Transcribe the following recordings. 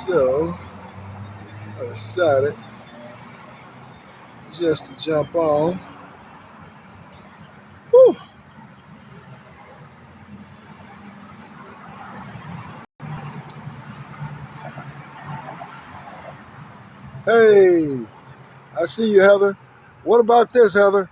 So I decided just to jump on. Whew. Hey, I see you, Heather. What about this, Heather?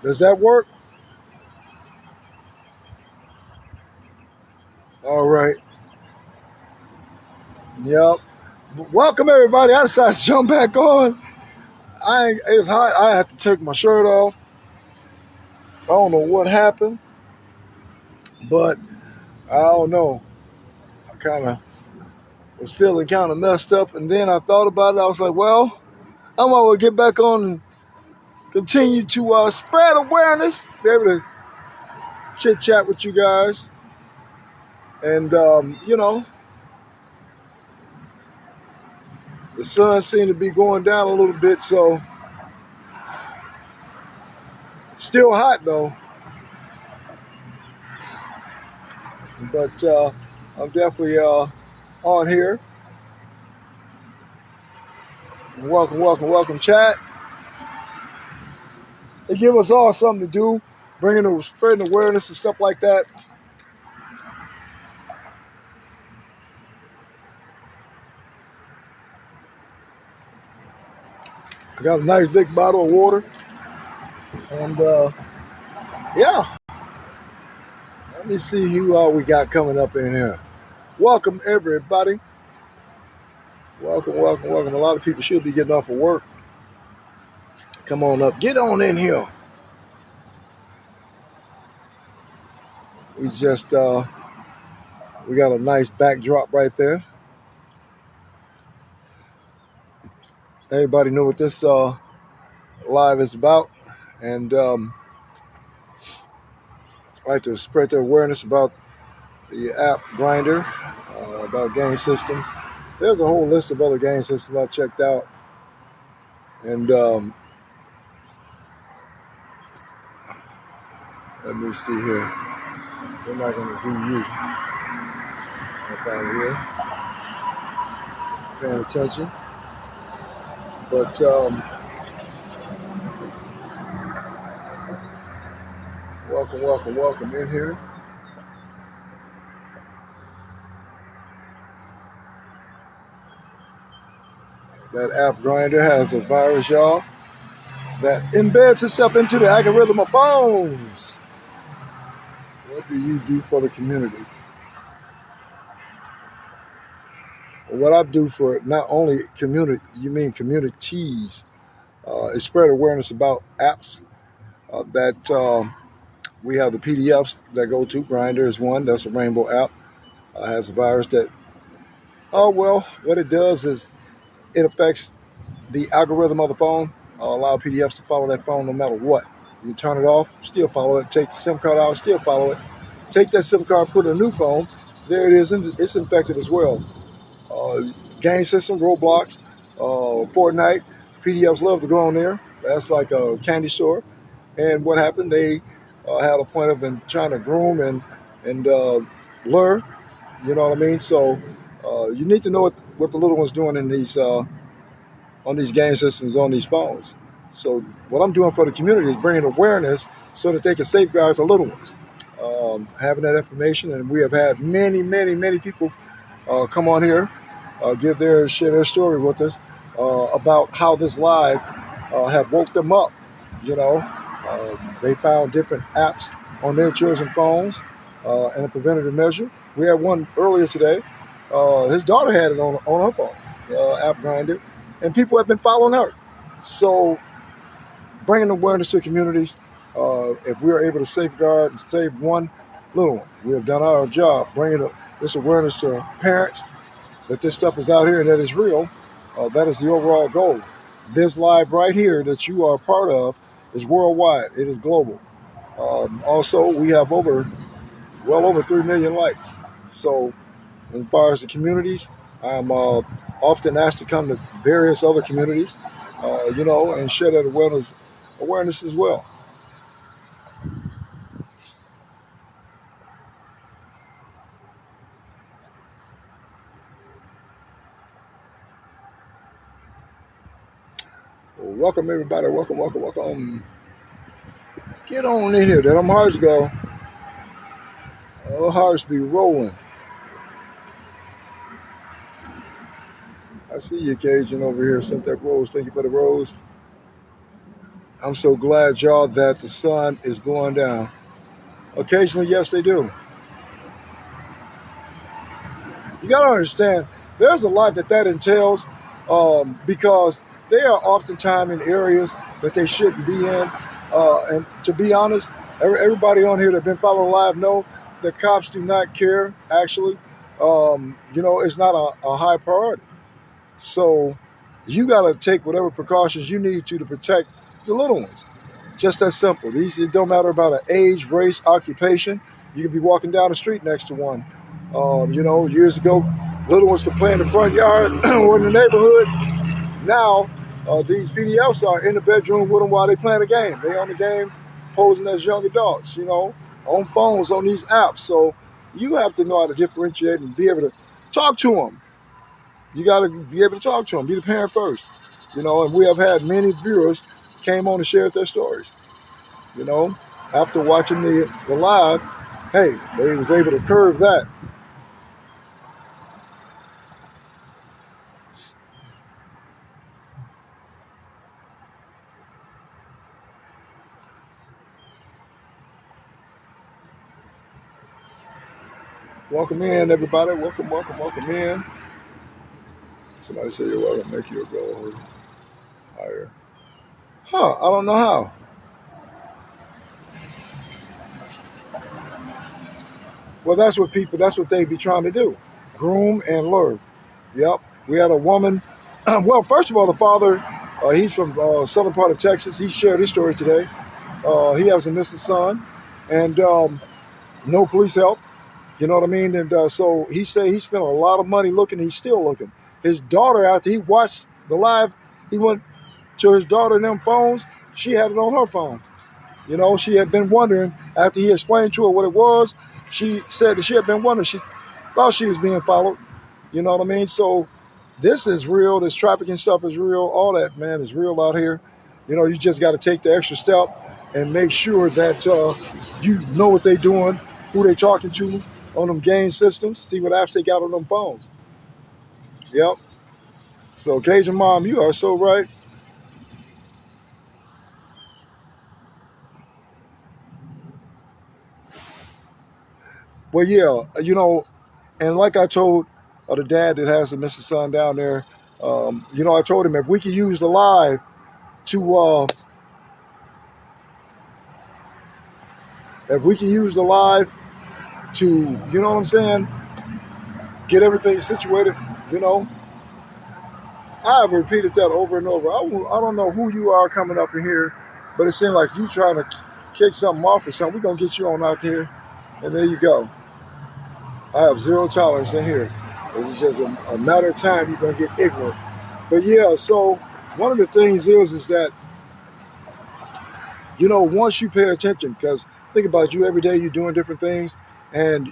Does that work? All right. Yep. Welcome everybody. I decided to jump back on. It's hot. I have to take my shirt off. I don't know what happened, but I don't know. I kind of was feeling kind of messed up, and then I thought about it. I was like, well, I'm gonna get back on and continue to spread awareness, be able to chit chat with you guys, and the sun seemed to be going down a little bit, so still hot though. But I'm definitely on here. Welcome, welcome, welcome, chat. They give us all something to do, spreading awareness and stuff like that. I got a nice big bottle of water, and yeah. Let me see who all we got coming up in here. Welcome everybody. Welcome, welcome, welcome. A lot of people should be getting off of work. Come on up. Get on in here. We just we got a nice backdrop right there. Everybody know what this live is about, and I like to spread the awareness about the app Grinder, about game systems. There's a whole list of other game systems I checked out, and let me see here. We're not going to do you up out of here. Paying attention, but welcome, welcome, welcome in here. That app Grinder has a virus, y'all, that embeds itself into the algorithm of phones. What do you do for the community? Well, what I do for not only community, you mean communities, is spread awareness about apps that we have the PDFs that go to. Grinder is one. That's a rainbow app. Has a virus that, oh, well, what it does is it affects the algorithm of the phone, allow PDFs to follow that phone no matter what. You turn it off, still follow it. Take the SIM card out, still follow it. Take that SIM card, put in a new phone. There it is. It's infected as well. Game system, Roblox, Fortnite, PDFs love to go on there. That's like a candy store. And what happened? They had a point of trying to groom and lure. You know what I mean? So you need to know what the little one's doing in these on these game systems on these phones. So what I'm doing for the community is bringing awareness so that they can safeguard the little ones. Having that information, and we have had many, many, many people come on here, share their story with us about how this live have woke them up. You know, they found different apps on their children's phones and a preventative measure. We had one earlier today. His daughter had it on her phone, app Grinder, and people have been following her. So bringing awareness to communities, if we are able to safeguard and save one little one, we have done our job. Bringing this awareness to parents that this stuff is out here and that it's real, that is the overall goal. This live right here that you are part of is worldwide. It is global. Also, we have well over 3 million likes. So as far as the communities, I'm often asked to come to various other communities and share that awareness as well. Well, welcome everybody. Welcome, welcome, welcome. Get on in here. Let them hearts go. Hearts be rolling. I see you, Cajun, over here. Sent that rose. Thank you for the rose. I'm so glad, y'all, that the sun is going down. Occasionally, yes, they do. You got to understand, there's a lot that entails because they are oftentimes in areas that they shouldn't be in. And to be honest, everybody on here that been following live know the cops do not care, actually. It's not a high priority. So you got to take whatever precautions you need to protect the little ones. Just that simple. It don't matter about an age, race, occupation. You could be walking down the street next to one. Years ago, little ones could play in the front yard or in the neighborhood. Now, these PDFs are in the bedroom with them while they playing the game. They on the game posing as young adults, on phones, on these apps. So you have to know how to differentiate and be able to talk to them. You got to be able to talk to them. Be the parent first, and we have had many viewers came on and shared their stories, you know, after watching the live. Hey, they was able to curve that. Welcome in, everybody. Welcome, welcome, welcome in. Somebody say you're welcome. Make you a go higher. Huh? I don't know how. Well, that's what they be trying to do. Groom and lure. Yep. We had a woman. Well, first of all, the father, he's from southern part of Texas. He shared his story today. He has a missing son, and no police help. You know what I mean? And so he said he spent a lot of money looking. He's still looking. His daughter, after he watched the live, he went to his daughter and them phones. She had it on her phone. She had been wondering after he explained to her what it was. She said that she had been wondering. She thought she was being followed. You know what I mean? So this is real. This trafficking stuff is real. All that, man, is real out here. You just got to take the extra step and make sure that you know what they're doing, who they talking to on them game systems, see what apps they got on them phones. Yep. So, Cajun Mom, you are so right. Well, yeah, and like I told the dad that has the missing son down there, I told him if we could use the live to, if we can use the live to, you know what I'm saying, get everything situated, you know, I've repeated that over and over. I don't know who you are coming up in here, but it seems like you trying to kick something off or something. We're going to get you on out here, and there you go. I have zero tolerance in here. This is just a matter of time you're going to get ignorant. But yeah, so one of the things is that, once you pay attention, because think about it, you every day, you're doing different things, and,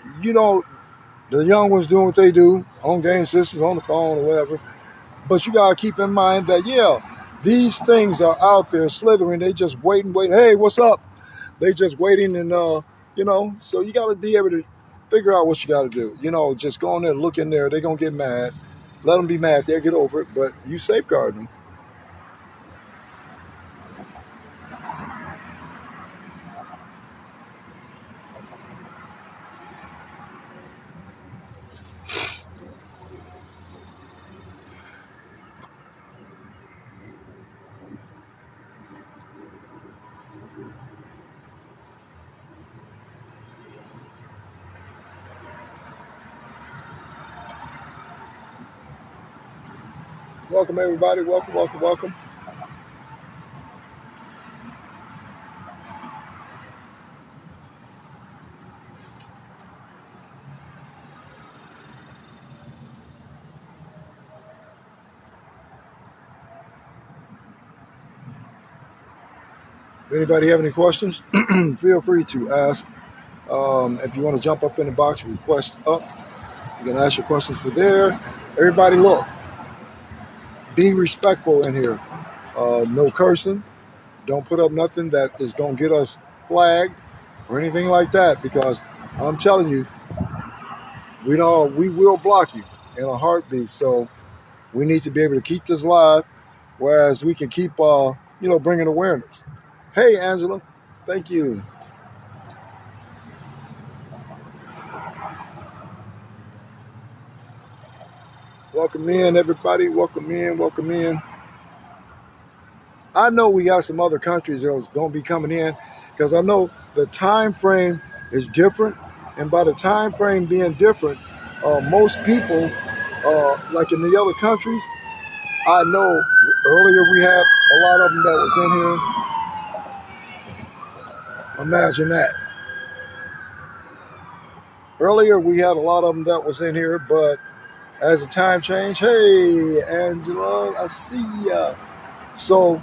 the young ones doing what they do on game systems, on the phone or whatever. But you gotta keep in mind that these things are out there slithering. They just waiting. Hey, what's up? They just waiting, and so you gotta be able to figure out what you gotta do. Just go in there, look in there. They're gonna get mad. Let them be mad. They'll get over it. But you safeguard them. Welcome everybody. Welcome, welcome, welcome. If anybody have any questions, feel free to ask. If you want to jump up in the box, request up. You can ask your questions for there. Everybody, look, be respectful in here. No cursing. Don't put up nothing that is going to get us flagged or anything like that, because I'm telling you, we will block you in a heartbeat. So we need to be able to keep this live, whereas we can keep, bringing awareness. Hey, Angela, thank you. Welcome in, everybody. Welcome in. Welcome in. I know we got some other countries that's going to be coming in, because I know the time frame is different. And by the time frame being different, most people, like in the other countries, I know earlier we had a lot of them that was in here. Imagine that. Earlier we had a lot of them that was in here, but as the time changed, hey, Angela, I see ya. So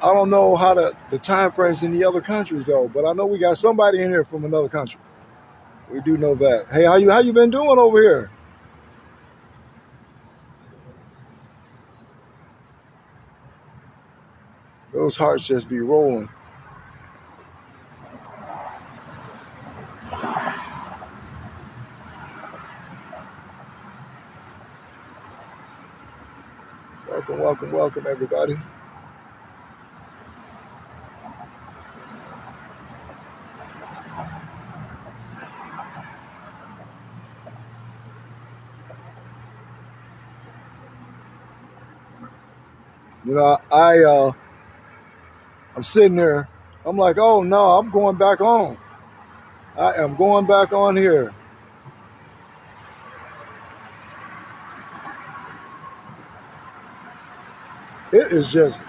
I don't know how the time frames in the other countries though, but I know we got somebody in here from another country. We do know that. Hey, how you been doing over here? Those hearts just be rolling. Welcome, welcome, welcome, everybody. You know, I'm sitting there. I'm like, oh no, I'm going back on. I am going back on here. It is just,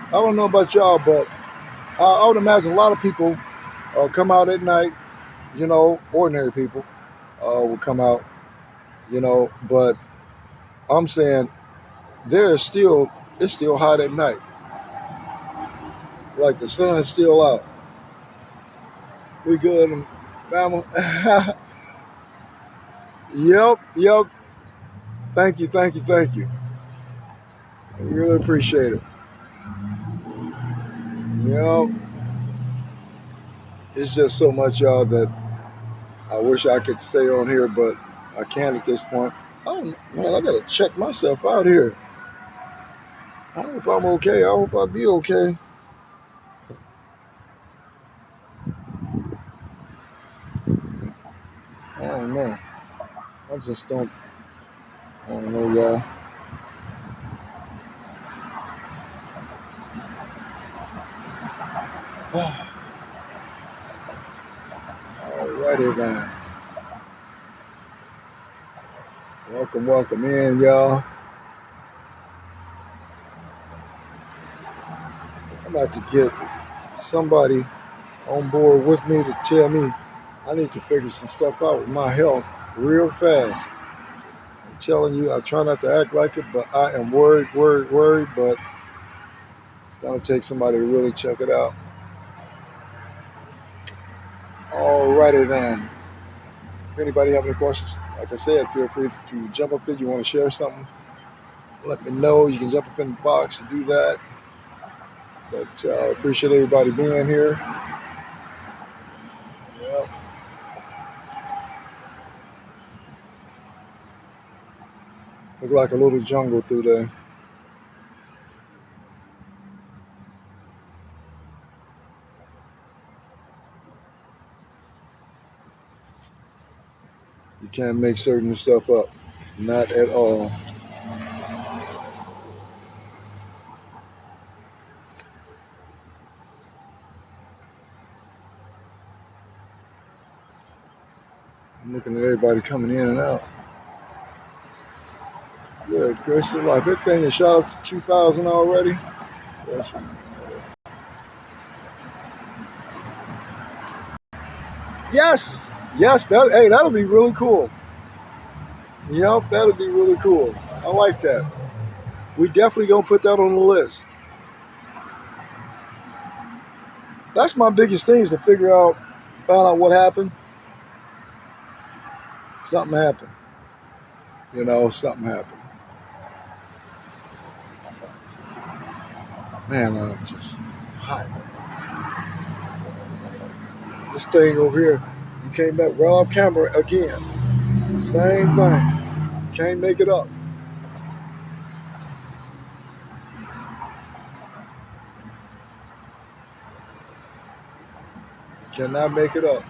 I don't know about y'all, but I would imagine a lot of people come out at night, ordinary people will come out, but I'm saying it's still hot at night. Like the sun's still out. We good, Bama? Yep. Thank you. I really appreciate it. Yep. It's just so much, y'all, that I wish I could say on here, but I can't at this point. I gotta check myself out here. I hope I'm okay. I hope I'll be okay. I don't know. I just don't. I don't know, y'all. Alrighty then. Welcome in, y'all. I'm about to get somebody on board with me to tell me I need to figure some stuff out with my health real fast. I'm telling you, I try not to act like it, but I am worried, but it's going to take somebody to really check it out. Alrighty then. If anybody have any questions, like I said, feel free to jump up there. You want to share something, let me know. You can jump up in the box and do that. But I appreciate everybody being here. Yep. Look like a little jungle through there. You can't make certain stuff up. Not at all. I'm looking at everybody coming in and out. Good, grace of life. Everything is shot up to 2,000 already. That's right. Yes. That'll be really cool. Yep, that'll be really cool. I like that. We definitely gonna put that on the list. That's my biggest thing, is to find out what happened. Something happened. Something happened. Man, I'm just hot. This thing over here, you came back right off camera again. Same thing. Can't make it up. Cannot make it up.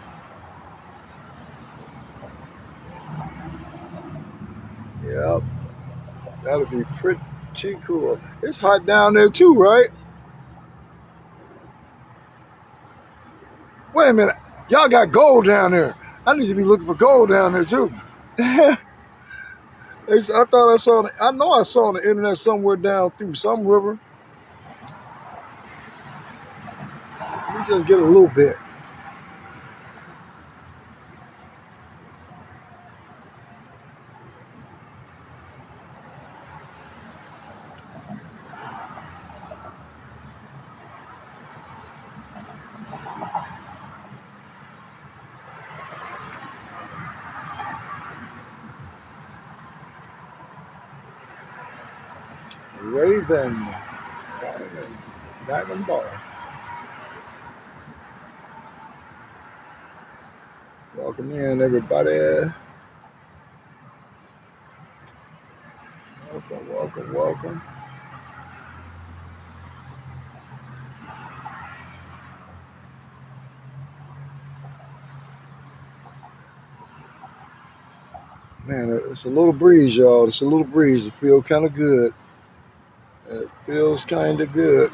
Yep. That'll be pretty cool. It's hot down there too, right? Wait a minute. Y'all got gold down there. I need to be looking for gold down there too. I thought I saw. I know I saw on the internet somewhere down through some river. Let me just get a little bit. Raven Diamond Bar. Welcome in, everybody. Welcome. Man, it's a little breeze, y'all. It's a little breeze. It feels kind of good. It feels kind of good.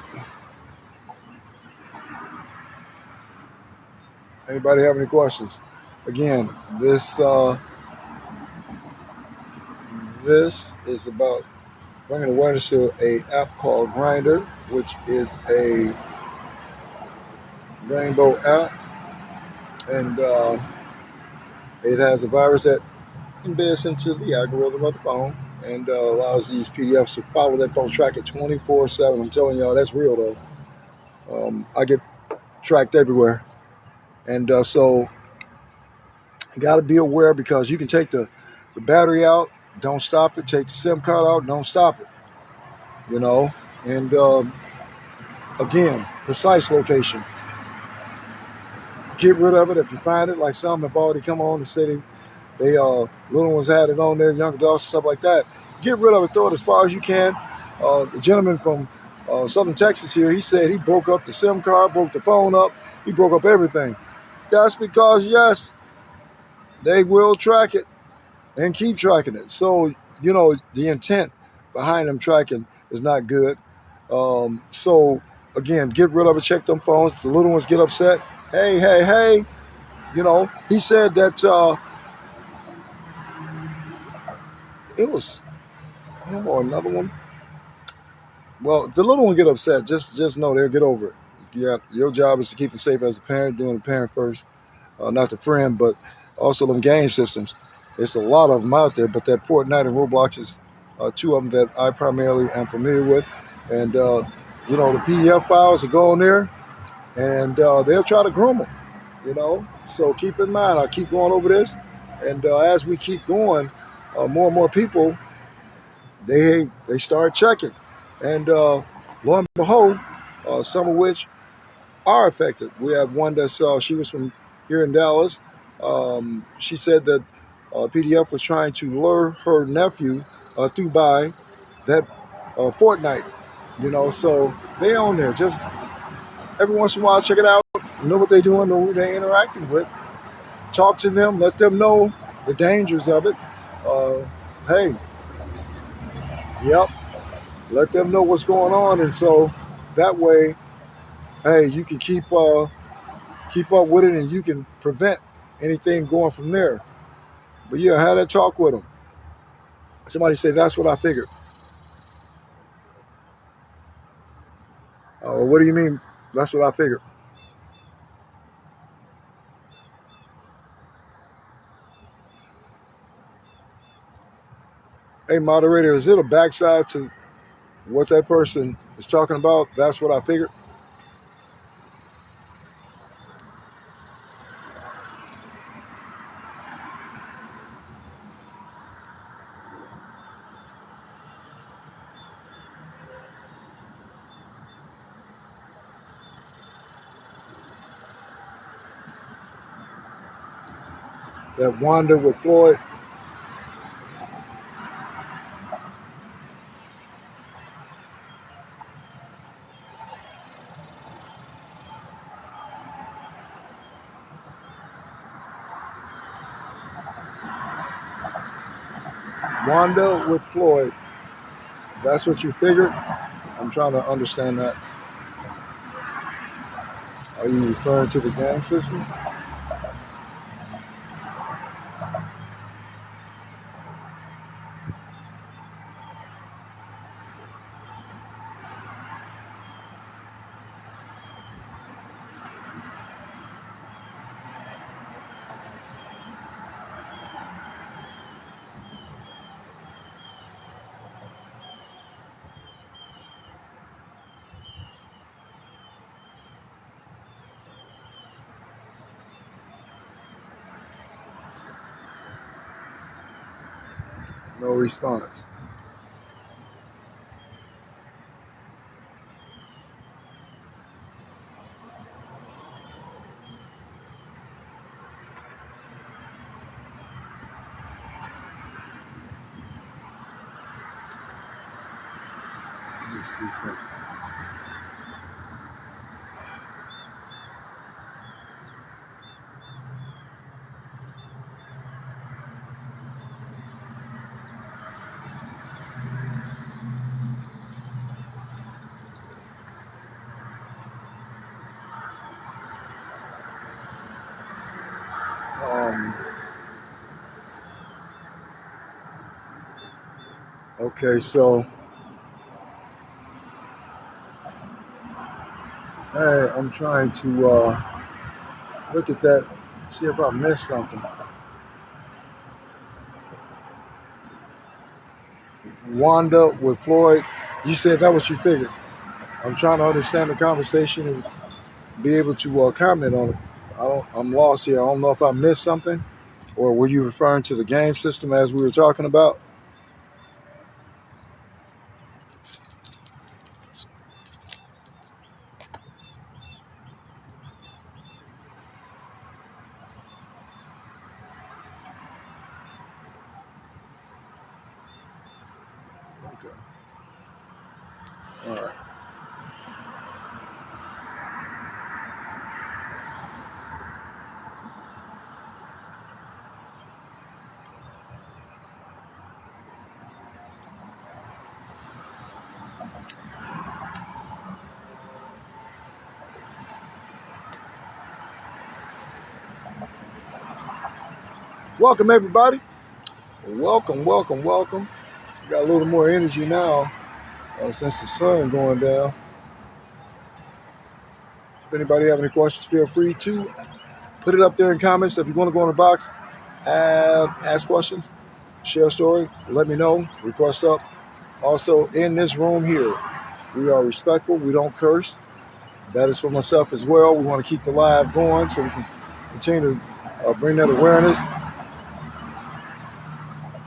Anybody have any questions? Again, this is about bringing awareness to a app called Grinder, which is a rainbow app, and it has a virus that embeds into the algorithm of the phone and allows these PDFs to follow that phone, track it 24/7. I'm telling y'all, that's real though. I get tracked everywhere, and so you got to be aware, because you can take the battery out, don't stop it. Take the SIM card out, don't stop it. And again, precise location. Get rid of it if you find it. Like some have already come on and said they little ones had it on there, young adults, stuff like that. Get rid of it. Throw it as far as you can. The gentleman from Southern Texas here, he said he broke up the SIM card, broke the phone up, he broke up everything. That's because, yes, they will track it and keep tracking it. So, the intent behind them tracking is not good. So, again, get rid of it. Check them phones. The little ones get upset. Hey. He said that it was him or another one. Well, the little one get upset. Just know they'll get over it. Yeah, your job is to keep it safe as a parent, doing the parent first, not the friend, but also them game systems. There's a lot of them out there, but that Fortnite and Roblox is two of them that I primarily am familiar with. And, the PDF files will go in there, and they'll try to groom them, So keep in mind, I'll keep going over this. And as we keep going, more and more people, they start checking. And lo and behold, some of which are affected. We have one that's she was from here in Dallas. She said that PDF was trying to lure her nephew to buy that Fortnite. So they on there. Just every once in a while, check it out. Know what they're doing. Know who they're interacting with. Talk to them. Let them know the dangers of it. Hey, yep. Let them know what's going on, and so that way, hey, you can keep up with it, and you can prevent anything going from there. But yeah, have that talk with them. Somebody say, that's what I figured. What do you mean? That's what I figured. Hey, moderator, is it a backside to what that person is talking about? That's what I figured. That Wanda with Floyd. Wanda with Floyd. That's what you figured? I'm trying to understand that. Are you referring to the gang systems? No response. Let me see something. Um, okay, so hey, I'm trying to look at that, see if I missed something. Wanda with Floyd. You said that was you figured. I'm trying to understand the conversation and be able to comment on it. I'm lost here. I don't know if I missed something, or were you referring to the game system as we were talking about? Okay. All right. Welcome everybody. Welcome, welcome, welcome. We got a little more energy now since the sun going down. If anybody have any questions, feel free to put it up there in comments. If you want to go in the box, ask questions, share a story, let me know. Request up. Also, in this room here, we are respectful. We don't curse. That is for myself as well. We want to keep the live going so we can continue to bring that awareness.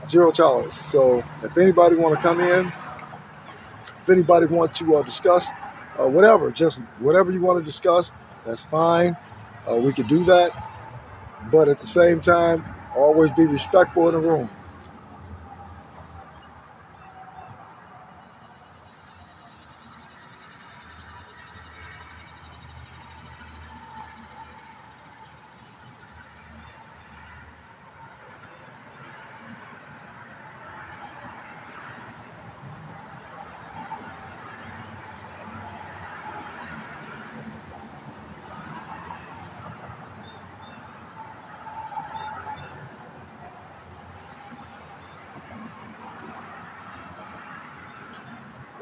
Zero tolerance. So if anybody want to come in, if anybody want to discuss whatever, just whatever you want to discuss, that's fine. We can do that. But at the same time, always be respectful in the room.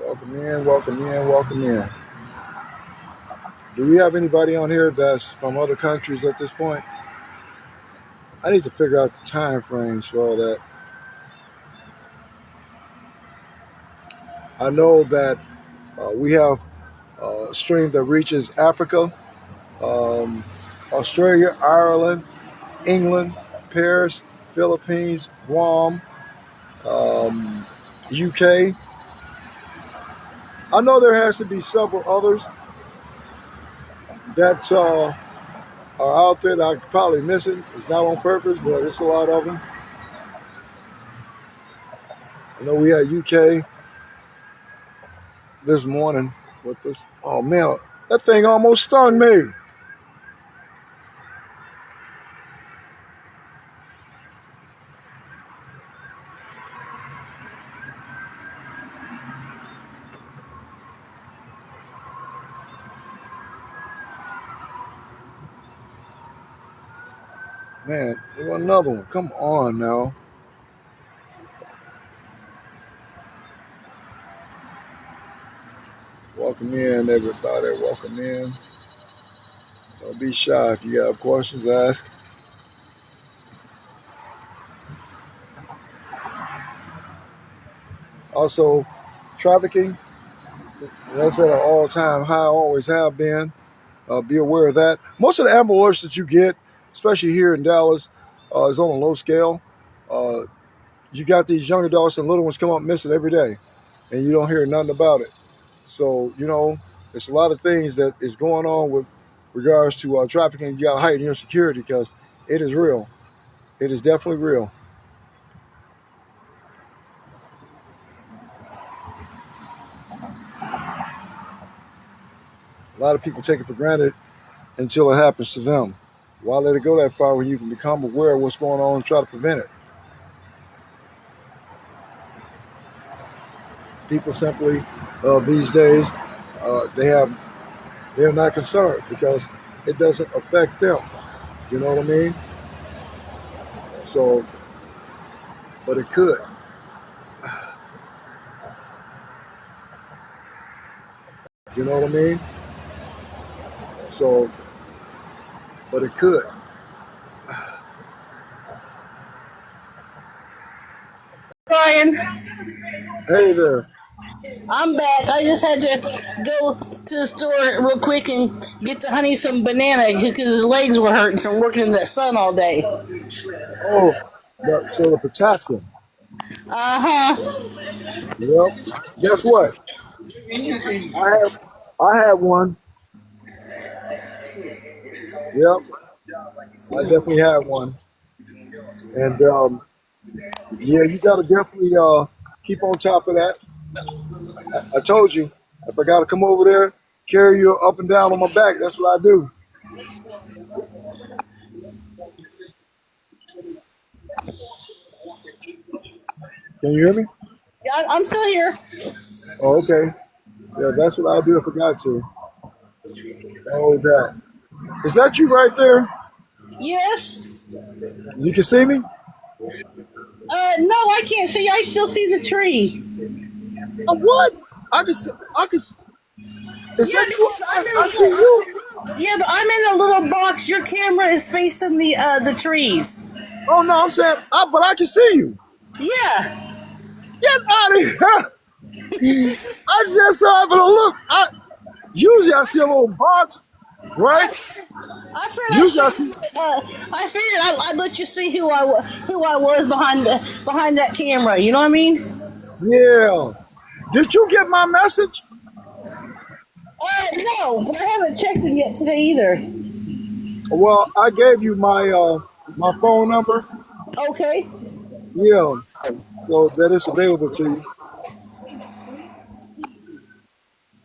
Welcome in, welcome in, welcome in. Do we have anybody on here that's from other countries at this point? I need to figure out the time frames for all that. I know that we have a stream that reaches Africa, um, Australia, Ireland, England, Paris, Philippines, Guam, UK. I know there has to be several others that are out there that I'm probably missing. It's not on purpose, but it's a lot of them. I know we had UK this morning with this. Oh man, that thing almost stung me. Man, there was another one. Come on now. Welcome in, everybody. Welcome in. Don't be shy. If you have questions, ask. Also, trafficking, that's at an all-time high. Always have been. Be aware of that. Most of the amber alerts that you get, especially here in Dallas, is on a low scale. Uh, you got these young adults and little ones come up missing every day, and you don't hear nothing about it. So it's a lot of things that is going on with regards to trafficking. You got to heighten your security because it is real. It is definitely real. A lot of people take it for granted until it happens to them. Why let it go that far when you can become aware of what's going on and try to prevent it? People simply these days they're not concerned because it doesn't affect them. You know what I mean? So, but it could. You know what I mean? So, but it could. Brian, Hey there. I'm back. I just had to go to the store real quick and get the honey some banana because his legs were hurting from working in the sun all day. Oh, so the potassium. Uh huh. Yep. Guess what? I have I had one. Yep. I definitely had one. And yeah, you got to definitely keep on top of that. I told you, if I got to come over there, carry you up and down on my back, that's what I do. Can you hear me? Yeah, I'm still here. Oh, okay. Yeah, that's what I do if I got to. Oh, that. Is that you right there? Yes. You can see me? No, I can't see. I still see the tree. What? I can see. Is Yeah, that you? because I'm I in. see you. Yeah, but I'm in a little box. Your camera is facing the trees. Oh, no, I'm saying, but I can see you. Yeah. Get out of here. I just happened to look. Usually I see a little box, right? I figured I Usually I should. see. I figured I'd let you see who I was behind that camera. You know what I mean? Yeah. Did you get my message? No, but I haven't checked it yet today either. Well, I gave you my phone number. Okay. Yeah, so that is available to you.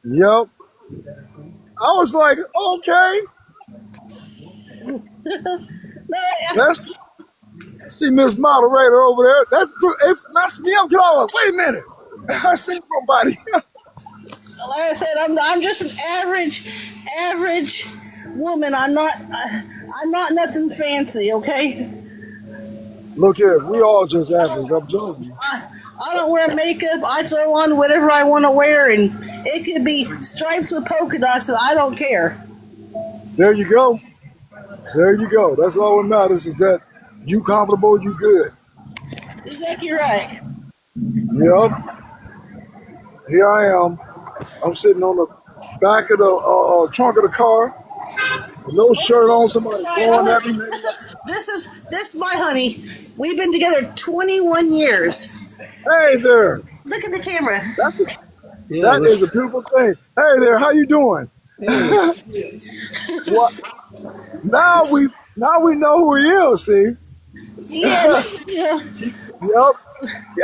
Yep. I was like, okay, No, let's see Miss Moderator over there. It messed me up. Get on. Wait a minute. I see somebody. like I said, I'm just an average woman. I'm not nothing fancy. Okay. Look here, we all just average. I'm telling you. I don't wear makeup. I throw on whatever I want to wear, and it could be stripes with polka dots. And I don't care. There you go. There you go. That's all that matters is that you comfortable, you good. Exactly right. Yep. Here I am. I'm sitting on the back of the trunk of the car, with no shirt on. Somebody Fine. blowing at me. Maybe This is my honey. We've been together 21 years. hey there. Look at the camera. That's Yeah, that is a beautiful thing. Hey there. How you doing? Mm. What? Now we know who he is. See? Yeah, yeah. Yep.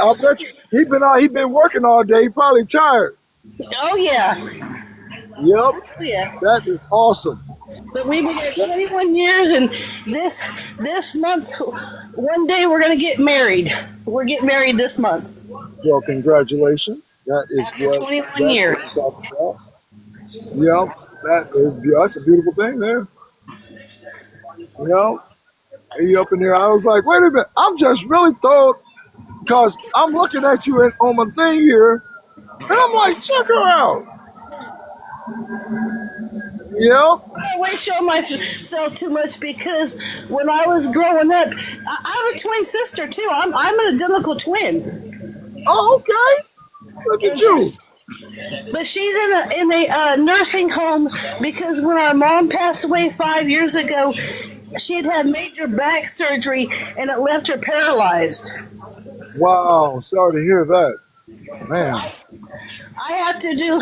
I bet you he been working all day. He probably tired. Oh yeah, Yep. oh yeah. That is awesome. But we've been here That, 21 years, and this month, one day we're gonna get married. We're getting married this month well, congratulations. after 21 That's what years. it's talking about. Yep. That's a beautiful thing there. Yep. He up in there. I was like, wait a minute. I'm just really thrilled because I'm looking at you on my thing here, and I'm like, check her out. Yep. I don't show myself too much because when I was growing up, I have a twin sister too. I'm an identical twin, Oh, okay. Look at and you. but she's in a nursing home because when our mom passed away 5 years ago, she had had major back surgery and it left her paralyzed. Wow. Sorry to hear that. So Man. I have to do,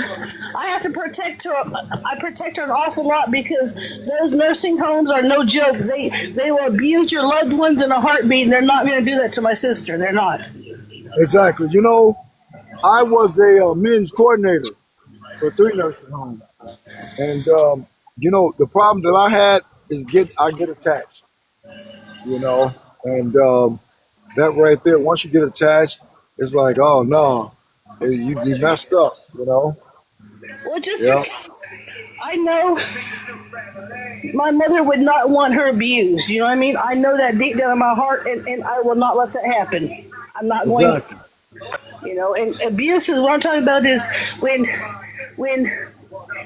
I have to protect her. I protect her an awful lot because those nursing homes are no joke. They will abuse your loved ones in a heartbeat, and they're not going to do that to my sister. They're not. Exactly. I was a men's coordinator for 3 nursing homes. And the problem that I had is I get attached, you know, and that right there, once you get attached, it's like, oh no, you be messed up. Well, just Yeah, because I know my mother would not want her abused. You know what I mean? I know that deep down in my heart, and I will not let that happen. I'm not going. exactly. And abuse is what I'm talking about is when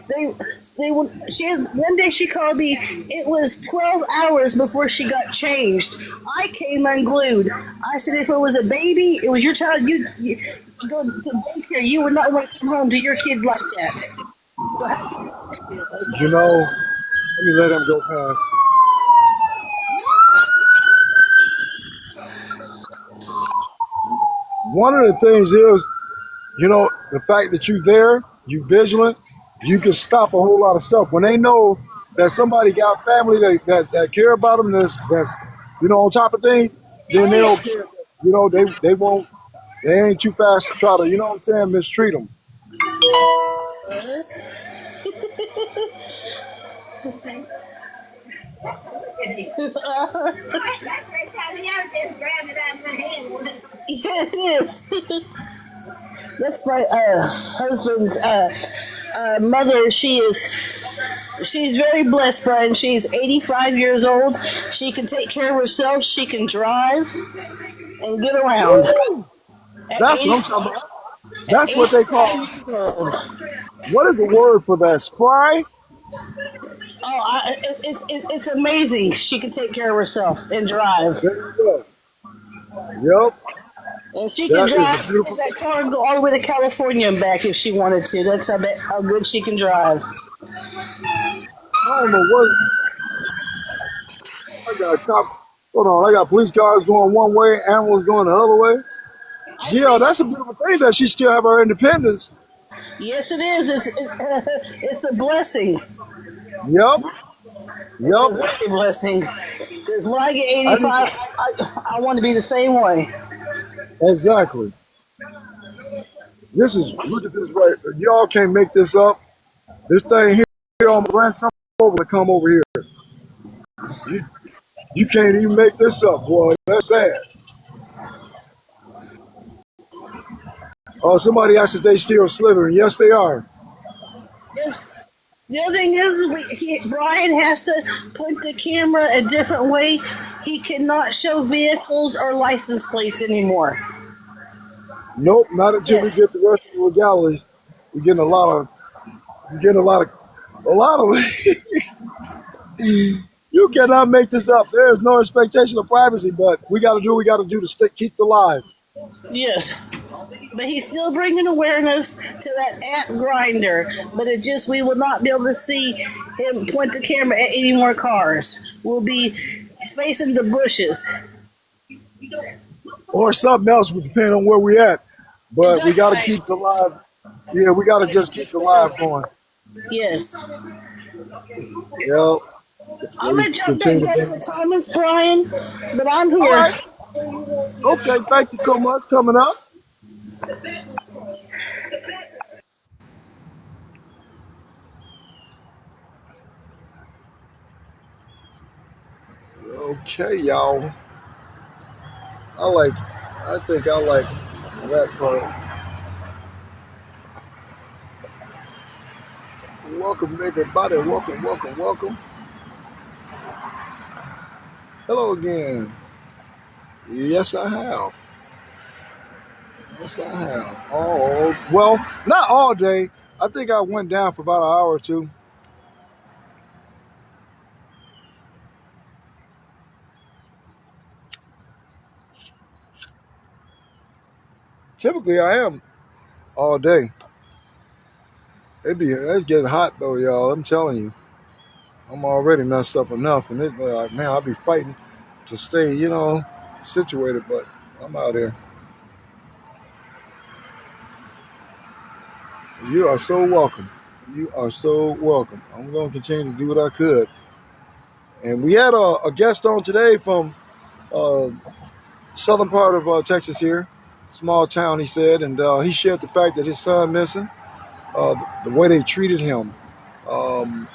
they they she had, one day she called me. It was 12 hours before she got changed. I came unglued. I said if it was a baby, it was your child, you go to daycare, you would not want to come home to your kid like that. So Let me let him go past. One of the things is, the fact that you there, you vigilant, you can stop a whole lot of stuff. When they know that somebody got family that care about them, that's on top of things, then oh they yeah. don't care. They won't. They ain't too fast to try to, what I'm saying, mistreat them. Yeah, it is. That's my husband's mother. She's very blessed, Brian. She's 85 years old. She can take care of herself. She can drive and get around Woo! at That's what 80, I'm talking about. at That's what they 85 call. years old. What is the word for that? Spry? It's amazing. She can take care of herself and drive. There you go. Yep. And she can That is a drive beautiful that thing. car and go all the way to California and back if she wanted to. That's how good she can drive. I don't know what I got. Hold on, I got police cars going one way, animals going the other way. I Yeah, see. that's a beautiful thing that she still have her independence. Yes, it is. It's a blessing. Yep. It's a Yep. very blessing. Because when I get I need 85, I want to be the same way. exactly. Look at this right. Y'all can't make this up. This thing here on my grandson over to come over here. You you can't even make this up, boy. That's sad. Oh, somebody asked if they still slithering. Yes, they are. Just, the other thing is, Brian has to point the camera a different way. He cannot show vehicles or license plates anymore. Nope, not until Yeah. we get the rest of the legalities. We're getting a lot of, we're getting a lot of. You cannot make this up. There is no expectation of privacy, but we got to do what we got to do to keep the live. Yes. But he's still bringing awareness to that ant grinder. But we will not be able to see him point the camera at any more cars. We'll be facing the bushes. Or something else, depending on where we at. But we Exactly got to right. keep the live. Yeah, we got to just keep the live going. Yes. Well, I'm we gonna jump back continue to down bring. in the comments, Brian, but I'm All here. right. Okay. Thank you so much coming up. Okay, y'all. I like. I think I like that part. Welcome, everybody. Welcome, welcome, welcome. Hello again. Yes, I have. Yes, I have. Oh, well, not all day. I think I went down for about an hour or two. Typically, I am all day. It's getting hot though, y'all. I'm telling you, I'm already messed up enough, and it's like, man, I'll be fighting to stay, situated. But I'm out here. You are so welcome. You are so welcome. I'm going to continue to do what I could. And we had a guest on today from uh, southern part of Texas here, small town, he said, and he shared the fact that his son missing, the way they treated him, um,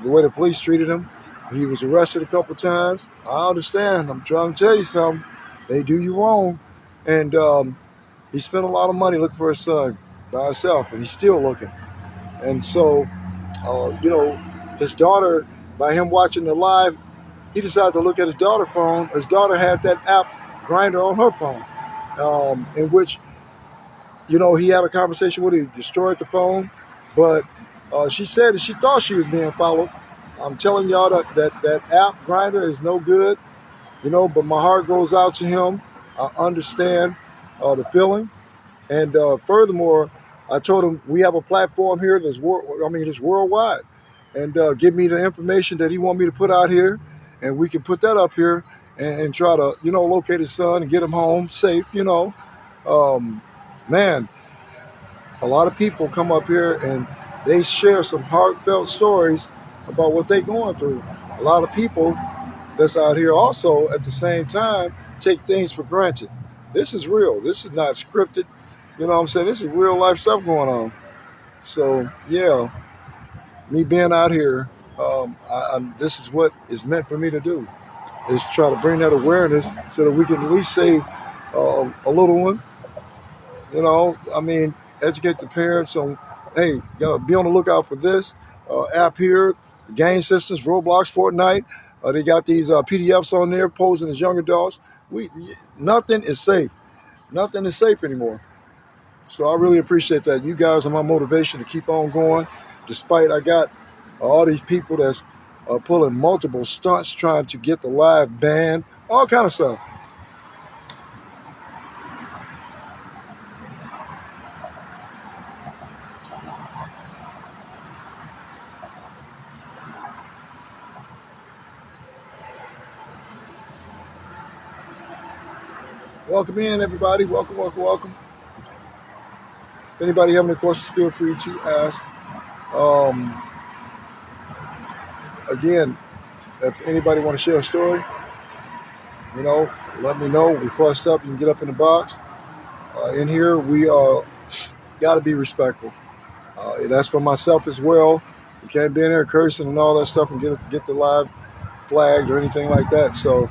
the way the police treated him. He was arrested a couple times. I understand. I'm trying to tell you something. They do you wrong. And he spent a lot of money looking for his son by himself, and he's still looking. And so, his daughter, by him watching the live, he decided to look at his daughter's phone. His daughter had that app Grinder on her phone, in which he had a conversation with her. He destroyed the phone, but she said that she thought she was being followed. I'm telling y'all that app Grinder is no good, but my heart goes out to him. I understand the feeling. And furthermore, I told him we have a platform here it's worldwide. And give me the information that he want me to put out here, and we can put that up here and try to, locate his son and get him home safe. Um, man, a lot of people come up here and they share some heartfelt stories about what they're going through. A lot of people that's out here also at the same time take things for granted. This is real. This is not scripted. You know what I'm saying? This is real life stuff going on. So yeah, me being out here, this is what is meant for me to do. Is try to bring that awareness so that we can at least save a little one. I mean, educate the parents on, hey, be on the lookout for this app here, game systems, Roblox, Fortnite. They got these PDFs on there posing as young adults. We Nothing is safe. Nothing is safe anymore. So I really appreciate that. You guys are my motivation to keep on going, despite I got all these people that's pulling multiple stunts trying to get the live banned, all kind of stuff. Welcome in, everybody. Welcome, welcome, welcome. If anybody have any questions, feel free to ask. Um, Again, if anybody want to share a story, you know, let me know. We crossed up. You can get up in the box. In here, we got to be respectful. That's for myself as well. You can't be in there cursing and all that stuff and get the live flagged or anything like that. So,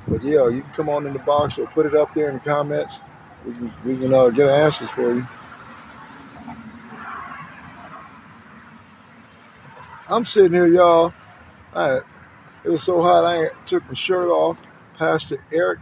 but yeah, you can come on in the box or put it up there in the comments. We can get answers for you. I'm sitting here, y'all. It was so hot, I took my shirt off. Pastor Eric.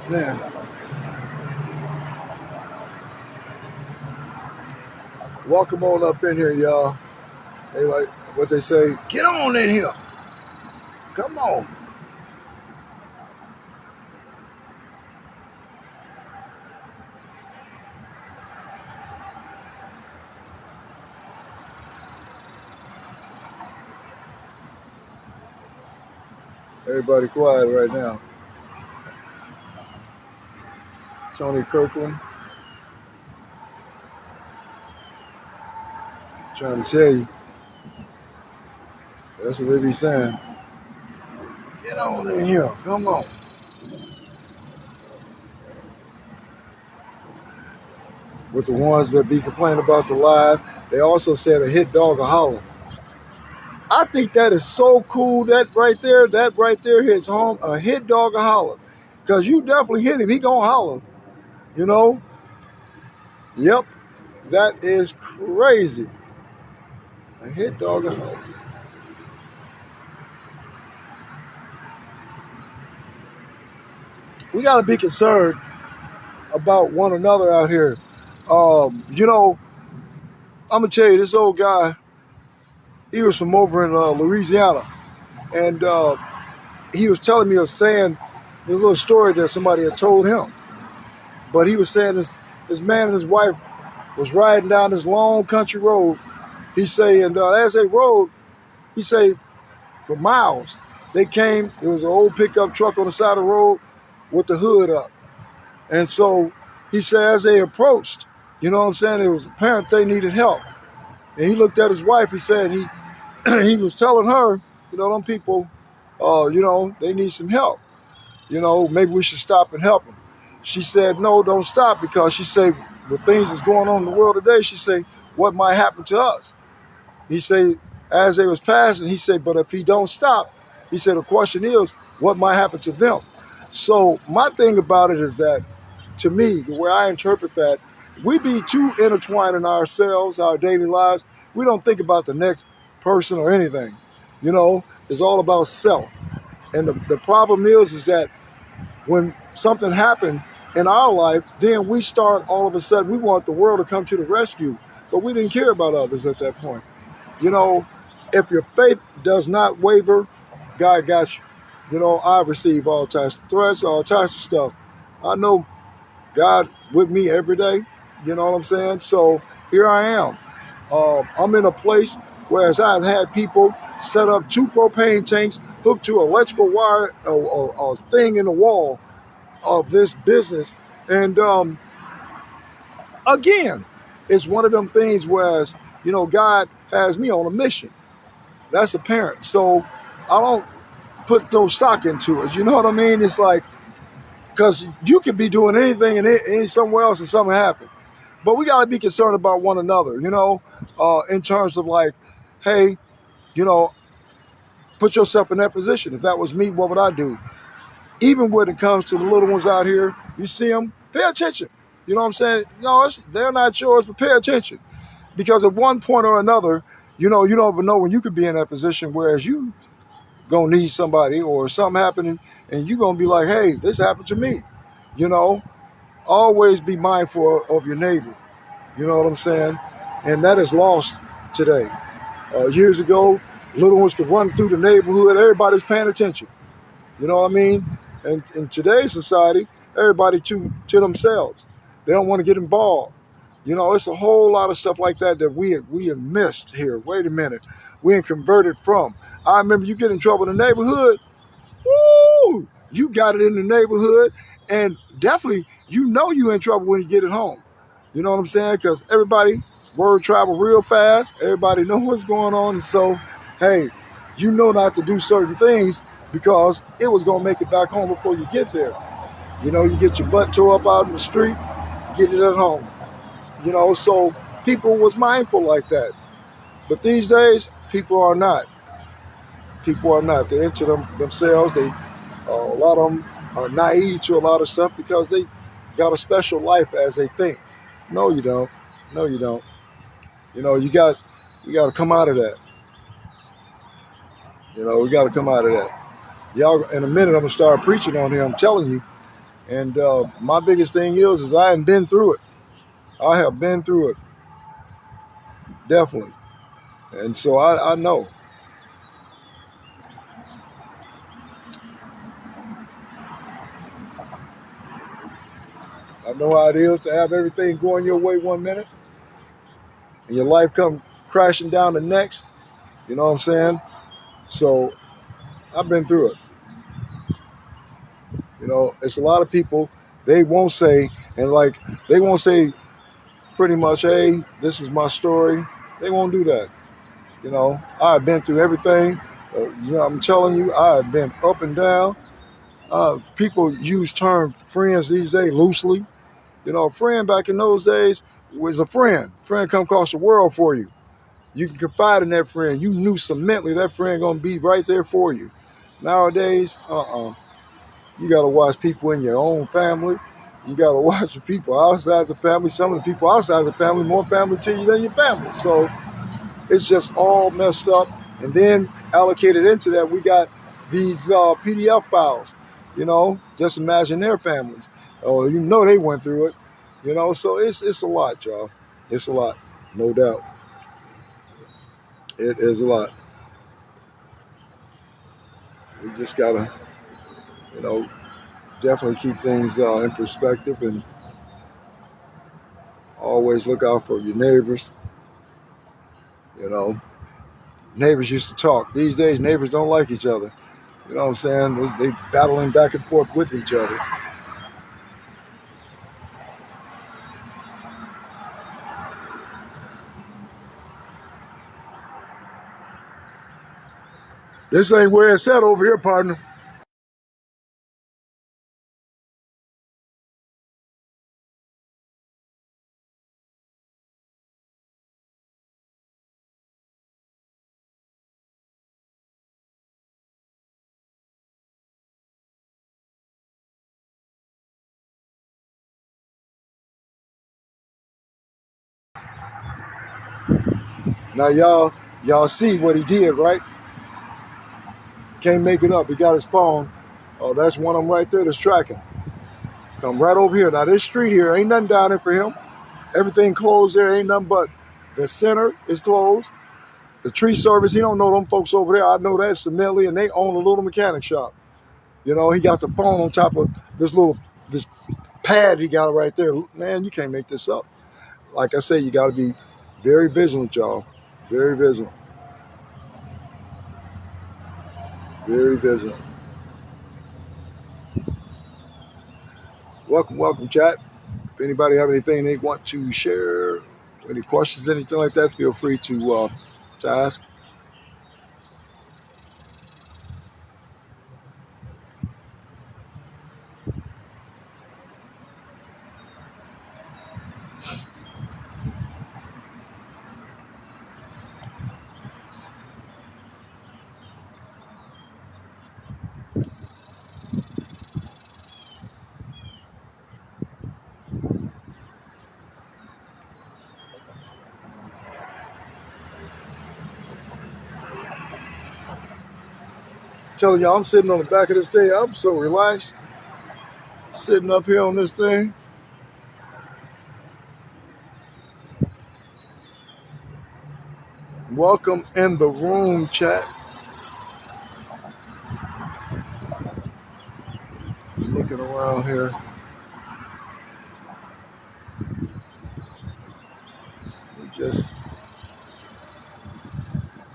Man, Welcome on up in here, y'all. They like what they say, get on in here. Come on. Everybody quiet right now. Tony Kirkland trying to tell you. That's what they be saying. Get on in here. Come on. With the ones that be complaining about the live, they also said a hit dog a holler. I think that is so cool. That right there hits home. A hit dog a holler. Because you definitely hit him. He gonna holler. You know? Yep. That is crazy. A hit dog a holler. We got to be concerned about one another out here. You know, I'm going to tell you, this old guy, he was from over in Louisiana. And he was telling me, saying this little story that somebody had told him. But he was saying this man and his wife was riding down this long country road. He say, and as they rode, he say, for miles, they came, there was an old pickup truck on the side of the road with the hood up. And so he said, as they approached, you know what I'm saying, it was apparent they needed help. And he looked at his wife, he said, he was telling her, you know, them people, you know, they need some help. You know, maybe we should stop and help them. She said, no, don't stop, because she said, with things that's going on in the world today, she said, what might happen to us? He said, as they was passing, he said, but if he don't stop, he said, the question is, what might happen to them? So my thing about it is that, to me, the way I interpret that, we be too intertwined in ourselves, our daily lives. We don't think about the next person or anything. You know, it's all about self. And the problem is that when something happened in our life, then we start all of a sudden, we want the world to come to the rescue. But we didn't care about others at that point. You know, if your faith does not waver, God got you. You know, I receive all types of threats, all types of stuff. I know God with me every day. You know what I'm saying? So here I am. I'm in a place where as I've had people set up 2 propane tanks hooked to electrical wire, a thing in the wall of this business. And again, it's one of them things where, you know, God has me on a mission. That's apparent. So I don't put no stock into it. You know what I mean? It's like, because you could be doing anything in somewhere else and something happen. But we got to be concerned about one another, you know, in terms of like, hey, you know, put yourself in that position. If that was me, what would I do? Even when it comes to the little ones out here, you see them, pay attention. You know what I'm saying? No, they're not yours, but pay attention. Because at one point or another, you know, you don't even know when you could be in that position, whereas you gonna need somebody or something happening, and you gonna be like, hey, this happened to me. You know, always be mindful of your neighbor. You know what I'm saying? And that is lost today. Years ago, little ones could run through the neighborhood. Everybody's paying attention. You know what I mean? And in today's society, everybody to themselves. They don't want to get involved. You know, it's a whole lot of stuff like that we have missed here. Wait a minute. We ain't converted from. I remember you get in trouble in the neighborhood. Woo! You got it in the neighborhood, and definitely you know you in trouble when you get it home. You know what I'm saying? Because everybody, word travel real fast. Everybody know what's going on. And so, hey, you know not to do certain things because it was going to make it back home before you get there. You know, you get your butt tore up out in the street, get it at home. You know, so people was mindful like that. But these days, people are not. People are not. They're into themselves. A lot of them are naive to a lot of stuff because they got a special life as they think. No, you don't. No, you don't. You know, you got to come out of that. You know, we got to come out of that. Y'all, in a minute, I'm gonna start preaching on here. I'm telling you. And my biggest thing is I haven't been through it. I have been through it. definitely. And so I know. I know how it is to have everything going your way one minute and your life come crashing down the next. You know what I'm saying? So I've been through it. You know, it's a lot of people, they won't say, and like, they won't say pretty much, hey, this is my story. They won't do that. You know, I've been through everything. You know, I'm telling you, I've been up and down. People use term friends these days loosely. You know, a friend back in those days was a friend. Friend come across the world for you. You can confide in that friend. You knew cemently that friend gonna be right there for you. Nowadays, you gotta watch people in your own family. You gotta watch the people outside the family. Some of the people outside the family more family to you than your family. So it's just all messed up. And then allocated into that, we got these PDF files. You know, just imagine their families. Oh, you know they went through it. You know, so it's a lot, y'all. It's a lot, no doubt. It is a lot. We just gotta, you know, definitely keep things in perspective and always look out for your neighbors. You know, neighbors used to talk. These days, neighbors don't like each other. You know what I'm saying? They battling back and forth with each other. This ain't where it's at over here, partner. Now y'all see what he did, right? Can't make it up. He got his phone. Oh, that's one of them right there that's tracking. Come right over here. Now this street here ain't nothing down there for him. Everything closed there. Ain't nothing but the center is closed. The tree service, he don't know them folks over there. I know that Sameli, and they own a little mechanic shop. You know, he got the phone on top of this pad he got right there. Man, you can't make this up. Like I say, you got to be very vigilant, y'all. Very vigilant. Very vigilant. Welcome, welcome, chat. If anybody have anything they want to share, any questions, anything like that, feel free to ask. Telling y'all, I'm sitting on the back of this thing. I'm so relaxed, sitting up here on this thing. Welcome in the room, chat. Looking around here. We just,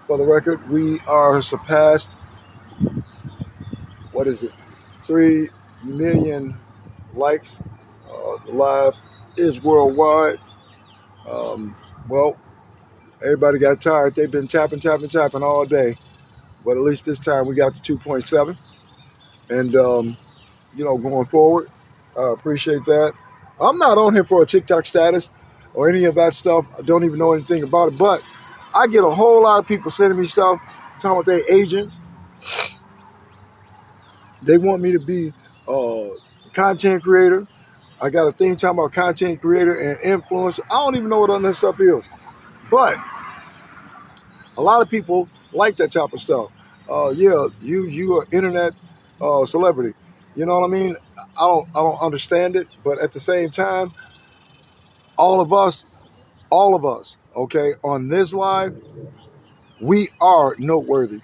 for the record, we are surpassed, what is it, 3 million likes. The live is worldwide. Um, well, everybody got tired. They've been tapping, tapping, tapping all day. But at least this time we got to 2.7. And, you know, going forward, I appreciate that. I'm not on here for a TikTok status or any of that stuff. I don't even know anything about it. But I get a whole lot of people sending me stuff, talking about their agents. They want me to be a content creator. I got a thing talking about content creator and influencer. I don't even know what all that stuff is. But a lot of people like that type of stuff. Yeah, you are internet celebrity. You know what I mean? I don't understand it, but at the same time, all of us, okay, on this live, we are noteworthy.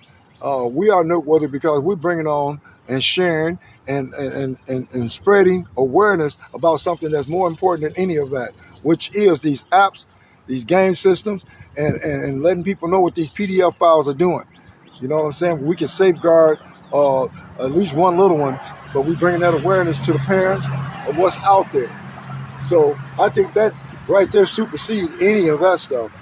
We are noteworthy because we're bringing on and sharing and spreading awareness about something that's more important than any of that, which is these apps, these game systems, and letting people know what these PDF files are doing. You know what I'm saying? We can safeguard uh, at least one little one, but we bringing that awareness to the parents of what's out there. So I think that right there supersedes any of that stuff.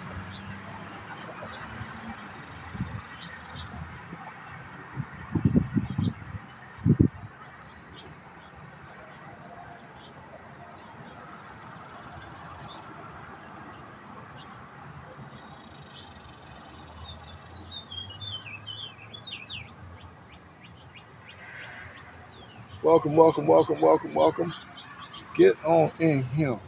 Welcome, welcome, welcome, welcome, welcome. Get on in here.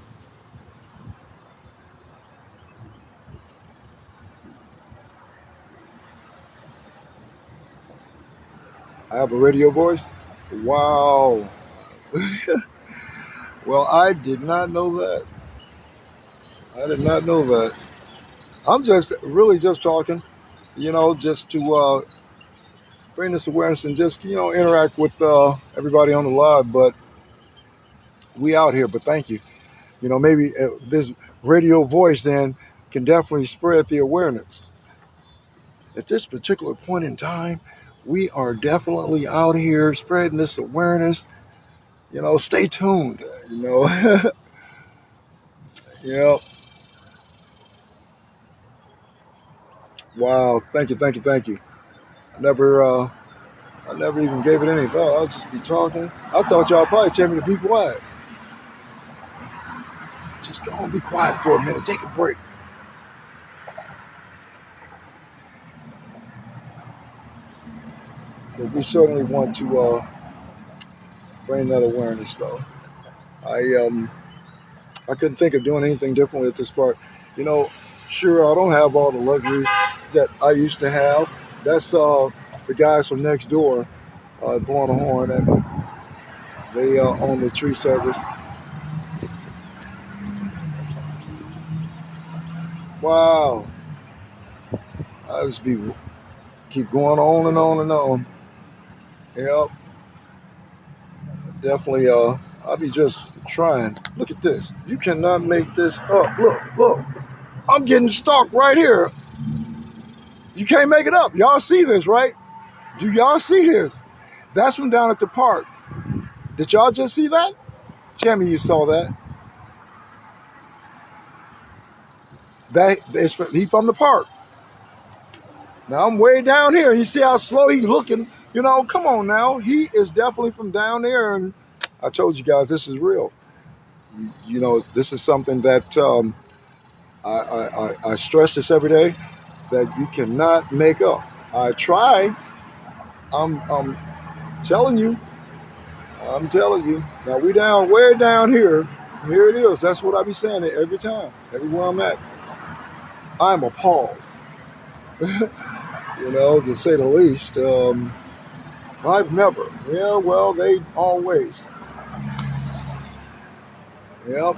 I have a radio voice. Wow. Well, I did not know that. I did not know that. I'm just really just talking, just to bring this awareness and just, interact with everybody on the live. But we out here. But thank you. Maybe this radio voice then can definitely spread the awareness. At this particular point in time, we are definitely out here spreading this awareness. Stay tuned. Yeah. Wow. Thank you. Thank you. Thank you. I never, uh, I never even gave it any thought. I'll just be talking. I thought y'all probably tell me to be quiet. Just go and be quiet for a minute. Take a break. But we certainly want to bring that awareness, though. I um, I couldn't think of doing anything differently at this part. You know, sure, I don't have all the luxuries that I used to have. That's the guys from next door blowing a horn at me. They own the tree service. Wow, I just keep going on and on and on. Yep, definitely. I'll be just trying. Look at this. You cannot make this up. Look, look. I'm getting stuck right here. You can't make it up. Y'all see this, right? Do y'all see this? That's from down at the park. Did y'all just see that? Tell me you saw that. He from the park. Now I'm way down here. You see how slow he's looking? Come on now. He is definitely from down there. And I told you guys this is real. This is something that I stress this every day that you cannot make up. I try. I'm telling you. I'm telling you. Now we way down here. Here it is. That's what I be saying it every time, everywhere I'm at. I'm appalled, to say the least. I've never. Yeah, well, they always. Yep.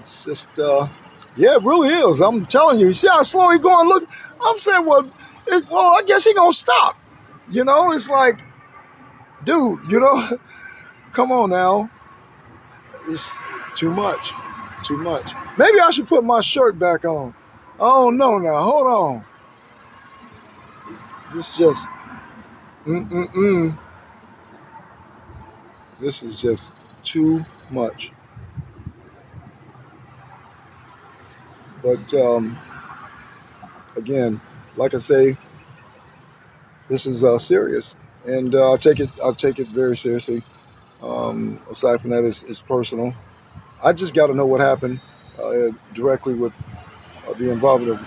It's just, yeah, it really is. I'm telling you. You see how slow he going? Look, I'm saying, well, I guess he gonna stop. It's like, dude, come on now. It's too much. Too much. Maybe I should put my shirt back on. Oh, no, now. Hold on. This just, mm-mm-mm. This is just too much. But, again, like I say, this is serious. And I'll take it very seriously. Aside from that, it's personal. I just got to know what happened directly with the involvement of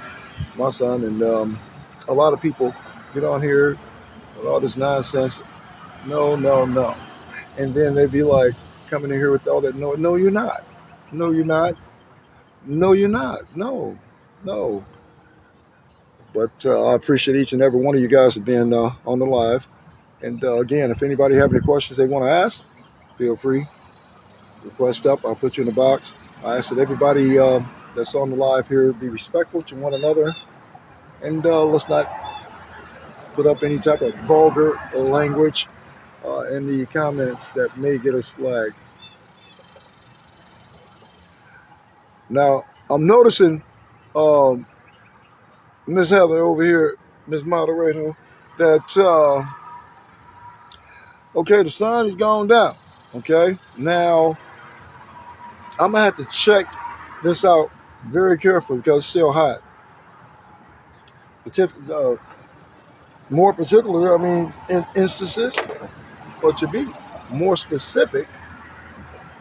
my son. And a lot of people get on here with all this nonsense. No, no, no. And then they be like coming in here with all that. No, no, you're not. No, you're not. No, you're not. No, no. But I appreciate each and every one of you guys for being on the live. And again, if anybody have any questions they want to ask, feel free. Request up. I'll put you in the box. I ask that everybody that's on the live here be respectful to one another, and let's not put up any type of vulgar language in the comments that may get us flagged. Now, I'm noticing um, Miss Heather over here, Miss Moderator, that okay, the sun is gone down. Okay, now I'm gonna have to check this out very carefully because it's still hot. More particularly, I mean, in instances, but to be more specific,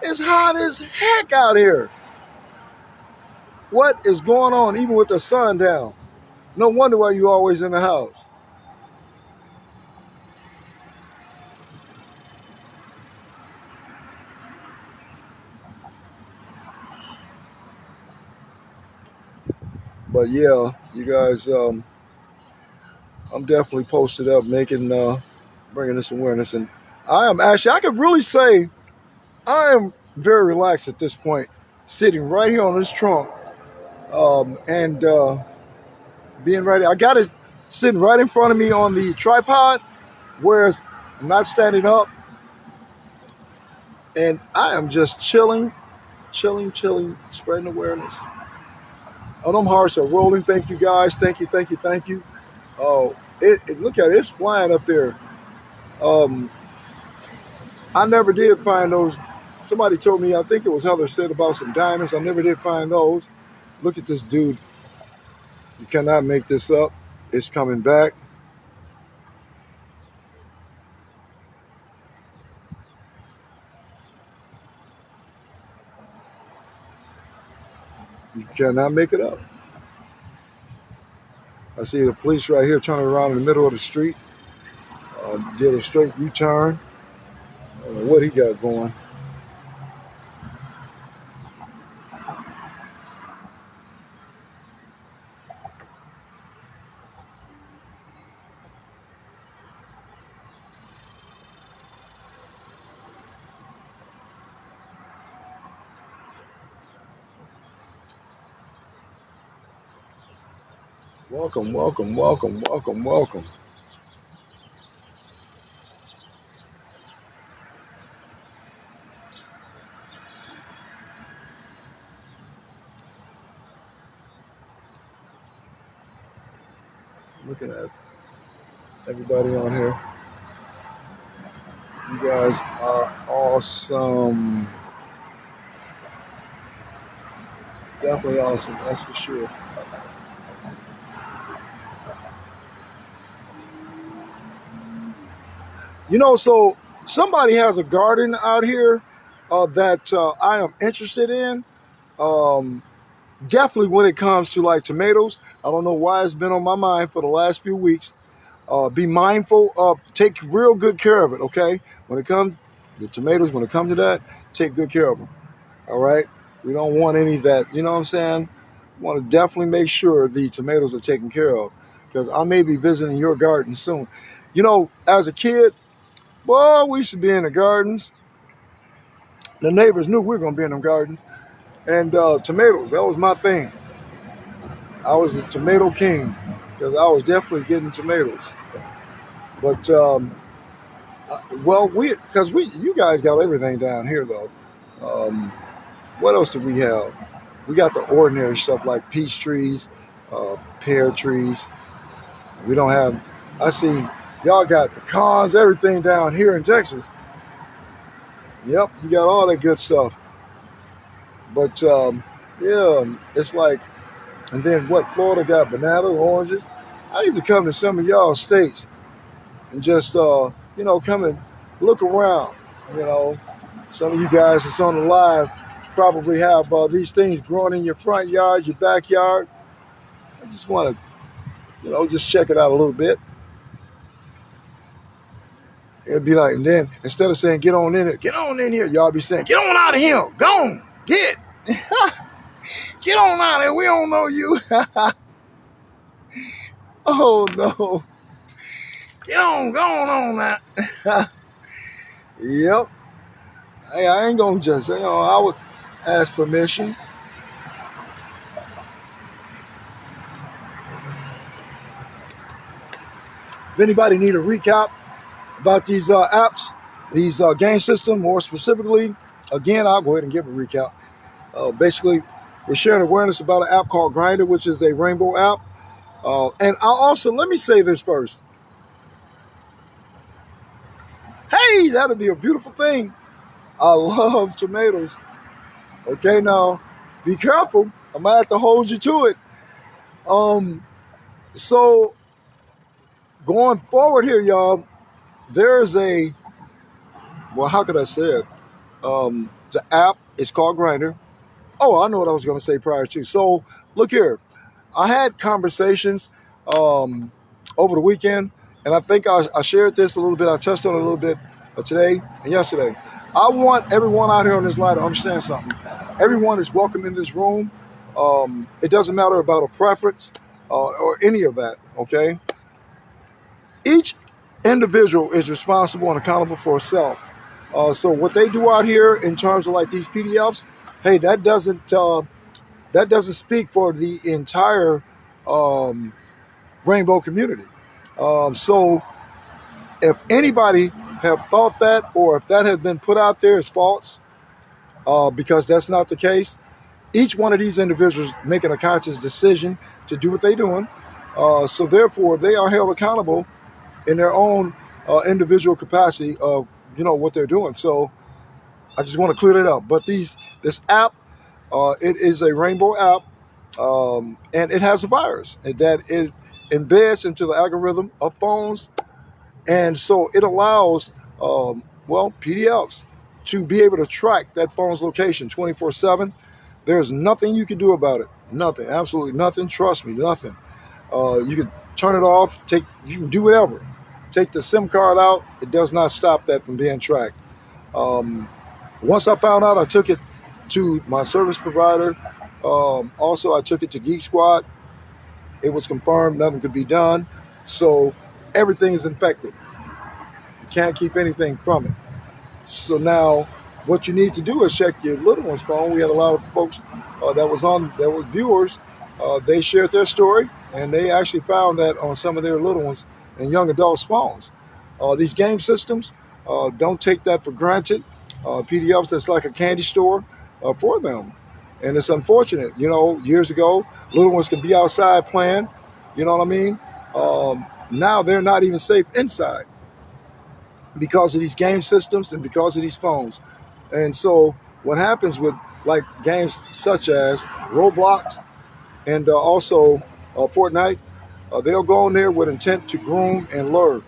it's hot as heck out here. What is going on, even with the sun down? No wonder why you always in the house. But yeah, you guys, I'm definitely posted up, bringing this awareness, and I could really say, I am very relaxed at this point, sitting right here on this trunk, and being right. I got it sitting right in front of me on the tripod, whereas I'm not standing up, and I am just chilling, spreading awareness. Oh, them hearts are rolling. Thank you guys. Thank you. Oh, look at it. It's flying up there. Um, I never did find those. Somebody told me, I think it was Heather said about some diamonds. I never did find those. Look at this dude. You cannot make this up. It's coming back. You cannot make it up. I see the police right here turning around in the middle of the street. Did a straight U-turn. I don't know what he got going. Welcome. Looking at everybody on here. You guys are awesome. Definitely awesome, that's for sure. So somebody has a garden out here that I am interested in. Um, Definitely when it comes to like tomatoes. I don't know why it's been on my mind for the last few weeks. Be mindful of, take real good care of it, okay? When it comes to tomatoes, when it comes to that, take good care of them, all right? We don't want any of that, you know what I'm saying? We want to definitely make sure the tomatoes are taken care of because I may be visiting your garden soon. As a kid, well, we used to be in the gardens. The neighbors knew we were going to be in them gardens. And tomatoes, that was my thing. I was the tomato king because I was definitely getting tomatoes. But you guys got everything down here though. Um, what else do we have? We got the ordinary stuff like peach trees, pear trees. We don't have. I see y'all got pecans, everything down here in Texas. Yep, you got all that good stuff. But yeah, it's like, and then what? Florida got banana, oranges. I need to come to some of y'all states and just come and look around. You know, some of you guys that's on the live probably have these things growing in your front yard, your backyard. I just want to, just check it out a little bit. It'd be like, and then instead of saying get on in here, y'all be saying get on out of here, go on, get on out of here. We don't know you. Oh no, get on, go on that. Yep. Hey, I ain't gonna just, I would ask permission. If anybody need a recap about these apps, these game system, more specifically, again, I'll go ahead and give a recap. Basically, we're sharing awareness about an app called Grindr, which is a rainbow app. And I'll also, let me say this first. Hey, that'll be a beautiful thing. I love tomatoes. Okay, now, be careful. I might have to hold you to it. So, going forward here, y'all, there's how could I say it? The app is called Grindr. Oh, I know what I was going to say prior to. So, look here. I had conversations over the weekend, and I think I shared this a little bit. I touched on it a little bit today and yesterday. I want everyone out here on this line to understand something. Everyone is welcome in this room. It doesn't matter about a preference or any of that, okay? Each individual is responsible and accountable for itself. So what they do out here in terms of like these PDFs, hey, that doesn't speak for the entire rainbow community. So if anybody have thought that, or if that has been put out there as false, because that's not the case, each one of these individuals making a conscious decision to do what they're doing. So therefore, they are held accountable in their own individual capacity of what they're doing. So I just want to clear that up. But this app, it is a rainbow app, and it has a virus that it embeds into the algorithm of phones, and so it allows PDFs to be able to track that phone's location 24/7. There's nothing you can do about it. Nothing, absolutely nothing. Trust me, nothing. You can turn it off. You can do whatever. Take the SIM card out. It does not stop that from being tracked. Once I found out, I took it to my service provider. Also, I took it to Geek Squad. It was confirmed nothing could be done. So everything is infected. You can't keep anything from it. So now what you need to do is check your little one's phone. We had a lot of folks that were viewers. They shared their story, and they actually found that on some of their little ones and young adults' phones. These game systems, don't take that for granted. PDFs, that's like a candy store for them. And it's unfortunate, years ago, little ones could be outside playing, you know what I mean? Now they're not even safe inside because of these game systems and because of these phones. And so what happens with like games such as Roblox and also Fortnite, they'll go in there with intent to groom and lure.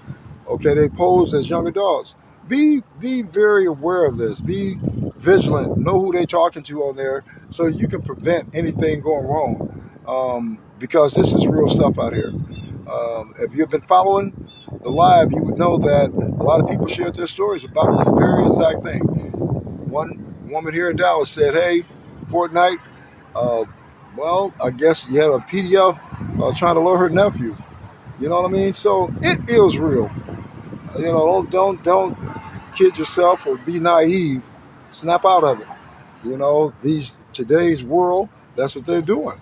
Okay, they pose as young adults. Be very aware of this. Be vigilant. Know who they're talking to on there so you can prevent anything going wrong. Because this is real stuff out here. If you've been following the live, you would know that a lot of people shared their stories about this very exact thing. One woman here in Dallas said, "Hey, Fortnite, I guess you had a PDF trying to lure her nephew." You know what I mean? So it is real. Don't kid yourself or be naive. Snap out of it. Today's world, that's what they're doing.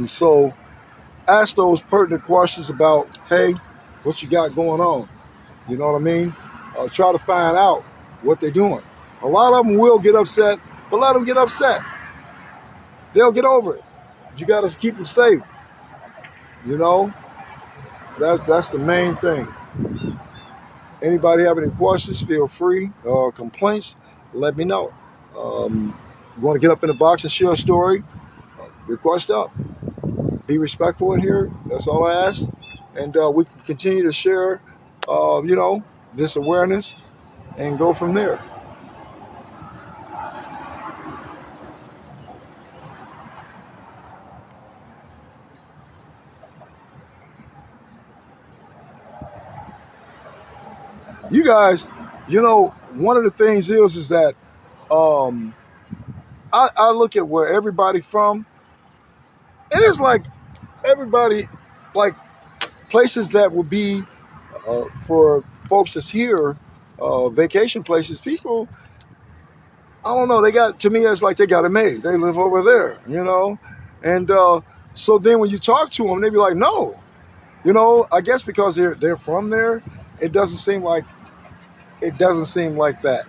So ask those pertinent questions about, hey, what you got going on? You know what I mean? Try to find out what they're doing. A lot of them will get upset, but let them get upset. They'll get over it. You got to keep them safe. That's the main thing. Anybody have any questions, feel free. Complaints, let me know. You want to get up in the box and share a story, request up. Be respectful in here. That's all I ask. And we can continue to share, this awareness and go from there. You guys, one of the things is that I look at where everybody from. It is like everybody, like places that would be for folks that's here, vacation places, people, I don't know, to me, it's like they got it made. They live over there, And so then when you talk to them, they be like, no, I guess because they're from there, it doesn't seem like that.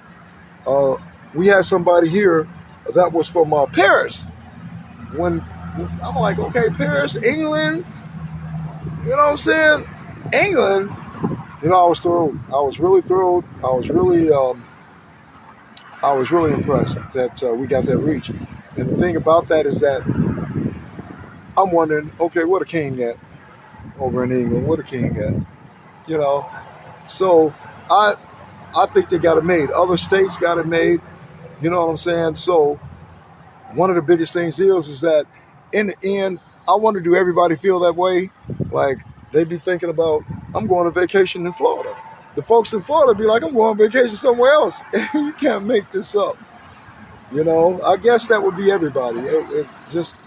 Uh, we had somebody here that was from Paris. When I'm like, okay, Paris, England, you know what I'm saying? England, I was thrilled. I was really thrilled. I was really impressed that we got that reach. And the thing about that is that I'm wondering, okay, what a king at over in England? What a king at? You know. So I I think they got it made. Other states got it made. You know what I'm saying? So one of the biggest things is that in the end, I wonder, do everybody feel that way? Like they be thinking about, I'm going on vacation in Florida. The folks in Florida be like, I'm going on vacation somewhere else. You can't make this up. I guess that would be everybody. It just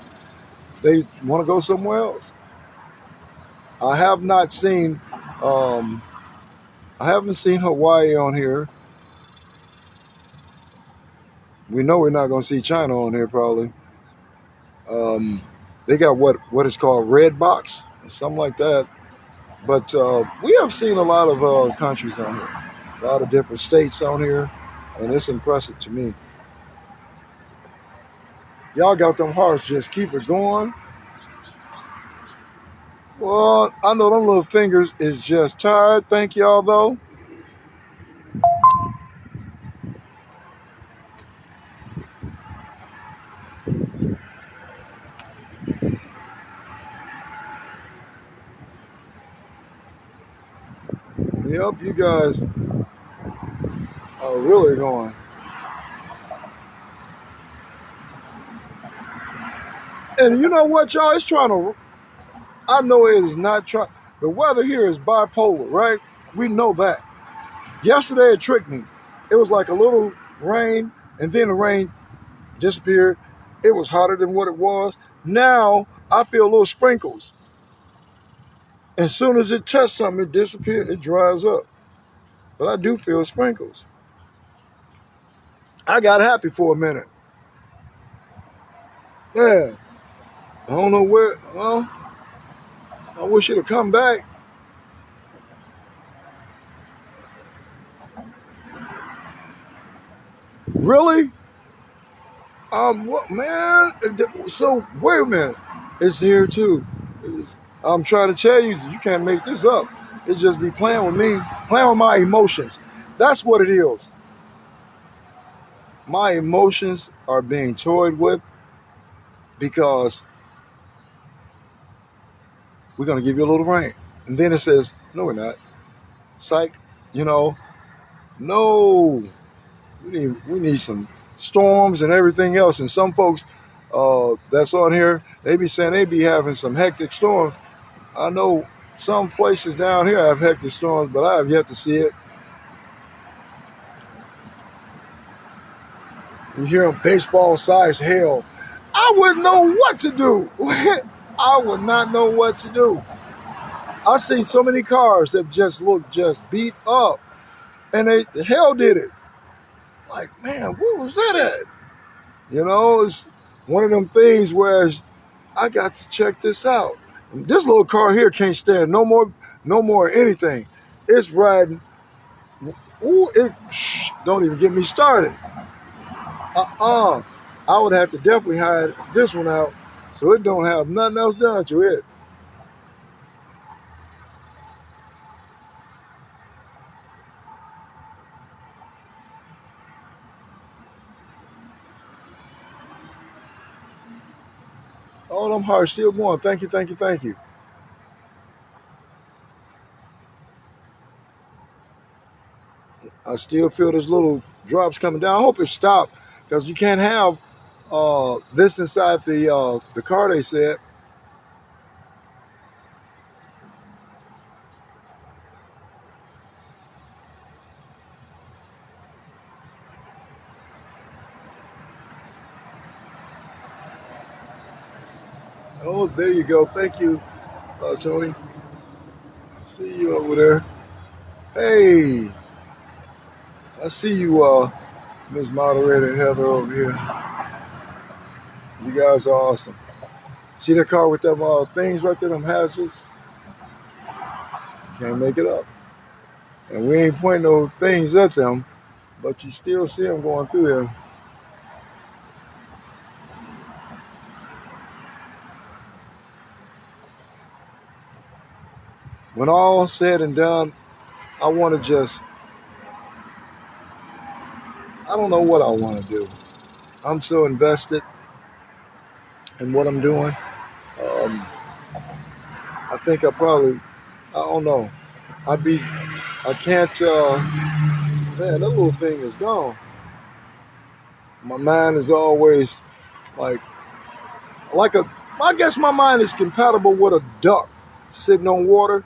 they want to go somewhere else. I have not seen, um, I haven't seen Hawaii on here. We know we're not going to see China on here probably. Um, they got what is called Red Box, something like that. But we have seen a lot of countries on here, a lot of different states on here, and it's impressive to me. Y'all got them hearts, just keep it going. Well, I know them little fingers is just tired. Thank y'all though. Yep, you guys are really going. And you know what, y'all? It's trying to. I know it is not trying. The weather here is bipolar, right? We know that. Yesterday it tricked me. It was like a little rain, and then the rain disappeared. It was hotter than what it was. Now I feel little sprinkles. As soon as it touches something, it disappears. It dries up. But I do feel sprinkles. I got happy for a minute. Yeah. I don't know where. Well, I wish it'd come back. Really? What, man? So wait a minute. It's here too. I'm trying to tell you, you can't make this up. It just be playing with me, playing with my emotions. That's what it is. My emotions are being toyed with because we're gonna give you a little rain, and then it says, no, we're not. Psych. You know, no. We need some storms and everything else. And some folks that's on here, they be saying they be having some hectic storms. I know some places down here have hectic storms, but I have yet to see it. You hear them baseball sized hail. I wouldn't know what to do. I would not know what to do. I see so many cars that just look just beat up, and the hell did it. Like, man, what was that at? It's one of them things where I got to check this out. This little car here can't stand no more anything. It's riding. Ooh, don't even get me started. I would have to definitely hide this one out so it don't have nothing else done to it. All them hearts still going. Thank you, thank you, thank you. I still feel there's little drops coming down. I hope it stopped because you can't have this inside the car. They said. Oh, there you go. Thank you, Tony. See you over there. Hey, I see you, Ms. Moderator Heather over here. You guys are awesome. See that car with them things right there, them hazards? Can't make it up. And we ain't pointing those things at them, but you still see them going through there. When all said and done, I want to just, I don't know what I want to do. I'm so invested in what I'm doing. Um, I think I don't know. I'd be, I can't, man, that little thing is gone. My mind is always like, like a, I guess my mind is compatible with a duck sitting on water.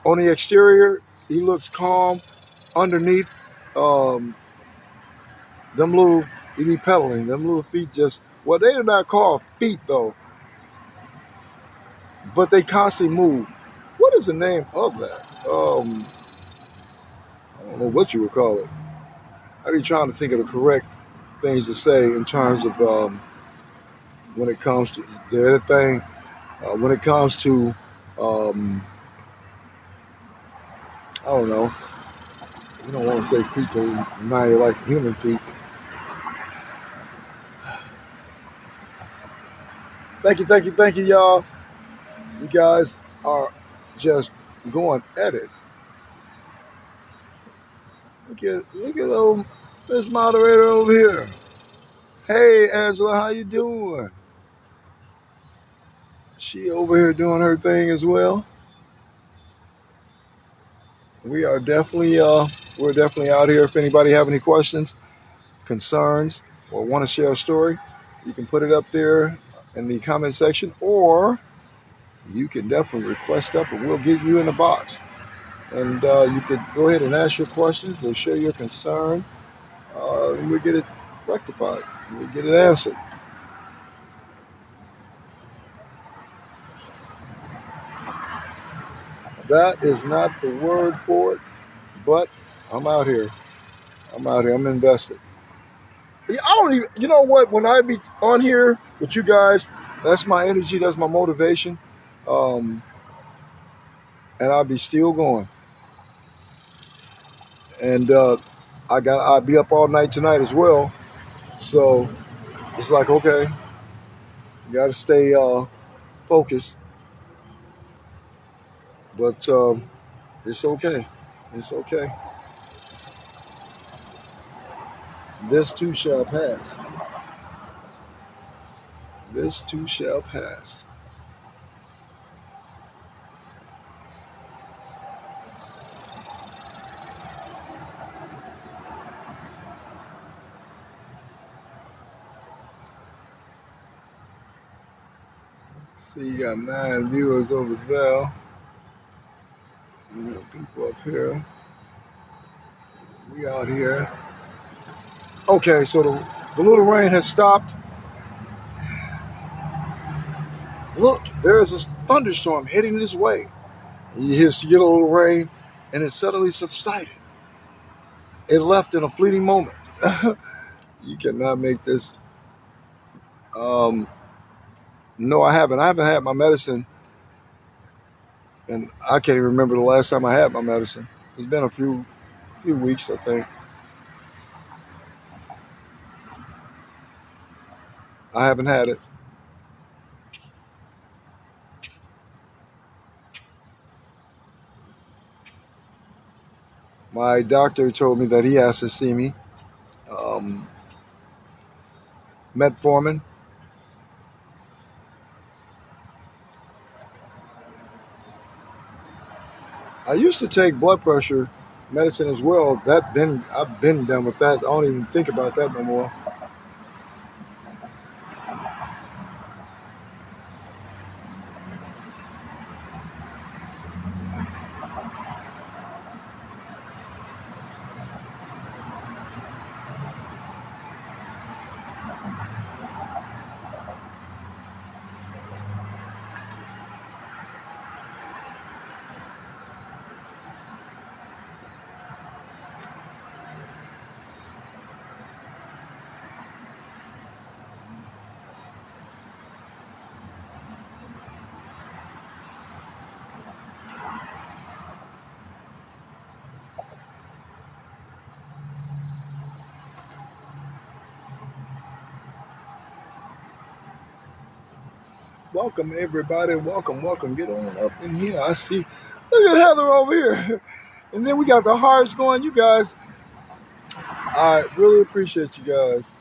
On the exterior, he looks calm. Underneath, um, them little, he be pedaling. Them little feet just, well, they do not call feet though, but they constantly move. What is the name of that? I don't know what you would call it. I be trying to think of the correct things to say in terms of when it comes to the other thing. When it comes to, um, I don't know. You don't want to say feet because now you're like human feet. Thank you, y'all. You guys are just going at it. Look at old Miss Moderator over here. Hey Angela, how you doing? She over here doing her thing as well. We are definitely we're definitely out here. If anybody have any questions, concerns, or want to share a story, you can put it up there in the comment section, or you can definitely request up and we'll get you in the box. And you could go ahead and ask your questions or share your concern, and we get it rectified. We get it answered. That is not the word for it, but I'm out here. I'm out here. I'm invested. I don't even, you know what? When I be on here with you guys, that's my energy. That's my motivation. Um, and I'll be still going. And I'll be up all night tonight as well. So it's like, okay, you got to stay focused. But it's okay. It's okay. This too shall pass. This too shall pass. See, you got 9 viewers over there. You got people up here. We out here. Okay, so the little rain has stopped. Look, there is a thunderstorm heading this way. You get a little rain, and it suddenly subsided. It left in a fleeting moment. You cannot make this. Um, no, I haven't. I haven't had my medicine, and I can't even remember the last time I had my medicine. It's been a few weeks, I think. I haven't had it. My doctor told me that he has to see me. Um, metformin. I used to take blood pressure medicine as well. I've been done with that. I don't even think about that no more. welcome everybody. Welcome. Get on up in here. I see. Look at Heather over here. And then we got the hearts going. You guys, I really appreciate you guys.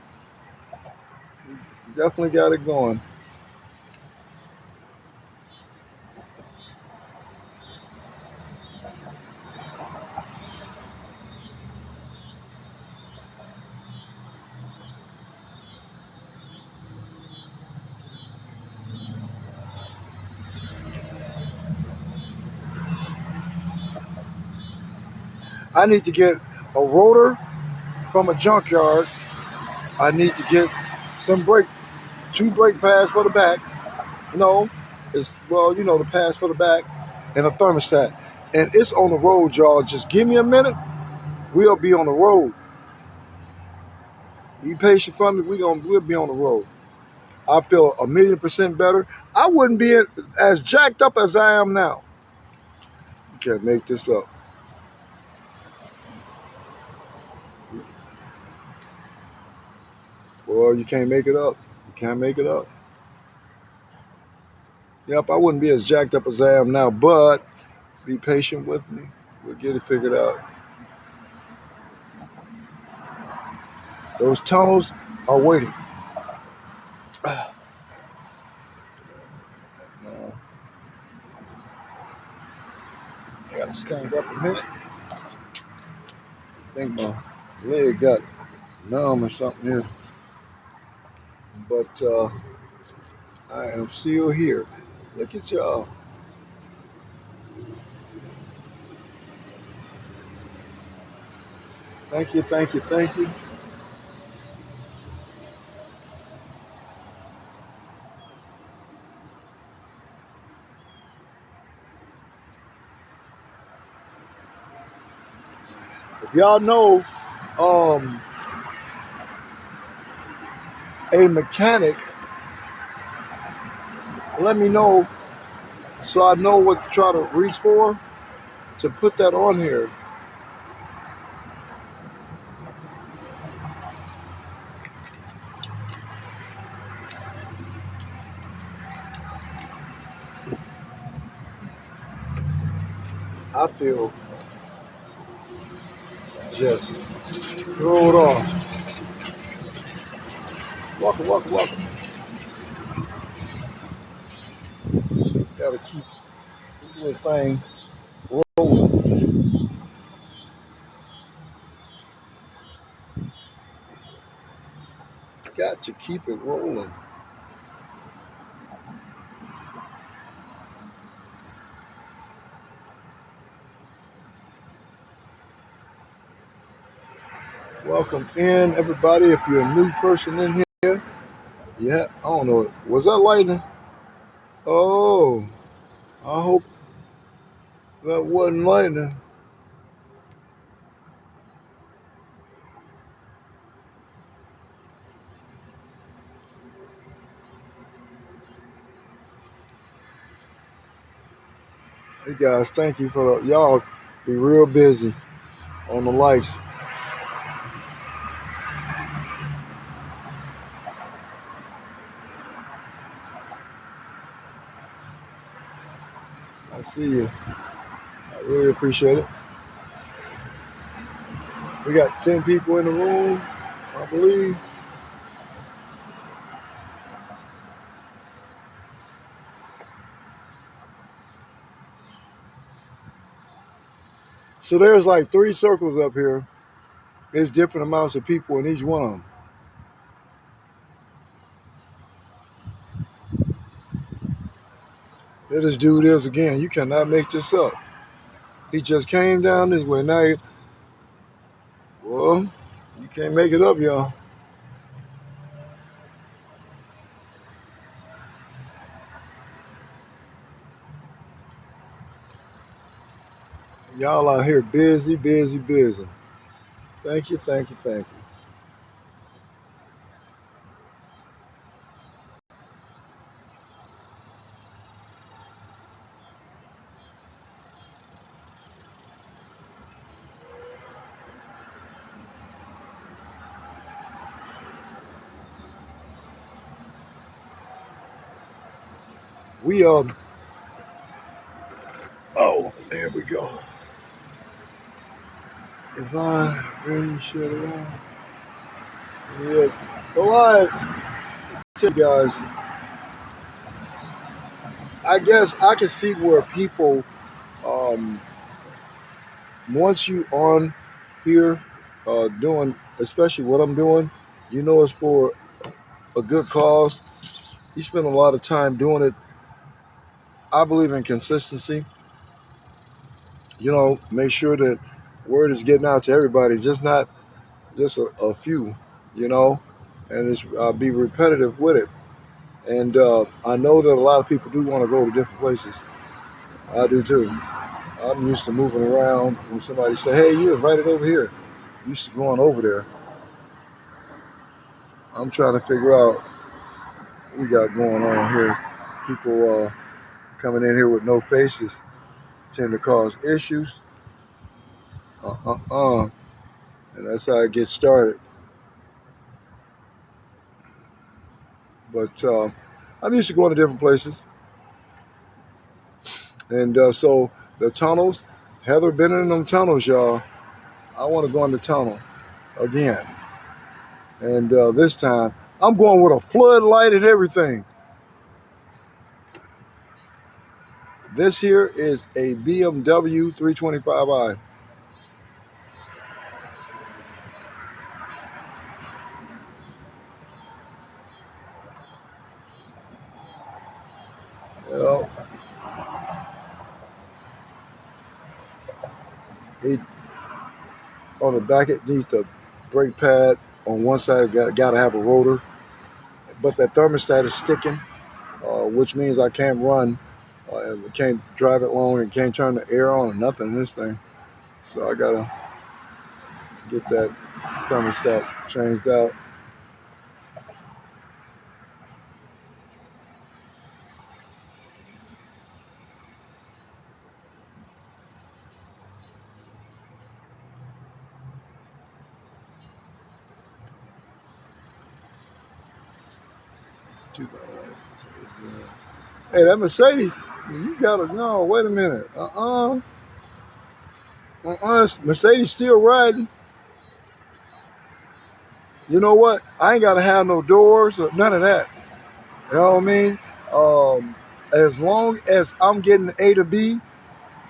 Definitely got it going. I need to get a rotor from a junkyard. I need to get some two brake pads for the back. No, it's the pads for the back and a thermostat. And it's on the road, y'all. Just give me a minute. We'll be on the road. Be patient for me. We'll be on the road. I feel 1,000,000% better. I wouldn't be as jacked up as I am now. You can't make this up. Boy, you can't make it up. You can't make it up. Yep, I wouldn't be as jacked up as I am now, but be patient with me. We'll get it figured out. Those tunnels are waiting. No, I got to stand up a minute. I think my leg got numb or something here. But I am still here. Look at y'all. Thank you. If y'all know a mechanic, let me know so I know what to try to reach for to put that on here. I feel just throw it off. Welcome. Gotta keep this little thing rolling. Got to keep it rolling. Welcome in, everybody. If you're a new person in here, yeah, I don't know. Was that lightning? Oh, I hope that wasn't lightning. Hey guys, thank you for y'all. Be real busy on the likes. I see you. I really appreciate it. We got 10 people in the room, I believe. So there's like 3 circles up here. There's different amounts of people in each one of them. There this dude is again. You cannot make this up. He just came down this way. Now, well, you can't make it up, y'all. Y'all out here busy. Thank you. We oh, there we go. If I really should have, yeah, go live. Tell you guys, I guess I can see where people, um, once you on here, doing, especially what I'm doing, it's for a good cause. You spend a lot of time doing it. I believe in consistency. Make sure that word is getting out to everybody, just not just a few, you know, and it's be repetitive with it. And I know that a lot of people do want to go to different places. I do too. I'm used to moving around. When somebody say, "Hey, you invited over here," I'm used to going over there. I'm trying to figure out what we got going on here. People coming in here with no faces tend to cause issues. And that's how it gets started. But I'm used to going to different places. And so the tunnels, Heather been in them tunnels, y'all. I want to go in the tunnel again. And this time, I'm going with a floodlight and everything. This here is a BMW 325i. You know, it, on the back, it needs the brake pad. On one side, got to have a rotor. But that thermostat is sticking, which means I can't run. Can't drive it long and can't turn the air on or nothing in this thing. So I got to get that thermostat changed out. Hey, that Mercedes, you gotta no. Wait a minute. Mercedes still riding. You know what? I ain't gotta have no doors or none of that. You know what I mean? As long as I'm getting A to B,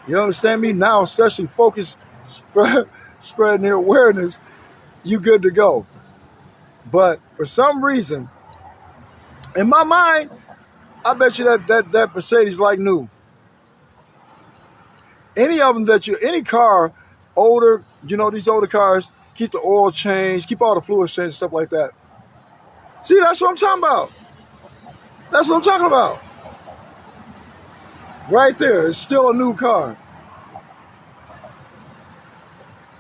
you understand me? Now, especially focus, spreading their awareness, you good to go. But for some reason, in my mind, I bet you that Mercedes like new. Any of them any car, older, these older cars, keep the oil changed, keep all the fluids changed, stuff like that. See, that's what I'm talking about. That's what I'm talking about. Right there, it's still a new car.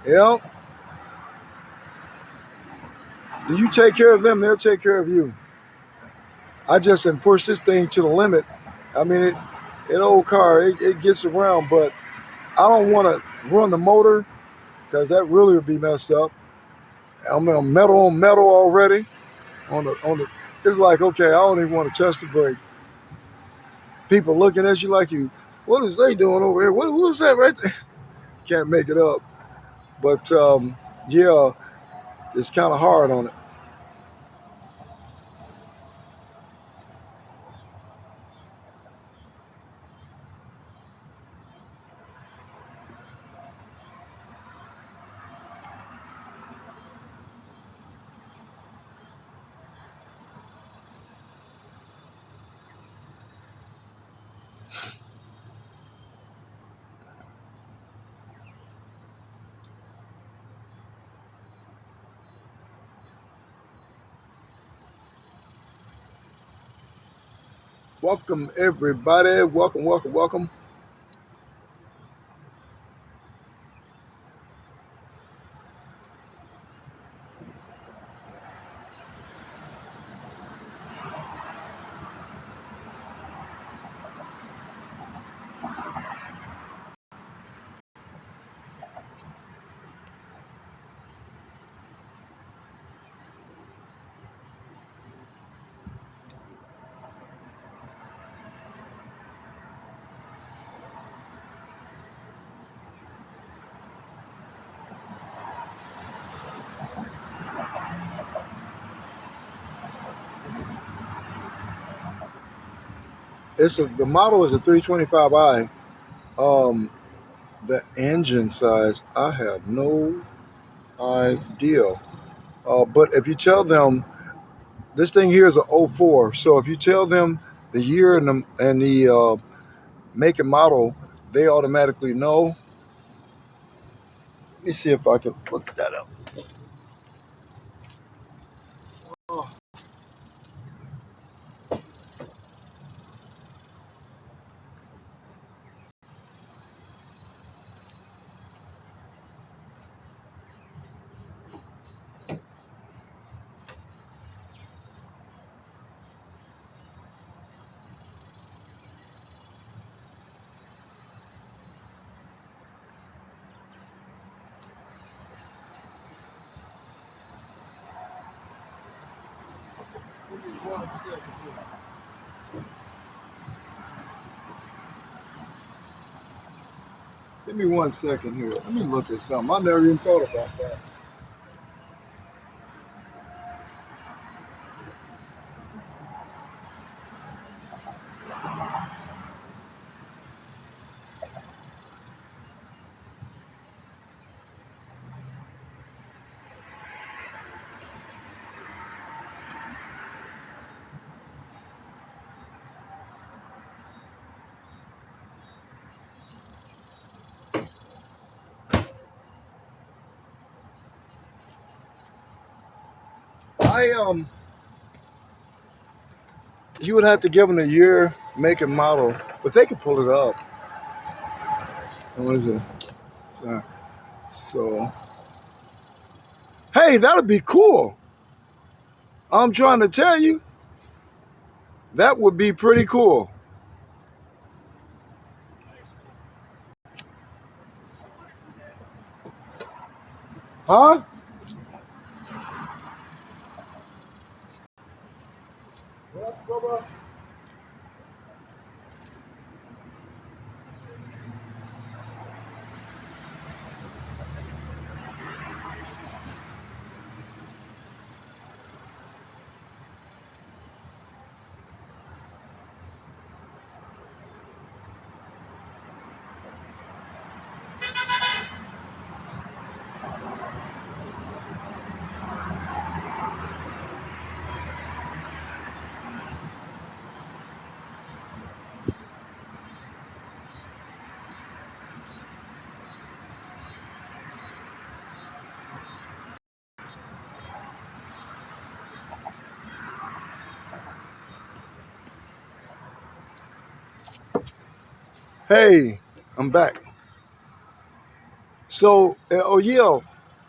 You you take care of them, they'll take care of you. I just push this thing to the limit. I mean, an old car, it gets around, but I don't want to run the motor because that really would be messed up. I'm on metal already. It's like, okay, I don't even want to touch the brake. People looking at you like what is they doing over here? What was that right there? Can't make it up. But yeah, it's kind of hard on it. Welcome everybody. Welcome, welcome, welcome. the model is a 325i. Um, the engine size, I have no idea. But if you tell them this thing here is a '04, so if you tell them the year and the make and model, they automatically know. Let me see if I can look that up. Oh, give me 1 second here. Give me 1 second here. Let me look at something. I never even thought about that. I You would have to give them the year, make and model, but they could pull it up. What is it? So, hey, that'd be cool. I'm trying to tell you, that would be pretty cool. Huh? Hey, I'm back. So, oh yeah,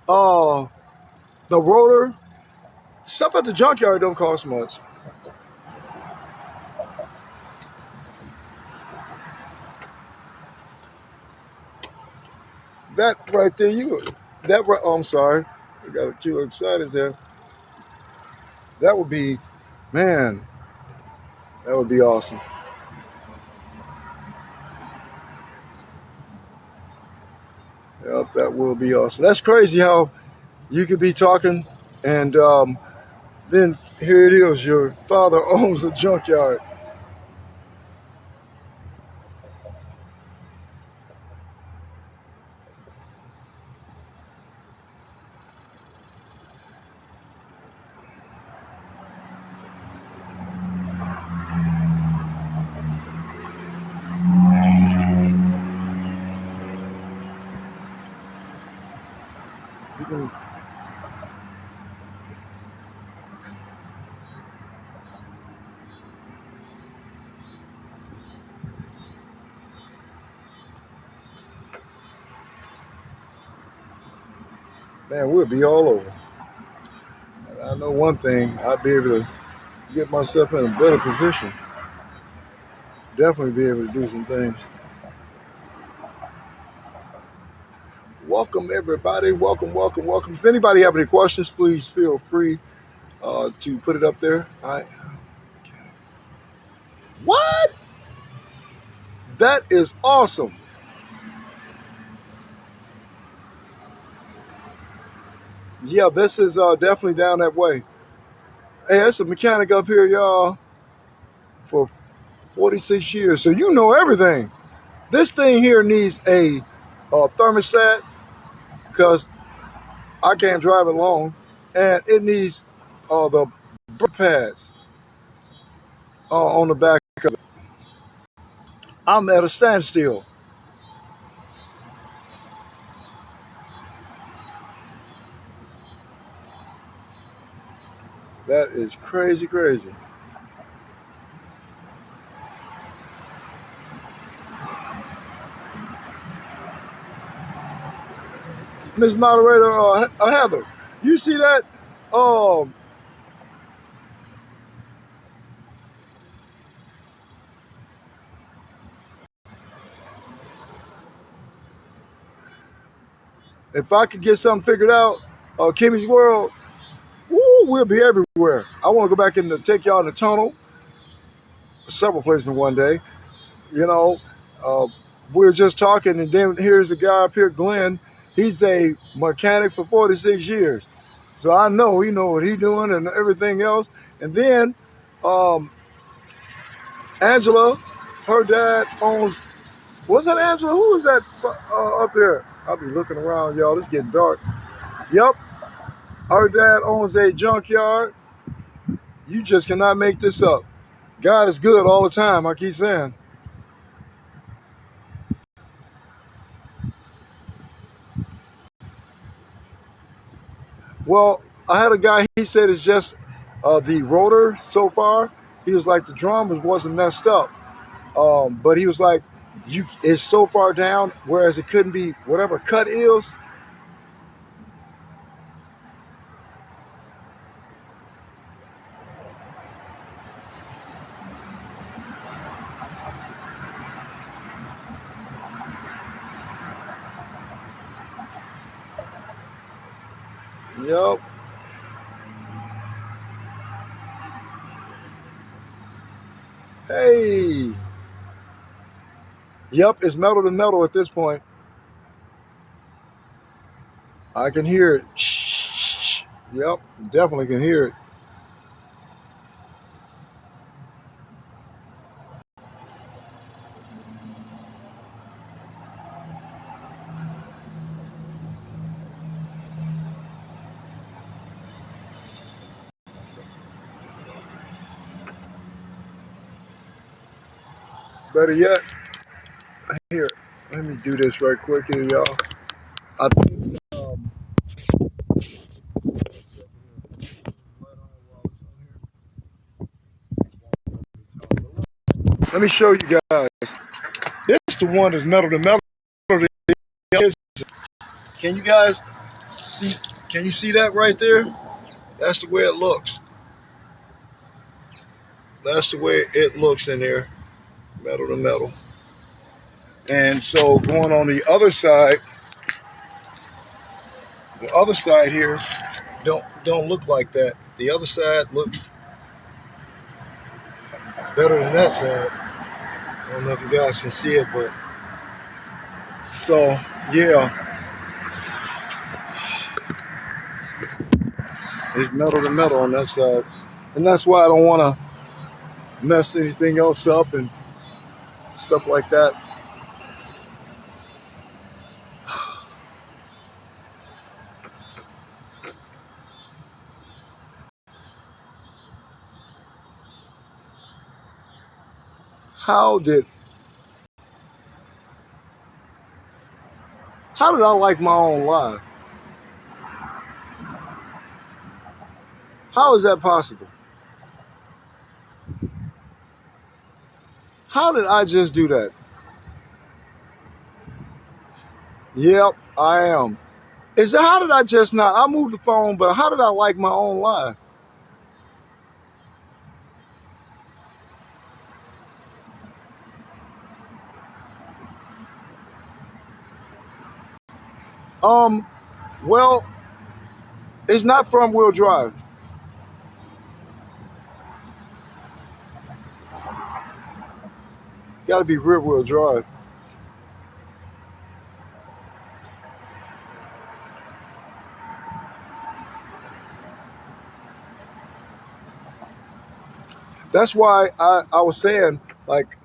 uh, the rotor stuff at the junkyard don't cost much. That right there, oh, I'm sorry, I got too excited there. That would be, man, that would be awesome. Yep, that will be awesome. That's crazy how you could be talking and then here it is, your father owns a junkyard. You can, man, we'll be all over. And I know one thing, I'd be able to get myself in a better position. Definitely be able to do some things. Welcome everybody. Welcome, welcome, welcome. If anybody have any questions, please feel free to put it up there. What? That is awesome. Yeah, this is definitely down that way. Hey, there's a mechanic up here, y'all, for 46 years. So you know everything. This thing here needs a thermostat because I can't drive it long, and it needs the brake pads on the back of it. I'm at a standstill. That is crazy, crazy. Miss Moderator Heather, you see that? Um, if I could get something figured out, Kimmy's World, woo, we'll be everywhere. I want to go back and take y'all in the tunnel, several places in one day. You know, uh, we were just talking, and then here's a guy up here, Glenn. He's a mechanic for 46 years. So I know he know what he's doing and everything else. And then um, Angela, her dad owns, was that Angela? Who was that up there? I'll be looking around, y'all. It's getting dark. Yep, her dad owns a junkyard. You just cannot make this up. God is good all the time, I keep saying. Well, I had a guy, he said it's just the rotor so far. He was like, the drum wasn't messed up. But he was like, it's so far down, whereas it couldn't be whatever cut is. Yep. Hey. Yep, it's metal to metal at this point. I can hear it. Shh. Yep, definitely can hear it. Better yet, here, let me do this right quick here, y'all. I think, let me show you guys. This the one that's metal to metal. Can you guys see? Can you see that right there? That's the way it looks. That's the way it looks in there, metal to metal. And so going on the other side here don't look like that. The other side looks better than that side. I don't know if you guys can see it, but so yeah, it's metal to metal on that side, and that's why I don't want to mess anything else up and stuff like that. How did how did I like my own life? How is that possible? How did I just do that? Yep, I am. Is that how did I just not? I moved the phone, but how did I like my own life? Um, well, it's not front wheel drive. Got to be rear wheel drive. That's why I was saying Like,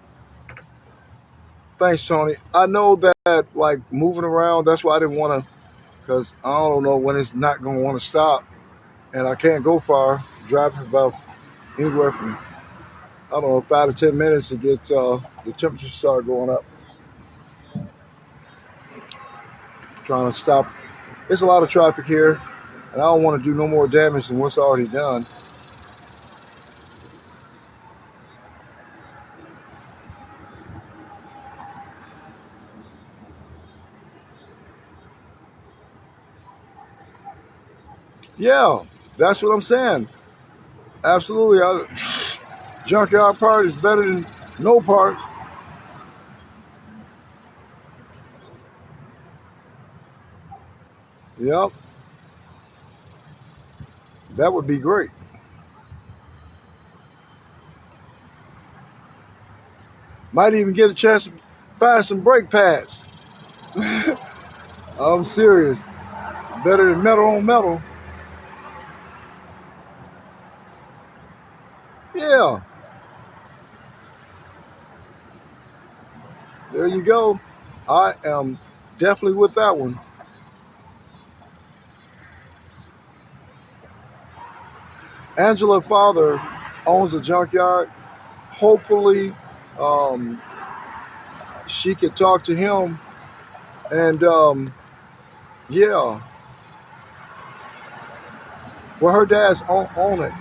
thanks, Tony. I know that like moving around. That's why I didn't want to, because I don't know when it's not going to want to stop, and I can't go far. Driving about anywhere from I don't know 5 to 10 minutes, it gets the temperature start going up. Trying to stop. There's a lot of traffic here, and I don't want to do no more damage than what's already done. Yeah, that's what I'm saying. Absolutely. Junkyard park is better than no park. Yep, that would be great. Might even get a chance to find some brake pads. I'm serious. Better than metal on metal. Yeah, there you go. I am definitely with that one. Angela's father owns a junkyard. Hopefully, um, she could talk to him and yeah, well, her dad's on it.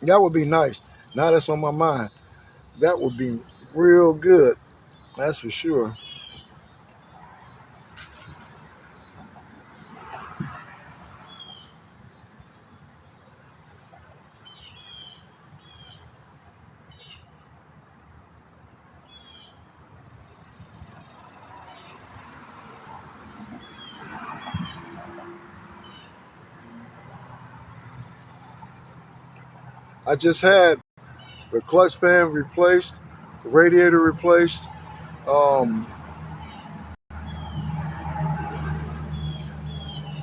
That would be nice. Now that's on my mind. That would be real good. That's for sure. I just had the clutch fan replaced, the radiator replaced. Um,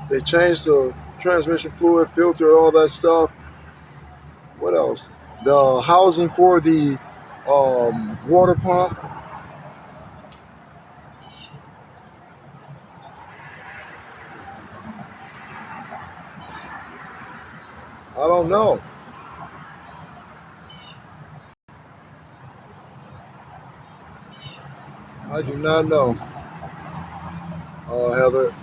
they changed the transmission fluid filter, all that stuff. What else? The housing for the water pump. I don't know. I do not know, Heather.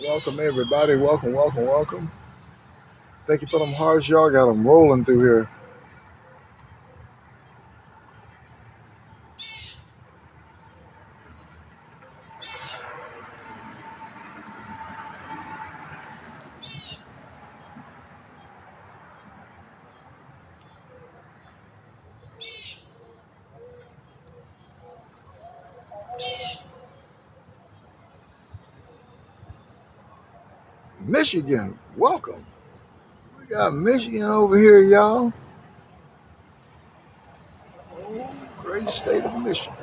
Welcome, everybody. Welcome, welcome, welcome. Thank you for them hearts. Y'all got them rolling through here. Michigan, welcome. We got Michigan over here, y'all. Oh, great state of Michigan.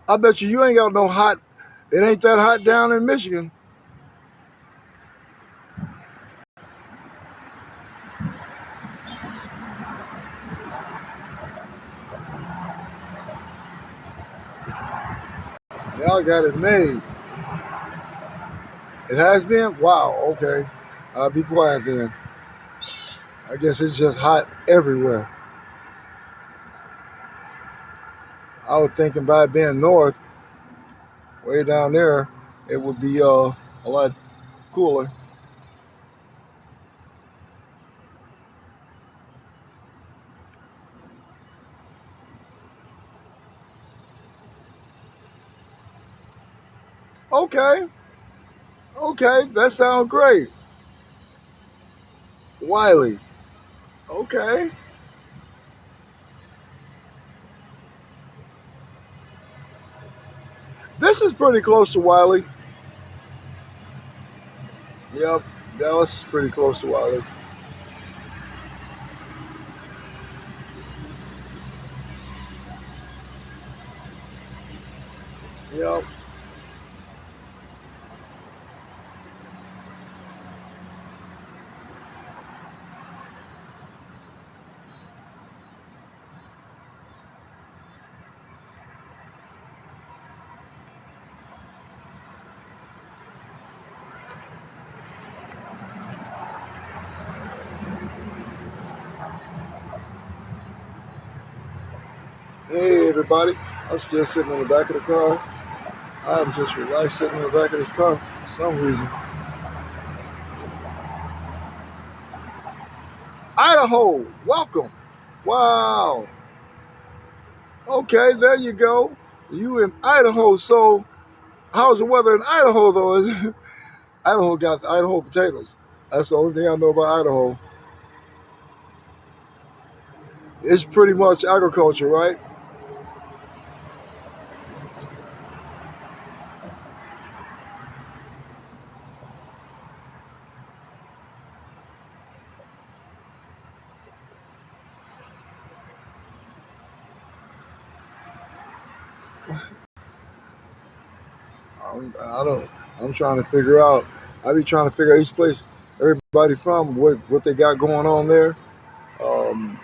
I bet you ain't got no hot. It ain't that hot down in Michigan. Y'all got it made. It has been? Wow, okay. I'll be quiet then. I guess it's just hot everywhere. I was thinking by it being north, way down there, it would be a lot cooler. Okay, okay, that sounds great. Wiley. Okay, this is pretty close to Wiley. Yep, Dallas is pretty close to Wiley. Yep. Hey everybody, I'm still sitting in the back of the car. I'm just relaxed sitting in the back of this car for some reason. Idaho, welcome. Wow. Okay, there you go. You in Idaho. So, how's the weather in Idaho though? Is Idaho got the Idaho potatoes. That's the only thing I know about Idaho. It's pretty much agriculture, right? I don't. I'm trying to figure out. I be trying to figure out each place everybody from, what they got going on there. Um,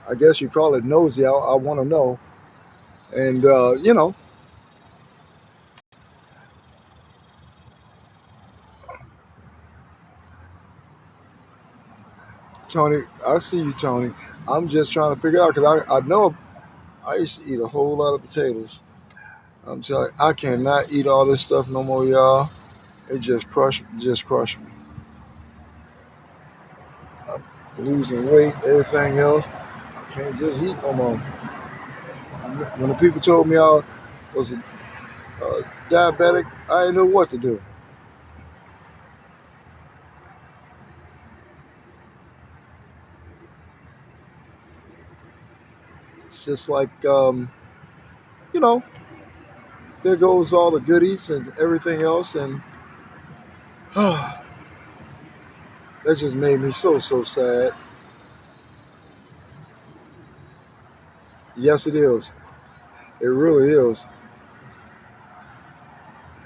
I guess you call it nosy. I want to know. And Tony, I see you, Tony. I'm just trying to figure out because I know I used to eat a whole lot of potatoes. I'm telling you, I cannot eat all this stuff no more, y'all. It just crushed me. I'm losing weight, everything else. I can't just eat no more. When the people told me I was a diabetic, I didn't know what to do. It's just like, you know, there goes all the goodies and everything else, and that just made me so sad. Yes, it is. It really is.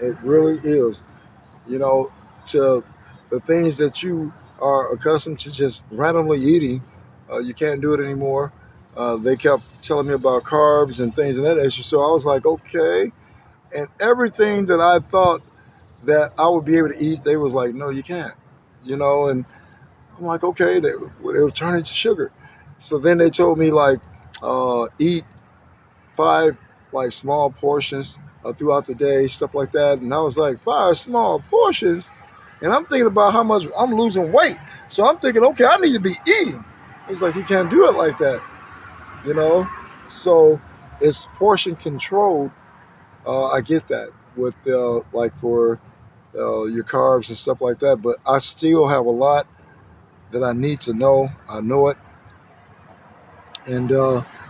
It really is. You know, to the things that you are accustomed to just randomly eating, you can't do it anymore. They kept telling me about carbs and things of that nature. So I was like, okay. And everything that I thought that I would be able to eat, they was like, no, you can't. And I'm like, okay, they were turning to sugar. So then they told me like, eat five like small portions throughout the day, stuff like that. And I was like, five small portions, and I'm thinking about how much I'm losing weight. So I'm thinking, okay, I need to be eating. It's like you can't do it like that, you know. So it's portion controlled. I get that with like for your carbs and stuff like that, but I still have a lot that I need to know. I know it, and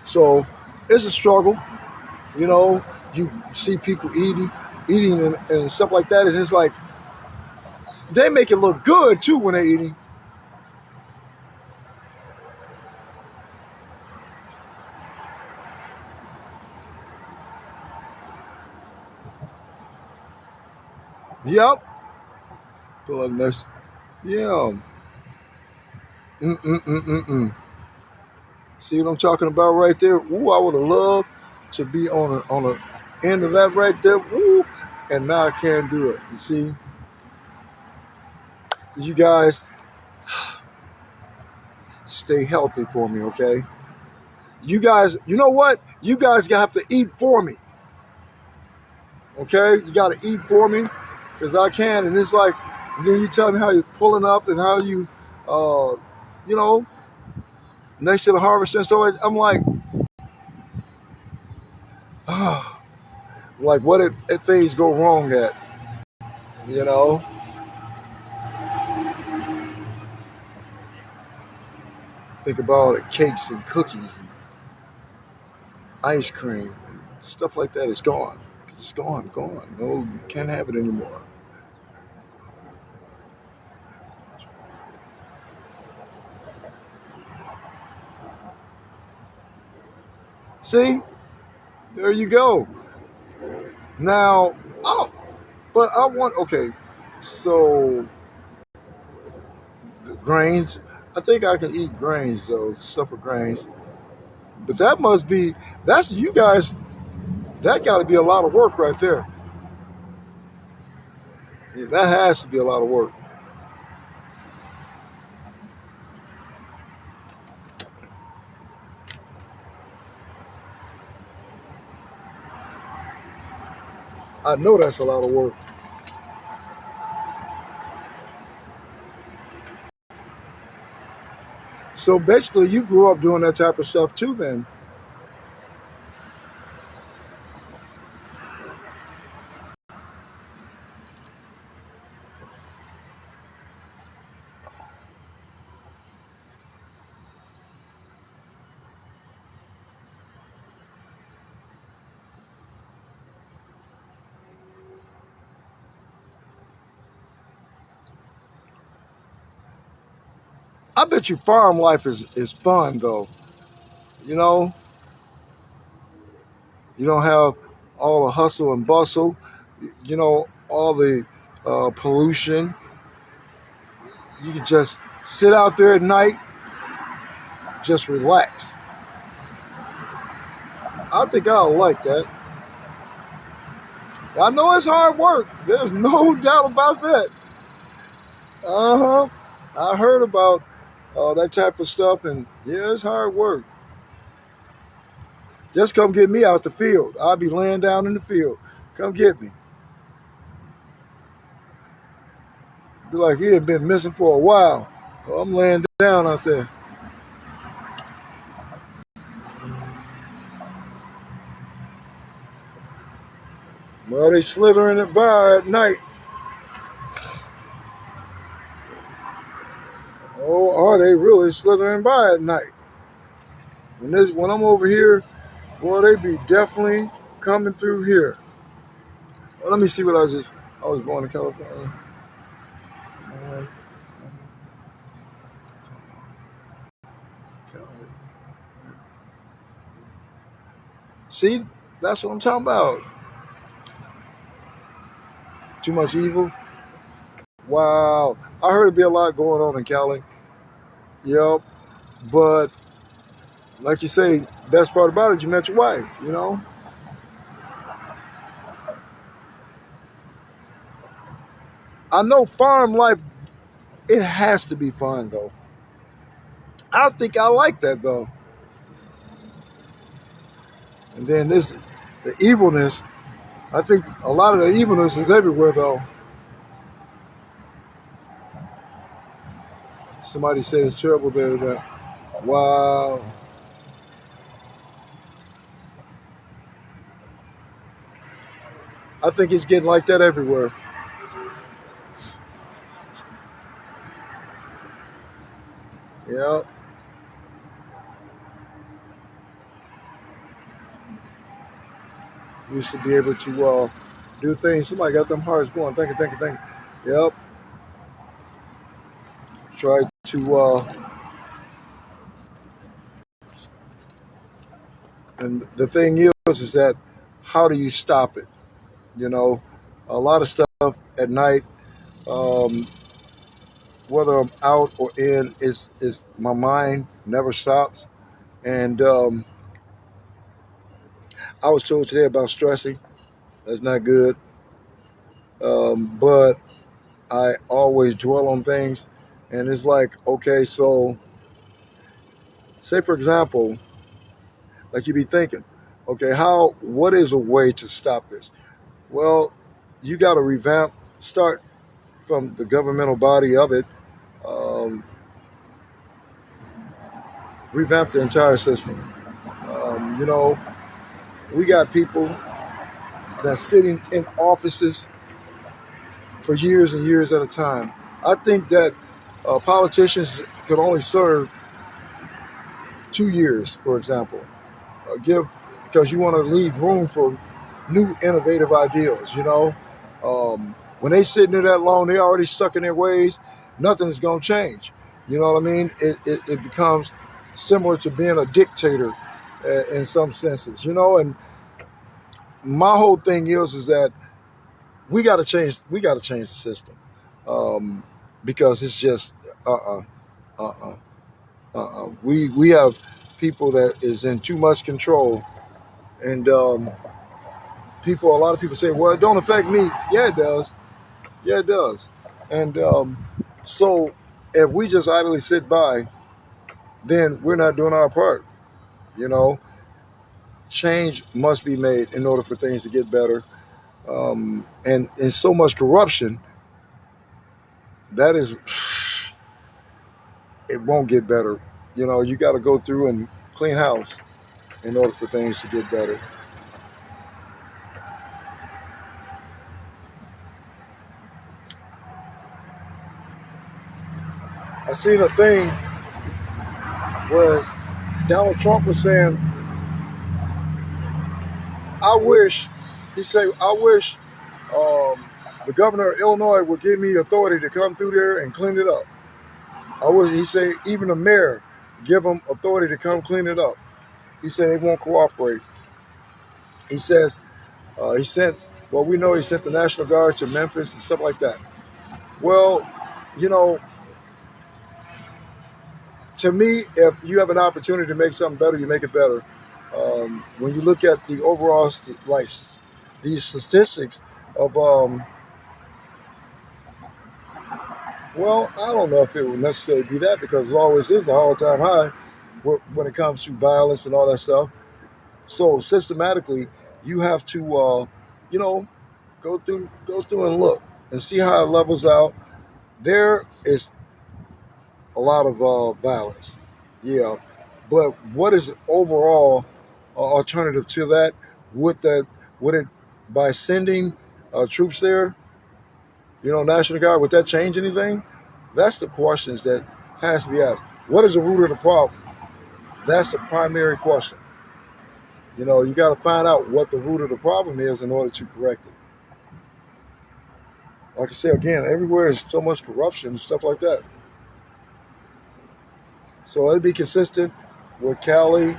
so it's a struggle. You know, you see people eating and stuff like that, and it's like they make it look good too when they're eating. Yep. Feel like next. Yeah. Mm. See what I'm talking about right there? Ooh, I would have loved to be on a end of that right there. Ooh, and now I can't do it. You see, you guys stay healthy for me, okay? You guys, you know what? You guys have to eat for me, okay? You got to eat for me because I can. And it's like, then you tell me how you're pulling up and how you, uh, you know, next to the harvest and stuff. I'm like, ah. Like, what if things go wrong at, you know? Think about all the cakes and cookies and ice cream and stuff like that. It's gone. It's gone. No, you can't have it anymore. See, there you go. Now, oh, but I want, okay, so the grains, I think I can eat grains though, stuff with grains. But that must be, that's you guys, that got to be a lot of work right there. Yeah, that has to be a lot of work. I know that's a lot of work. So basically, you grew up doing that type of stuff too, then. I bet you farm life is fun though. You know, you don't have all the hustle and bustle. You know, all the pollution. You can just sit out there at night, just relax. I think I'll like that. I know it's hard work. There's no doubt about that. Uh huh. I heard about that type of stuff, and yeah, it's hard work. Just come get me out the field. I'll be laying down in the field. Come get me. Be like, he had been missing for a while. Well, I'm laying down out there. Well, they slithering it by at night. Oh, are they really slithering by at night? When I'm over here, boy, they be definitely coming through here. Well, let me see what I was born in California. My wife, see, that's what I'm talking about. Too much evil. Wow. I heard it'd be a lot going on in Cali. Yep. But like you say, best part about it, you met your wife, you know? I know farm life, it has to be fun though. I think I like that though. And then the evilness, I think a lot of the evilness is everywhere though. Somebody said it's terrible there today. Wow. I think it's getting like that everywhere. Yeah. Used to be able to do things. Somebody got them hearts going. Thank you. Yep. Try to, and the thing is that how do you stop it? You know, a lot of stuff at night, um, whether I'm out or in, is my mind never stops. And I was told today about stressing. That's not good. But I always dwell on things, and it's like, okay, so say for example, like you be thinking, okay, what is a way to stop this? Well, you got to start from the governmental body of it, um, revamp the entire system. You know, we got people that's sitting in offices for years and years at a time. I think that politicians could only serve 2 years, for example. Give Because you want to leave room for new innovative ideas. When they sitting there that long, they already stuck in their ways. Nothing is going to change. You know what I mean? It becomes similar to being a dictator in some senses. And my whole thing is that we got to change. We got to change the system because it's just uh uh uh we have people that is in too much control, and a lot of people say, well, it don't affect me. Yeah, it does. Yeah, it does. And so if we just idly sit by, then we're not doing our part. You know, change must be made in order for things to get better. And so much corruption that is, it won't get better. You got to go through and clean house in order for things to get better. I seen a thing where Donald Trump was saying, I wish, he said, I wish um, the governor of Illinois would give me authority to come through there and clean it up. He said, even the mayor, give them authority to come clean it up. He said they won't cooperate. He says, he sent, well, we know he sent the National Guard to Memphis and stuff like that. Well, you know, to me, if you have an opportunity to make something better, you make it better. When you look at the overall, like these statistics of, well, I don't know if it would necessarily be that because it always is an all-time high when it comes to violence and all that stuff. So systematically, you have to, you know, go through and look and see how it levels out. There is a lot of violence, yeah, but what is the overall alternative to that? Would that would it by sending troops there, National Guard, would that change anything? That's the questions that has to be asked. What is the root of the problem? That's the primary question. You got to find out what the root of the problem is in order to correct it. Like I say again, everywhere is so much corruption and stuff like that. So it'd be consistent with Cali.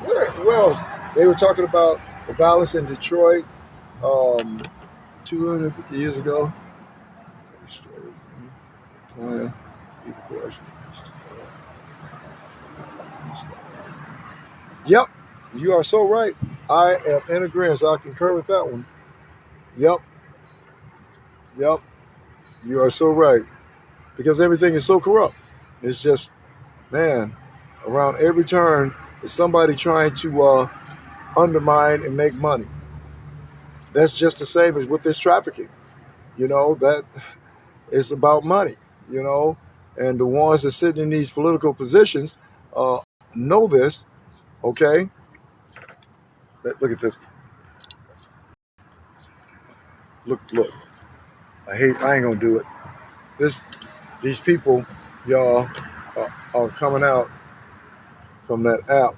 Where else? They were talking about the violence in Detroit 250 years ago. Yep, you are so right. I am in agreement. So I concur with that one. Yep, yep, you are so right. Because everything is so corrupt. It's just, man, around every turn is somebody trying to undermine and make money. That's just the same as with this trafficking. That is about money. You know, and the ones that sit in these political positions uh, know this. Okay, look at this. Look. I ain't gonna do it. These people, y'all, are coming out from that app.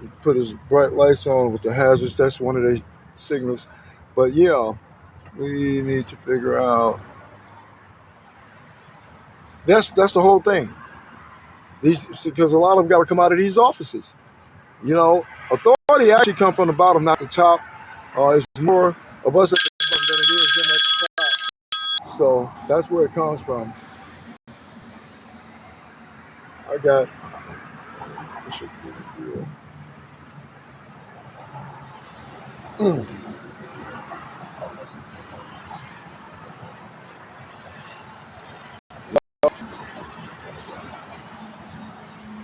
He put his bright lights on with the hazards. That's one of the signals. But yeah, we need to figure out. That's the whole thing. Because a lot of them got to come out of these offices. Authority actually come from the bottom, not the top. It's more of us at the bottom than it is them at the top. So that's where it comes from. I got. This should be good.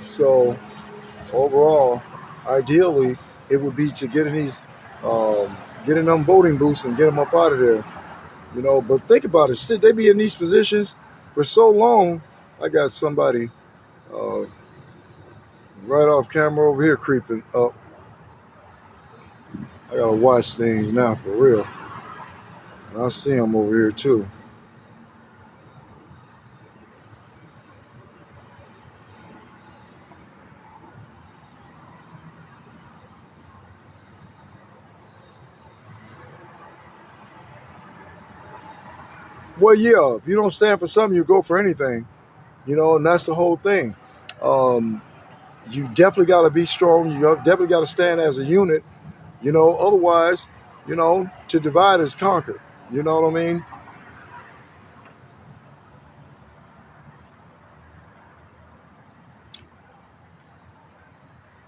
So overall, ideally, it would be to get in get in them voting booths and get them up out of there. But think about it. They be in these positions for so long. I got somebody uh, right off camera over here creeping up. I gotta watch things now for real. And I see them over here too. Well, yeah, if you don't stand for something, you go for anything, and that's the whole thing. Um, you definitely got to be strong. Definitely got to stand as a unit, otherwise, to divide is conquer. You know what I mean?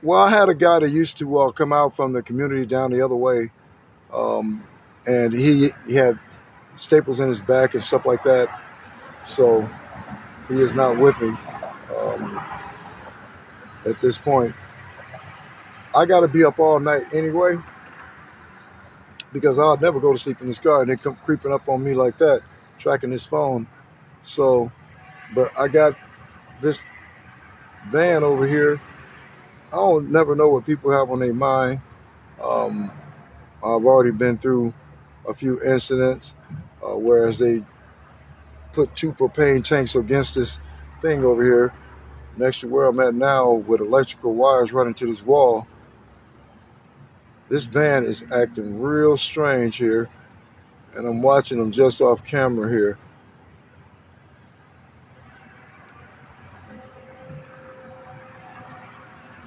Well, I had a guy that used to come out from the community down the other way, um, and he had staples in his back and stuff like that. So he is not with me um, at this point. I got to be up all night anyway because I'll never go to sleep in this car and they come creeping up on me like that, tracking his phone. So, but I got this van over here. I don't never know what people have on their mind. Um, I've already been through a few incidents, whereas they put two propane tanks against this thing over here next to where I'm at now with electrical wires running to this wall. This van is acting real strange here, and I'm watching them just off camera here.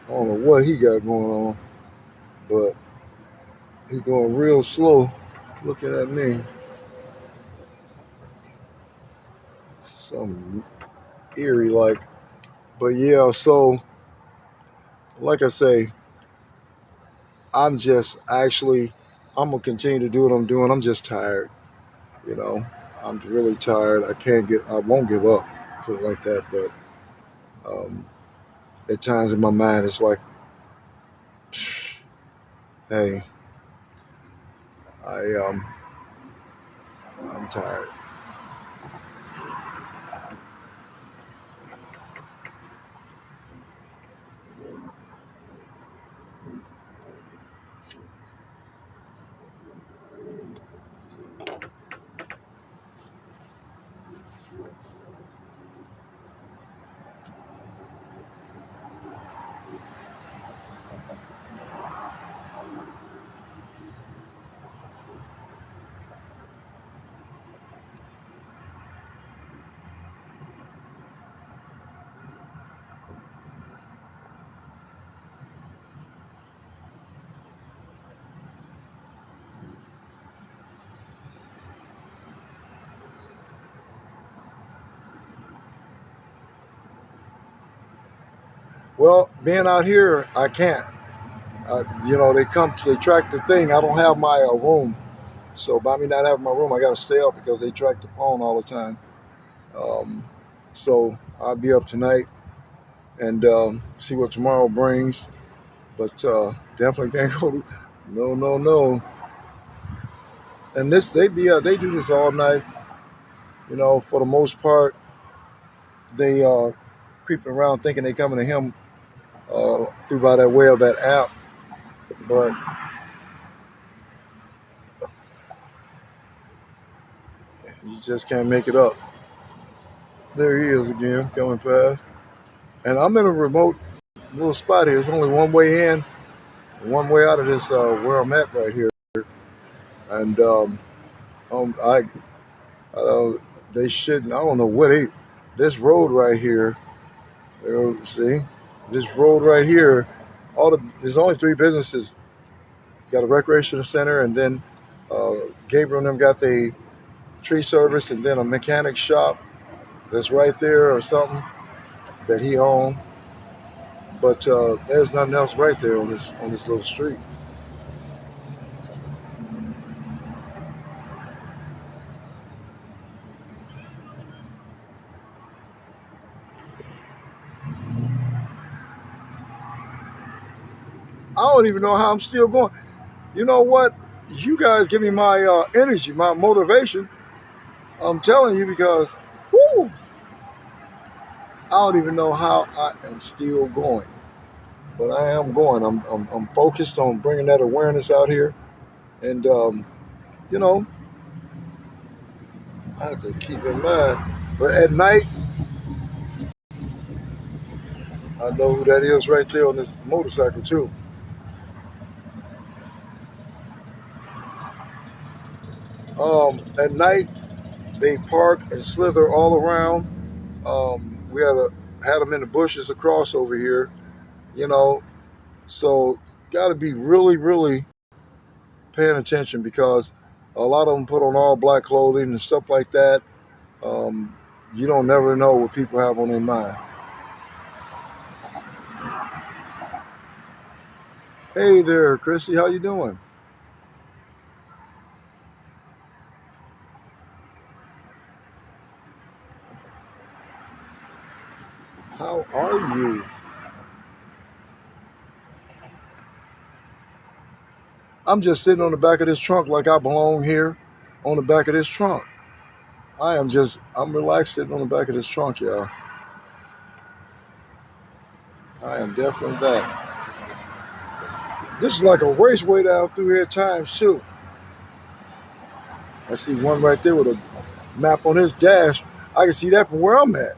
I don't know what he got going on, but he's going real slow looking at me. Some eerie like. But yeah, so like I say, I'm just actually I'm gonna continue to do what I'm doing. I'm just tired, you know. I'm really tired. I won't give up, put it like that, but um, at times in my mind it's like, hey, I I'm tired. Well, being out here, I can't. They track the thing. I don't have my room, so by me not having my room, I got to stay up because they track the phone all the time. Um, so I'll be up tonight and see what tomorrow brings. But definitely can't go. No, no, no. And they do this all night. For the most part, they creeping around thinking they coming to him through by that way of that app, but you just can't make it up. There he is again, coming past. And I'm in a remote little spot here. There's only one way in, and one way out of this where I'm at right here. And I they shouldn't. I don't know what they. This road right here. See, this road right here. There's only three businesses. Got a recreational center, and then Gabriel and them got the tree service, and then a mechanic shop that's right there or something that he owned. But there's nothing else right there on this little street. I don't even know how I'm still going. You know what? You guys give me my energy, my motivation. I'm telling you because, whoo, I don't even know how I am still going, but I am going. I'm focused on bringing that awareness out here. And, you know, I have to keep in mind. But at night, I know who that is right there on this motorcycle, too. At night, they park and slither all around. We had them in the bushes across over here, you know. So, got to be really, really paying attention because a lot of them put on all black clothing and stuff like that. Um, you don't never know what people have on their mind. Hey there, Chrissy, how you doing? How are you? I'm just sitting on the back of this trunk like I belong here on the back of this trunk. I'm relaxed sitting on the back of this trunk, y'all. I am definitely that. This is like a raceway down through here at times, too. I see one right there with a map on his dash. I can see that from where I'm at.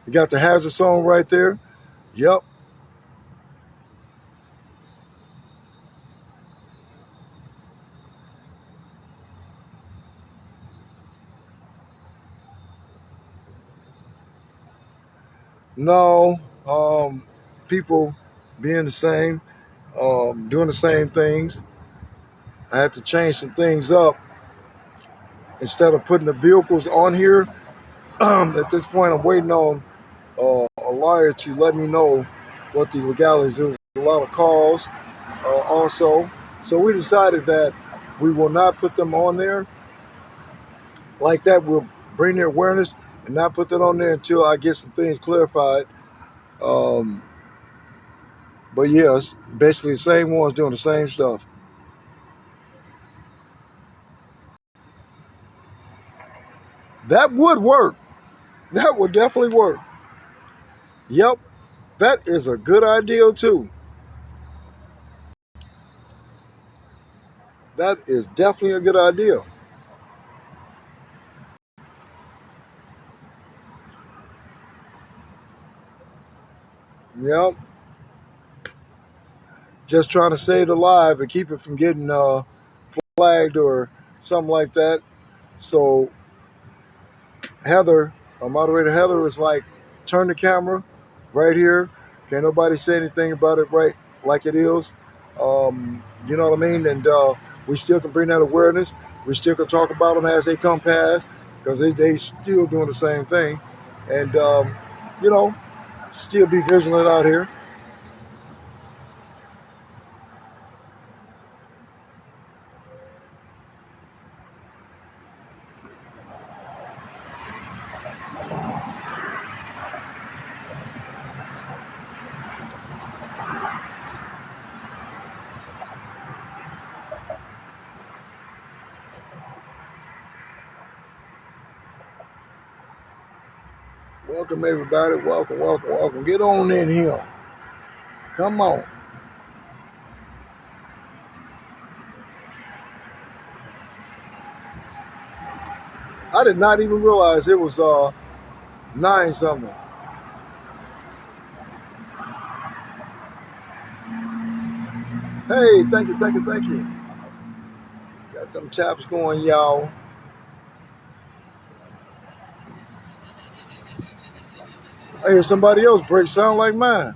You got the hazard zone right there. Yep. No. People being the same, doing the same things. I had to change some things up instead of putting the vehicles on here. At this point, I'm waiting on a lawyer to let me know what the legalities. There was a lot of calls also, so we decided that we will not put them on there like that. We'll bring their awareness and not put that on there until I get some things clarified. Um, but yes, basically the same ones doing the same stuff. That would work. That would definitely work. Yep, that is a good idea too. That is definitely a good idea. Yep, just trying to save it alive and keep it from getting flagged or something like that. So Heather, moderator Heather, was like, turn the camera right here. Can't nobody say anything about it right like it is. You know what I mean? And we still can bring that awareness. We still can talk about them as they come past because they still doing the same thing. And, you know, still be vigilant out here. Welcome, everybody. Welcome, welcome, welcome. Get on in here. Come on. I did not even realize it was 9 something. Hey, thank you, thank you, thank you. Got them taps going, y'all. I hear somebody else break sound like mine.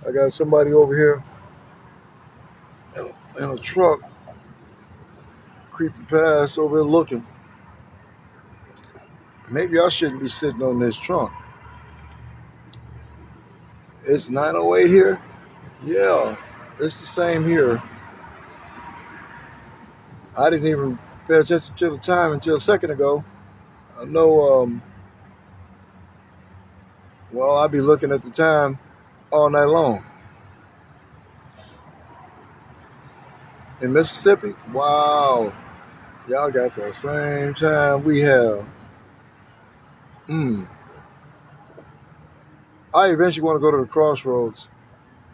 I got somebody over here in a truck creeping past over here looking. Maybe I shouldn't be sitting on this trunk. It's 9:08 here. Yeah, it's the same here. I didn't even pay attention to the time until a second ago. I know, well, I'll be looking at the time all night long. In Mississippi, wow, y'all got the same time we have. Mm. I eventually want to go to the crossroads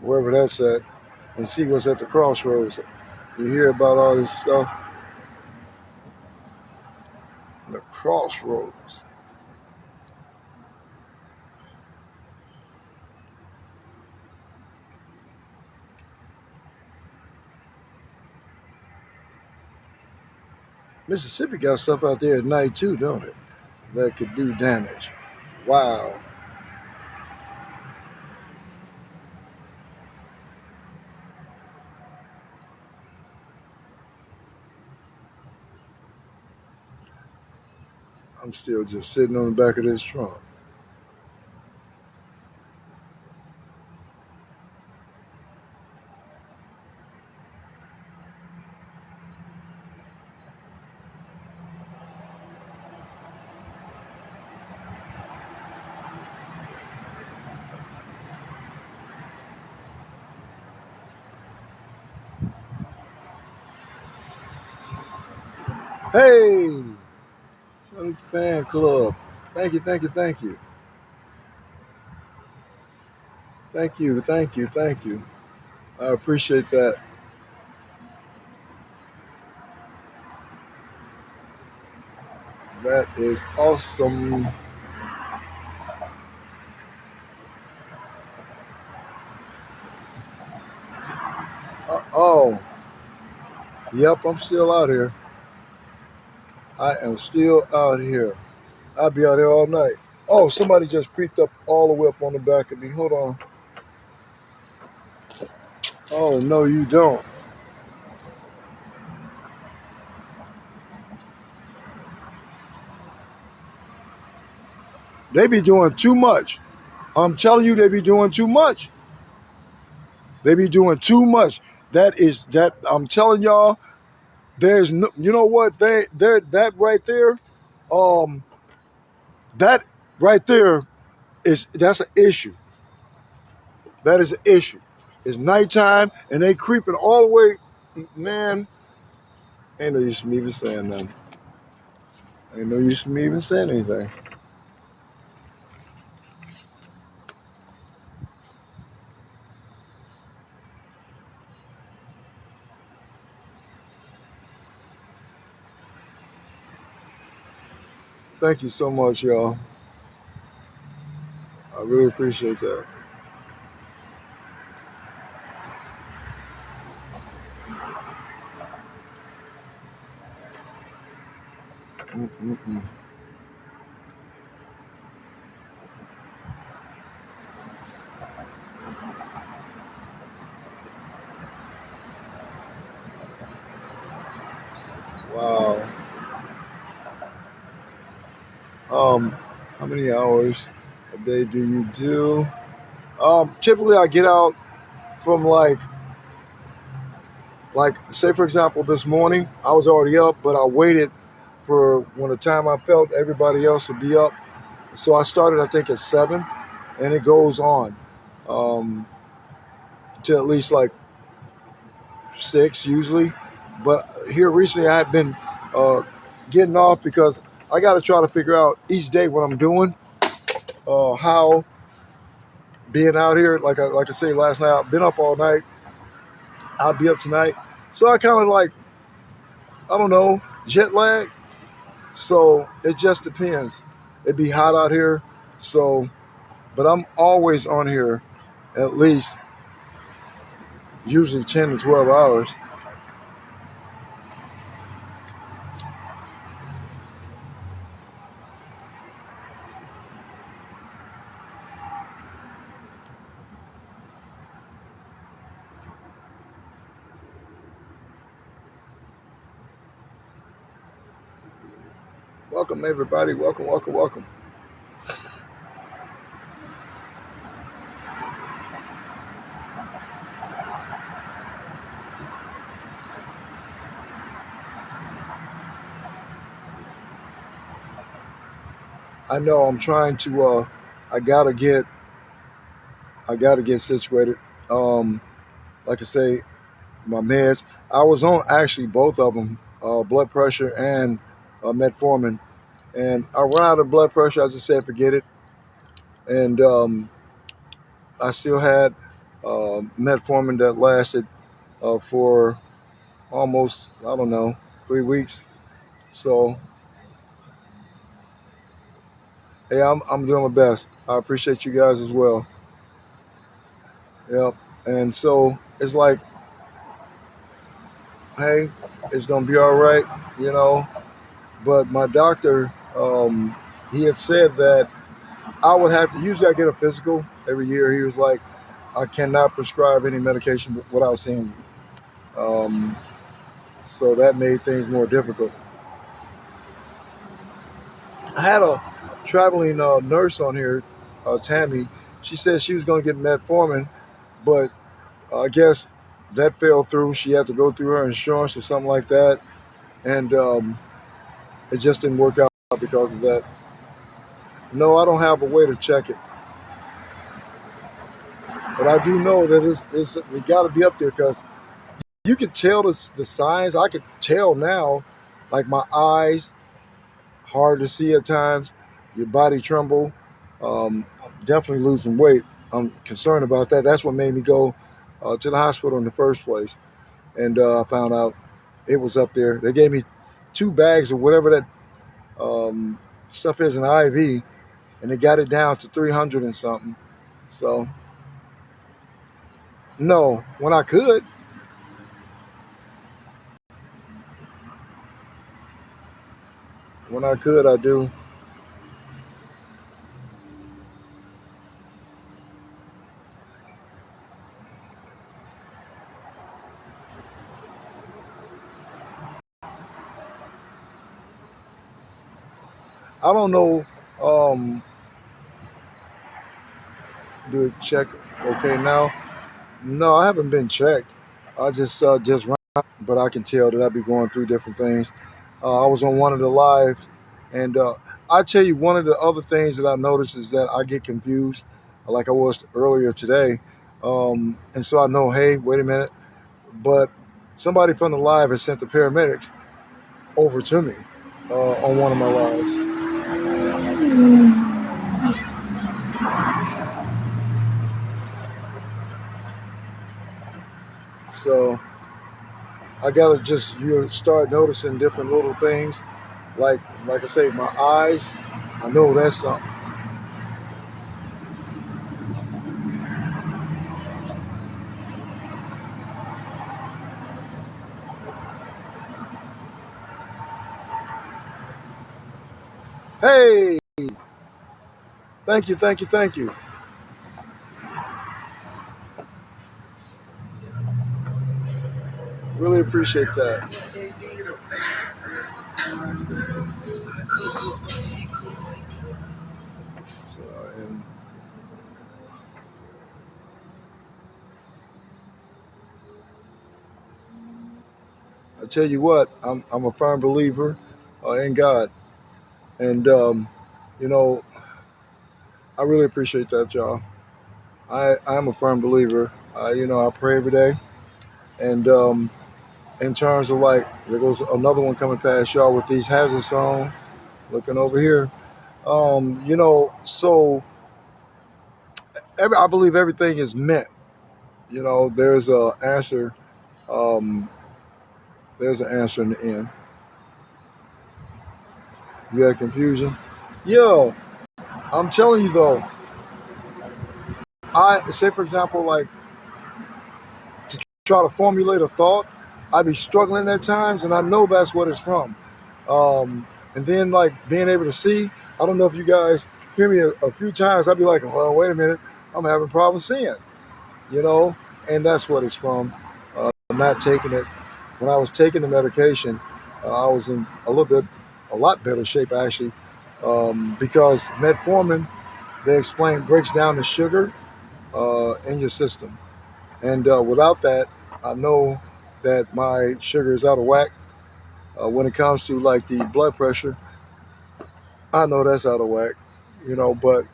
wherever that's at, and see what's at the crossroads. You hear about all this stuff, the crossroads. Mississippi got stuff out there at night too, don't it? That could do damage. Wow. I'm still just sitting on the back of this trunk. Hey, Tony Fan Club. Thank you, thank you, thank you. Thank you, thank you, thank you. I appreciate that. That is awesome. Oh, yep, I'm still out here. I am still out here. I'll be out here all night. Oh, somebody just creeped up all the way up on the back of me. Hold on. Oh, no, you don't. They be doing too much. I'm telling you, they be doing too much. They be doing too much. That is that. I'm telling y'all. There's no. You know what? They're that right there. Um, that right there that's an issue. That is an issue. It's nighttime and they creeping all the way. Man, ain't no use me even saying nothing. Ain't no use me even saying anything. Thank you so much, y'all. I really appreciate that. Mm-mm-mm. Wow. Um, how many hours a day do you do? Typically I get out from like say for example this morning I was already up, but I waited for when the time I felt everybody else would be up. So I started I think at 7, and it goes on um, to at least like 6 usually. But here recently I have been uh, getting off because I got to try to figure out each day what I'm doing, how being out here. Like I say last night, I've been up all night. I'll be up tonight, so I kind of like I don't know jet lag. So it just depends. It be hot out here, so but I'm always on here at least usually 10 to 12 hours. Welcome everybody. Welcome, welcome, welcome. I know I'm trying to I gotta get I gotta get situated. Um like I say, my meds. I was on actually both of them, blood pressure and metformin. And I run out of blood pressure. I just said forget it. And I still had metformin that lasted for almost, I don't know, 3 weeks. So, hey, I'm doing my best. I appreciate you guys as well. Yep. And so it's like, hey, it's gonna be all right, you know. But my doctor, he had said that I would have to. Usually, I get a physical every year. He was like, I cannot prescribe any medication without seeing you. So that made things more difficult. I had a traveling nurse on here, Tammy. She said she was going to get metformin, but I guess that fell through. She had to go through her insurance or something like that, and it just didn't work out because of that. No, I don't have a way to check it, but I do know that it got to be up there because you could tell the signs. I could tell now, like my eyes, hard to see at times, your body tremble, definitely losing weight. I'm concerned about that. That's what made me go to the hospital in the first place. And I found out it was up there. They gave me 2 bags of whatever that stuff is, an IV, and they got it down to 300 and something. So, no, when I could, I do. I don't know. Um, do it check okay now? No, I haven't been checked. I just run, but I can tell that I be going through different things. I was on one of the lives, and I tell you, one of the other things that I noticed is that I get confused, like I was earlier today, and so I know, hey, wait a minute, but somebody from the live has sent the paramedics over to me on one of my lives. So I gotta just start noticing different little things, like I say, my eyes. I know that's something. Hey, thank you, thank you, thank you. Really appreciate that. So, and I tell you what, I'm a firm believer in God, and you know, I really appreciate that, y'all. I'm a firm believer. I pray every day, and in terms of like, there goes another one coming past y'all with these hazards on. Looking over here, so I believe everything is meant. There's a answer. Um, there's an answer in the end. You got confusion? Yo, I'm telling you though, I say for example, like to try to formulate a thought, I be struggling at times, and I know that's what it's from. And then like being able to see, I don't know if you guys hear me a few times. I'd be like, well, wait a minute, I'm having problems seeing, you know, and that's what it's from. Not taking it. When I was taking the medication, I was in a lot better shape actually, because metformin, they explain, breaks down the sugar in your system. And without that, I know that my sugar is out of whack. When it comes to like the blood pressure, I know that's out of whack, but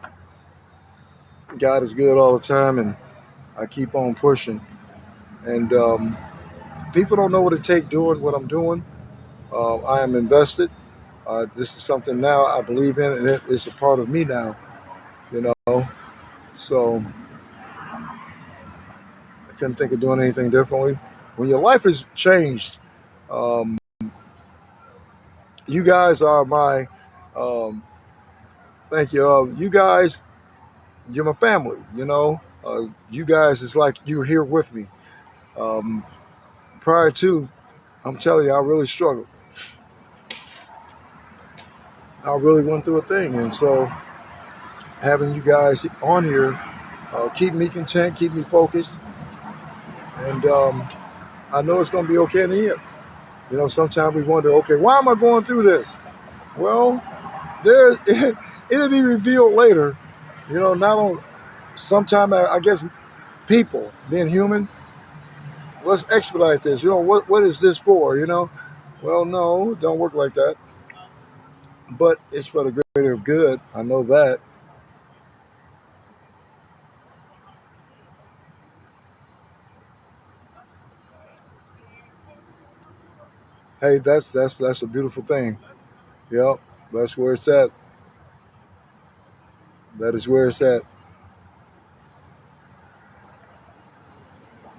God is good all the time, and I keep on pushing. And people don't know what it takes doing what I'm doing. I am invested. This is something now I believe in, and it's a part of me now, you know. So couldn't think of doing anything differently. When your life has changed, um, you guys are my um, thank you. You guys, you're my family. You guys is like you're here with me. Um, Prior to, I'm telling you, I really struggled. I really went through a thing, and so having you guys on here keep me content, keep me focused, and I know it's going to be okay in the end. Sometimes we wonder, okay, why am I going through this? Well, there it'll be revealed later. Not on sometime. I guess people being human. Let's expedite this. What is this for? Well, no, it don't work like that. But it's for the greater good. I know that. Hey, that's a beautiful thing. Yep, that's where it's at. That is where it's at.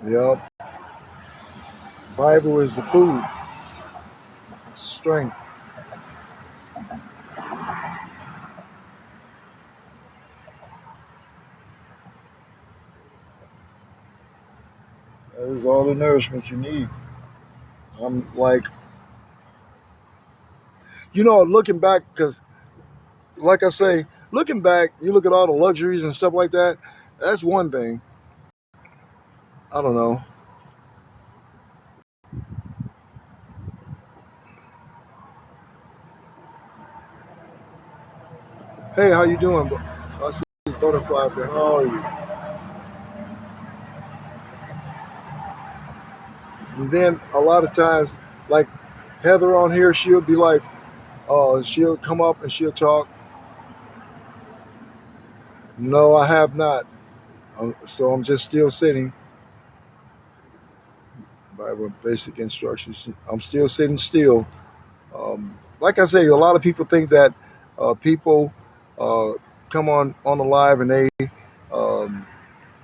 Yep. Bible is the food, strength. That is all the nourishment you need. I'm like, looking back, because like I say, looking back, you look at all the luxuries and stuff like that. That's one thing. I don't know. Hey, how you doing? I see butterfly up there. How are you? And then a lot of times, like Heather on here, she'll be like, she'll come up and she'll talk. No, I have not. So I'm just still sitting. Bible basic instructions. I'm still sitting still. Like I say, a lot of people think that people uh, come on the live and they um,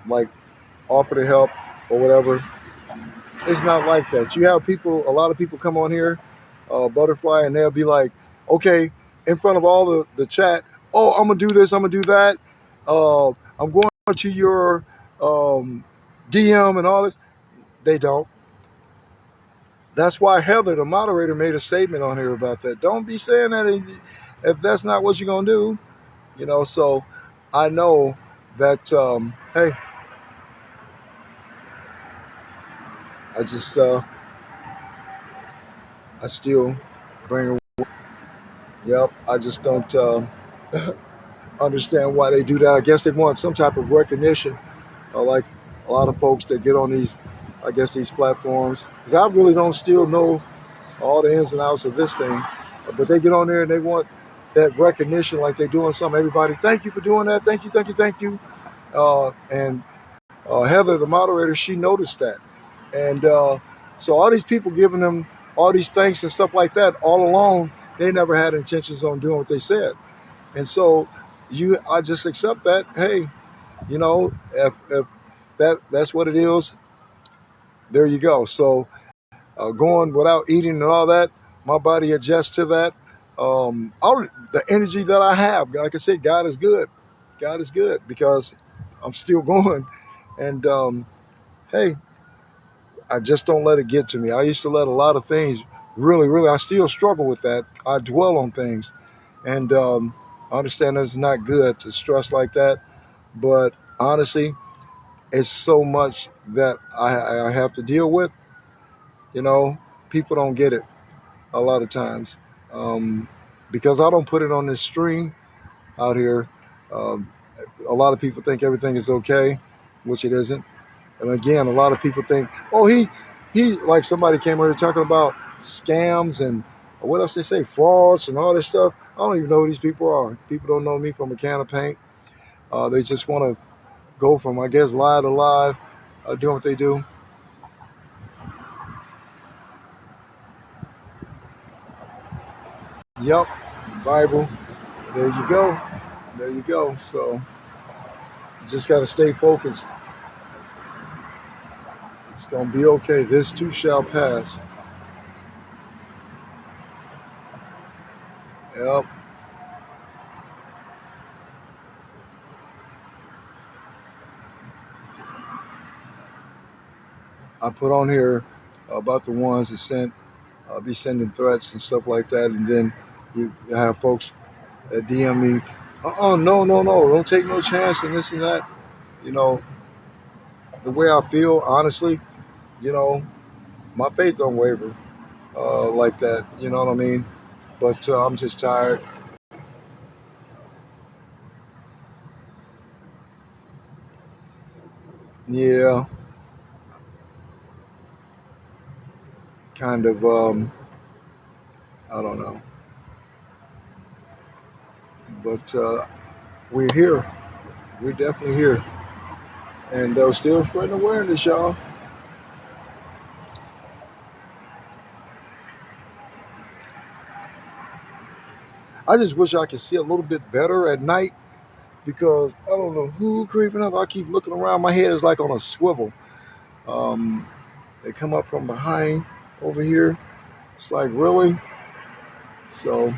like offer to help or whatever. It's not like that. You have people, a lot of people come on here, Butterfly, and they'll be like, okay, in front of all the chat, oh, I'm going to do this, I'm going to do that. I'm going to your DM and all this. They don't. That's why Heather, the moderator, made a statement on here about that. Don't be saying that if that's not what you're going to do. So I know that, hey, I just, I still bring her. Yep, I just don't understand why they do that. I guess they want some type of recognition, like a lot of folks that get on these, I guess, these platforms. Because I really don't still know all the ins and outs of this thing. But they get on there and they want that recognition like they're doing something. Everybody, thank you for doing that. Thank you, thank you, thank you. And Heather, the moderator, she noticed that. And so all these people giving them all these thanks and stuff like that all along, they never had intentions on doing what they said. And so I just accept that. Hey, if that's what it is, there you go. So going without eating and all that, my body adjusts to that. All the energy that I have, like I said, God is good. God is good because I'm still going. And hey, I just don't let it get to me. I used to let a lot of things really, really, I still struggle with that. I dwell on things. And I understand that it's not good to stress like that. But honestly, it's so much that I have to deal with. You know, People don't get it a lot of times because I don't put it on this stream out here. Um, a lot of people think everything is okay, which it isn't. And again, a lot of people think, oh, he like somebody came over talking about scams and what else they say, frauds and all this stuff. I don't even know who these people are. People don't know me from a can of paint. They just want to go from, I guess, lie to lie, doing what they do. Yep, Bible. There you go. There you go. So you just got to stay focused. It's gonna be okay. This too shall pass. Yep. I put on here about the ones that be sending threats and stuff like that, and then you have folks that DM me, no, no, no, don't take no chance and this and that. You know, the way I feel, honestly, you know, my faith don't waver like that. You know what I mean? But I'm just tired. Yeah, kind of. I don't know, but we're here. We're definitely here, and still spreading awareness, y'all. I just wish I could see a little bit better at night because I don't know who creeping up. I keep looking around. My head is like on a swivel. Um, they come up from behind over here. It's like, really? So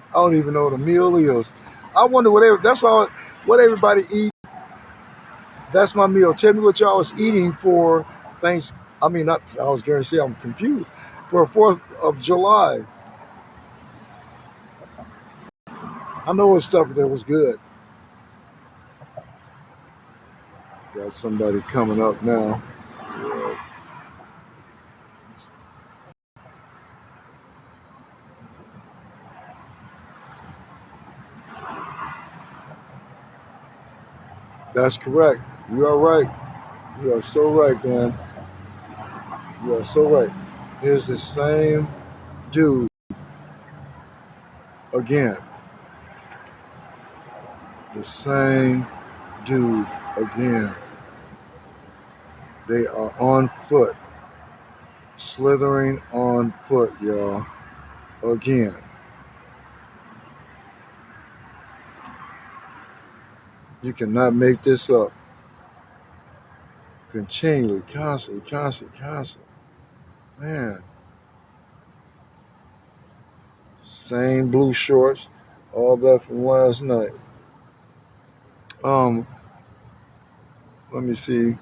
I don't even know what a meal is. I wonder that's all. What everybody eat. That's my meal. Tell me what y'all was eating for thanks. I mean, not. I was going to say I'm confused for 4th of July. I know what stuff that was good. Got somebody coming up now. Yeah, that's correct. You are right. You are so right, man. You are so right. Here's the same dude again. The same dude again. They are on foot, slithering on foot, y'all. Again. You cannot make this up. Continually, constantly, constantly, constantly. Man, same blue shorts, all that from last night. Um, Let me see.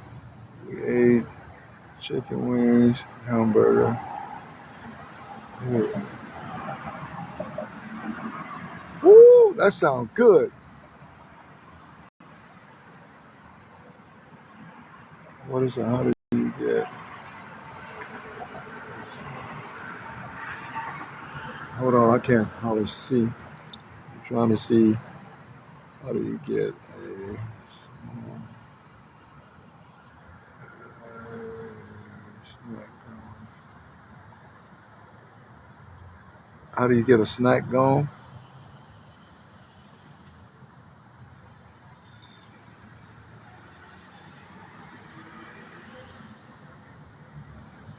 We ate chicken wings, hamburger. Yeah. Woo, that sounds good. What is it? How do you get? Hold on, I can't hardly see. I'm trying to see how do you get a small snack gone. How do you get a snack gone?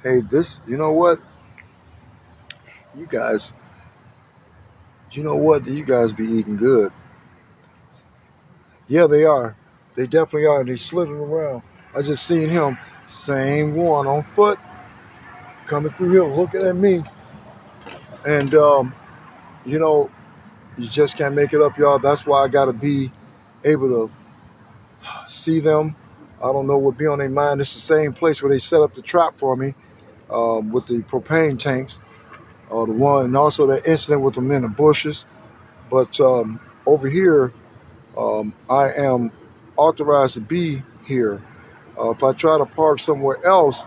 Hey, this, you know what? You guys, you know what? You guys be eating good. Yeah, they are. They definitely are. And they slithering around. I just seen him, same one on foot, coming through here, looking at me. And, you know, you just can't make it up, y'all. That's why I got to be able to see them. I don't know what be on their mind. It's the same place where they set up the trap for me with the propane tanks. The one, and also that incident with them in the bushes. But over here, I am authorized to be here. If I try to park somewhere else,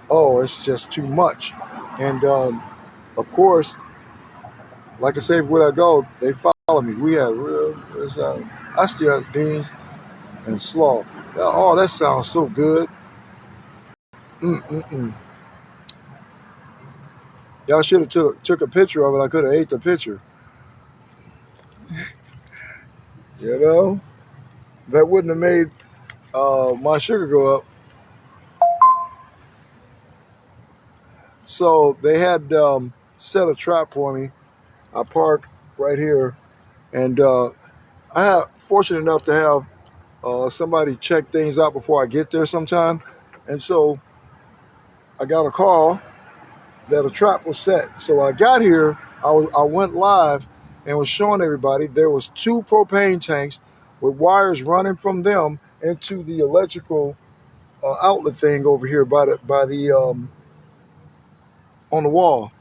oh, it's just too much. And of course, like I say, where I go, they follow me. We have I still have beans and slaw. Oh, that sounds so good. Mm-mm-mm. Y'all should have took a picture of it. I could have ate the picture. You know, that wouldn't have made my sugar go up. So they had set a trap for me. I park right here, and I have fortunate enough to have somebody check things out before I get there sometime, and so I got a call that a trap was set. So I got here, I went live and was showing everybody there was two propane tanks with wires running from them into the electrical outlet thing over here by the on the wall.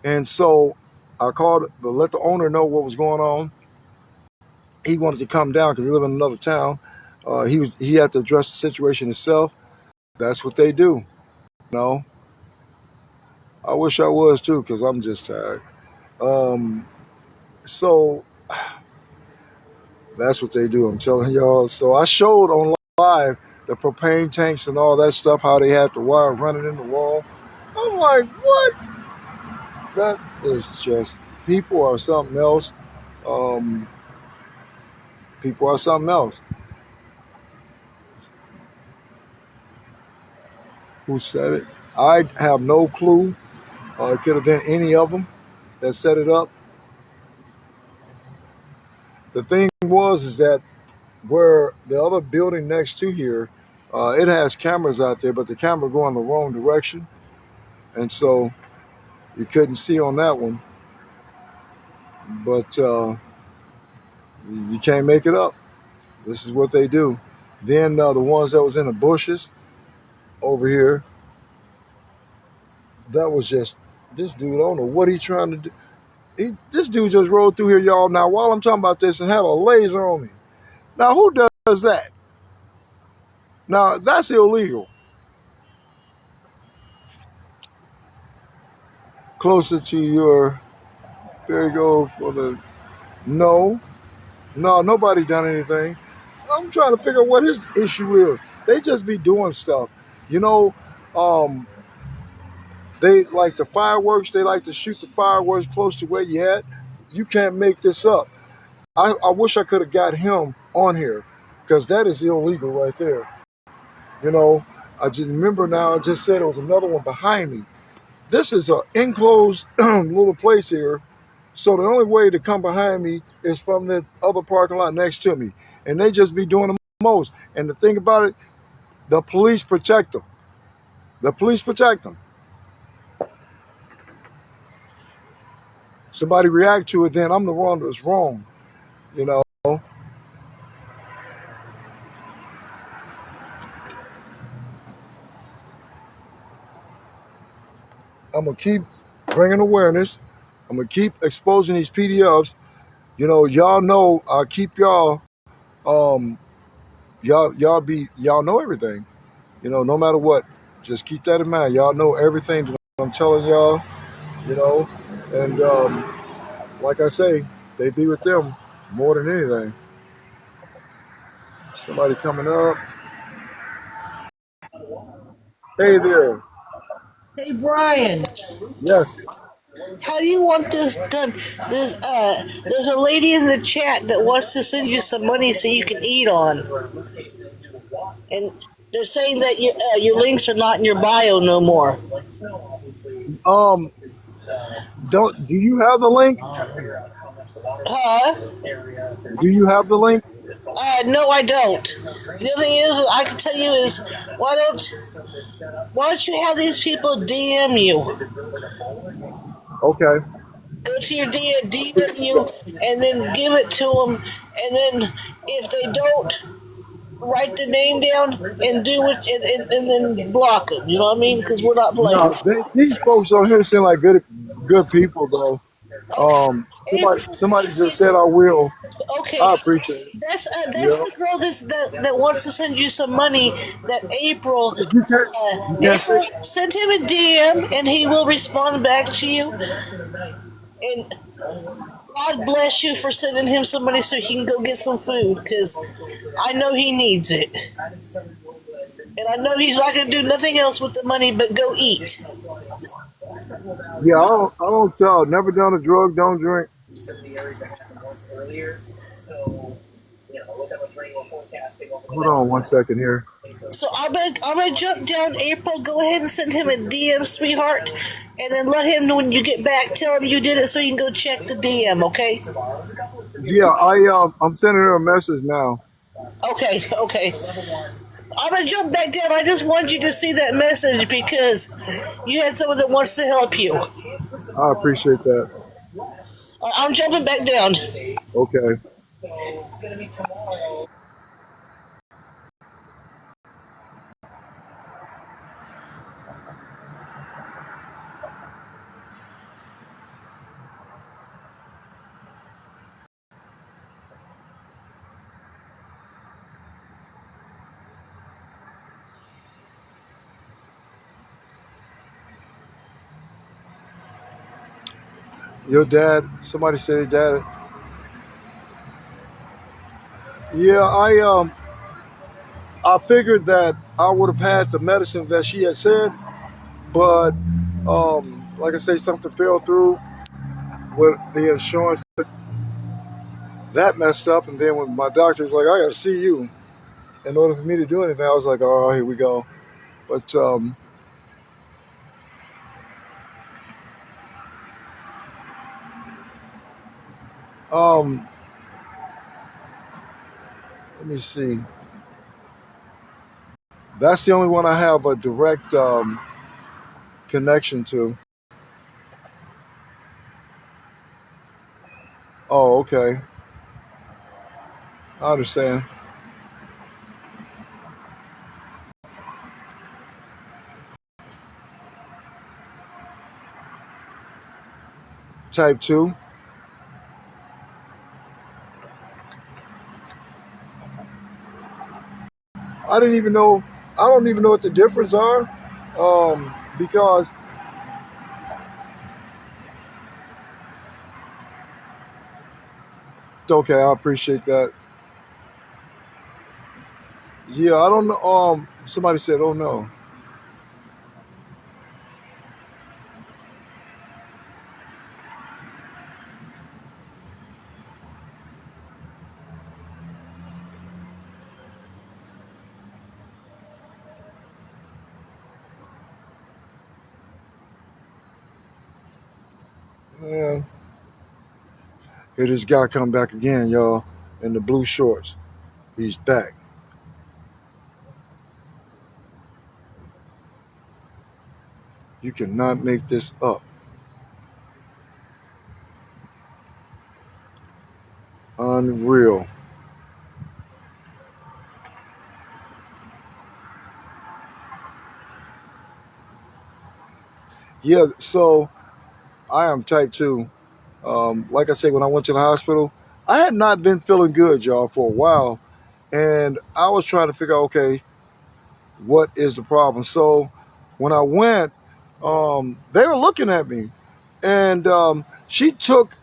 And so I called to let the owner know what was going on. He wanted to come down because he lived in another town. He had to address the situation himself. That's what they do. No, I wish I was too because I'm just tired. Um, so that's what they do. I'm telling y'all. So I showed on live the propane tanks and all that stuff, how they had the wire running in the wall. I'm like, what? That is just people are something else. Um, people are something else. Who said it? I have no clue. It could have been any of them that set it up. The thing was, is that where the other building next to here, it has cameras out there, but the camera go in the wrong direction, and so you couldn't see on that one. But you can't make it up. This is what they do. Then the ones that was in the bushes over here, that was just this dude. I don't know what he's trying to do. This dude just rode through here, y'all. Now, while I'm talking about this, and had a laser on me. Now, who does that? Now, that's illegal. Closer to your, there you go for the, no, no, nobody done anything. I'm trying to figure out what his issue is. They just be doing stuff. You know, um, they like the fireworks. They like to shoot the fireworks close to where you at. You can't make this up. I wish I could have got him on here because that is illegal right there. You know, I just remember now. I just said there was another one behind me. This is an enclosed little place here. So the only way to come behind me is from the other parking lot next to me. And they just be doing the most. And the thing about it, the police protect them. The police protect them. Somebody react to it, then I'm the one that's wrong. You know, I'm gonna keep bringing awareness. I'm gonna keep exposing these PDFs. You know, I keep y'all. Um, y'all know everything. You know, no matter what, just keep that in mind. Y'all know everything that I'm telling y'all. You know, and like I say, they be with them more than anything. Somebody coming up. Hey there. Hey Brian, Yes. how do you want this done? There's a lady in the chat that wants to send you some money so you can eat on, and they're saying that your links are not in your bio no more. Um. Don't. Do you have the link? Huh? Do you have the link? No, I don't. The other thing is, I can tell you is, why don't why don't you have these people DM you? Okay. Go to your DM you, and then give it to them, and then if they don't, write the name down and do it, and then block them. You know what I mean? Because we're not playing. No, these folks on here seem like good people though. Okay. Somebody just said I will. Okay, I appreciate it. that's Yeah. the girl that wants to send you some money. That You can't. You can't say. April, send him a DM and he will respond back to you. And God bless you for sending him some money so he can go get some food because I know he needs it. And I know he's not going to do nothing else with the money but go eat. Yeah. I don't tell. Never done a drug. Don't drink. Hold on one second here. So I'm gonna jump down. April, go ahead and send him a DM, sweetheart, and then let him know when you get back. Tell him you did it so you can go check the DM. Okay? Yeah, I'm sending her a message now. Okay. Okay. I'm gonna jump back down. I just wanted you to see that message because you had someone that wants to help you. I appreciate that. I'm jumping back down. Okay. Your dad, somebody said his dad. Yeah, I figured that I would have had the medicine that she had said, but like I say, something fell through with the insurance that messed up, and then when my doctor was like, "I got to see you," in order for me to do anything, I was like, "Oh, here we go." But um, let me see. That's the only one I have a direct connection to. Oh, okay. I understand. Type 2. I didn't even know. I don't even know what the difference are, because okay, I appreciate that. Yeah, I don't know. Somebody said, "Oh no." Man, here this guy come back again, y'all, in the blue shorts. He's back. You cannot make this up. Unreal. Yeah. So I am type 2. Like I said, when I went to the hospital, I had not been feeling good, y'all, for a while, and I was trying to figure out, okay, what is the problem? So when I went, they were looking at me, and she took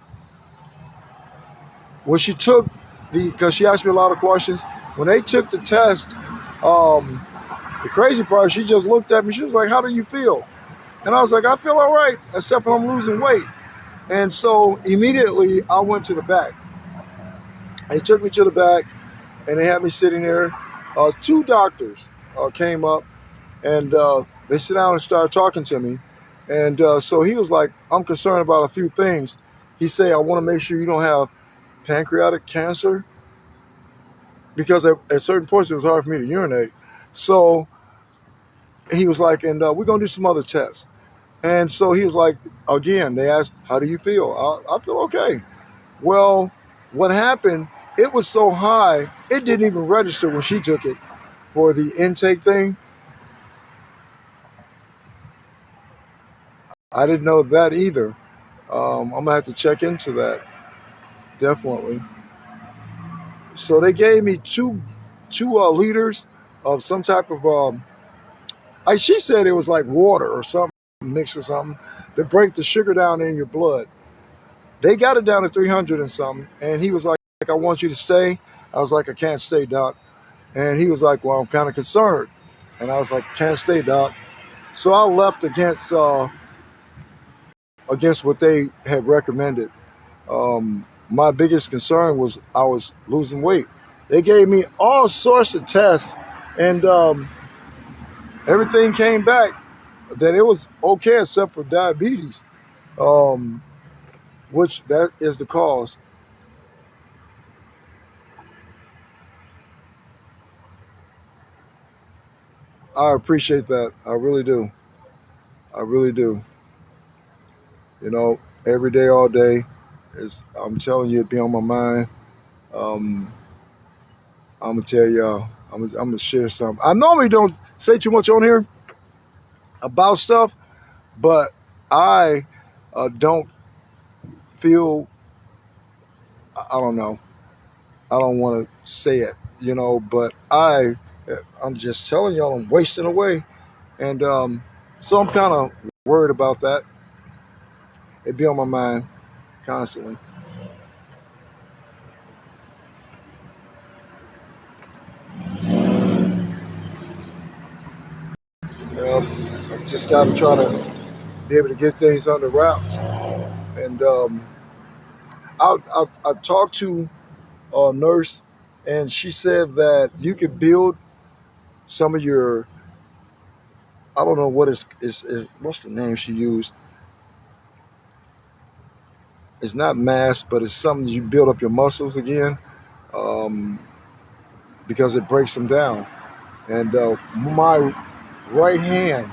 when she took because she asked me a lot of questions. When they took the test, um, the crazy part, she just looked at me. She was like, "How do you feel?" And I was like, "I feel all right, except for I'm losing weight." And so immediately I went to the back. They took me to the back, and they had me sitting there. Two doctors came up, and they sit down and started talking to me. And so he was like, "I'm concerned about a few things." He said, "I want to make sure you don't have pancreatic cancer," because at certain points it was hard for me to urinate. So he was like, "And we're going to do some other tests." And so he was like, again, they asked, "How do you feel?" I feel okay. Well, what happened, it was so high, it didn't even register when she took it for the intake thing. I didn't know that either. I'm gonna have to check into that, definitely. So they gave me two liters of some type of she said it was like water or something mixed with something to break the sugar down in your blood. They got it down to 300 and something, and he was like, "I want you to stay." I was like, "I can't stay, doc." And he was like, "Well, I'm kind of concerned," and I was like, "Can't stay, doc." So I left against what they had recommended. My biggest concern was I was losing weight. They gave me all sorts of tests, and everything came back that it was okay except for diabetes, um, which that is the cause. I appreciate that. I really do. I really do. You know, every day, all day, I'm telling you, it be on my mind. Um, I'm gonna tell y'all. I'm gonna share something. I normally don't say too much on here about stuff, but I don't feel. I don't know. I don't want to say it, but I'm just telling y'all I'm wasting away, and so I'm kind of worried about that. It be on my mind constantly. I just got to try to be able to get things under wraps, and I talked to a nurse, and she said that you could build some of your. I don't know what is what's the name she used. It's not mass, but it's something you build up your muscles again, um, because it breaks them down. And my right hand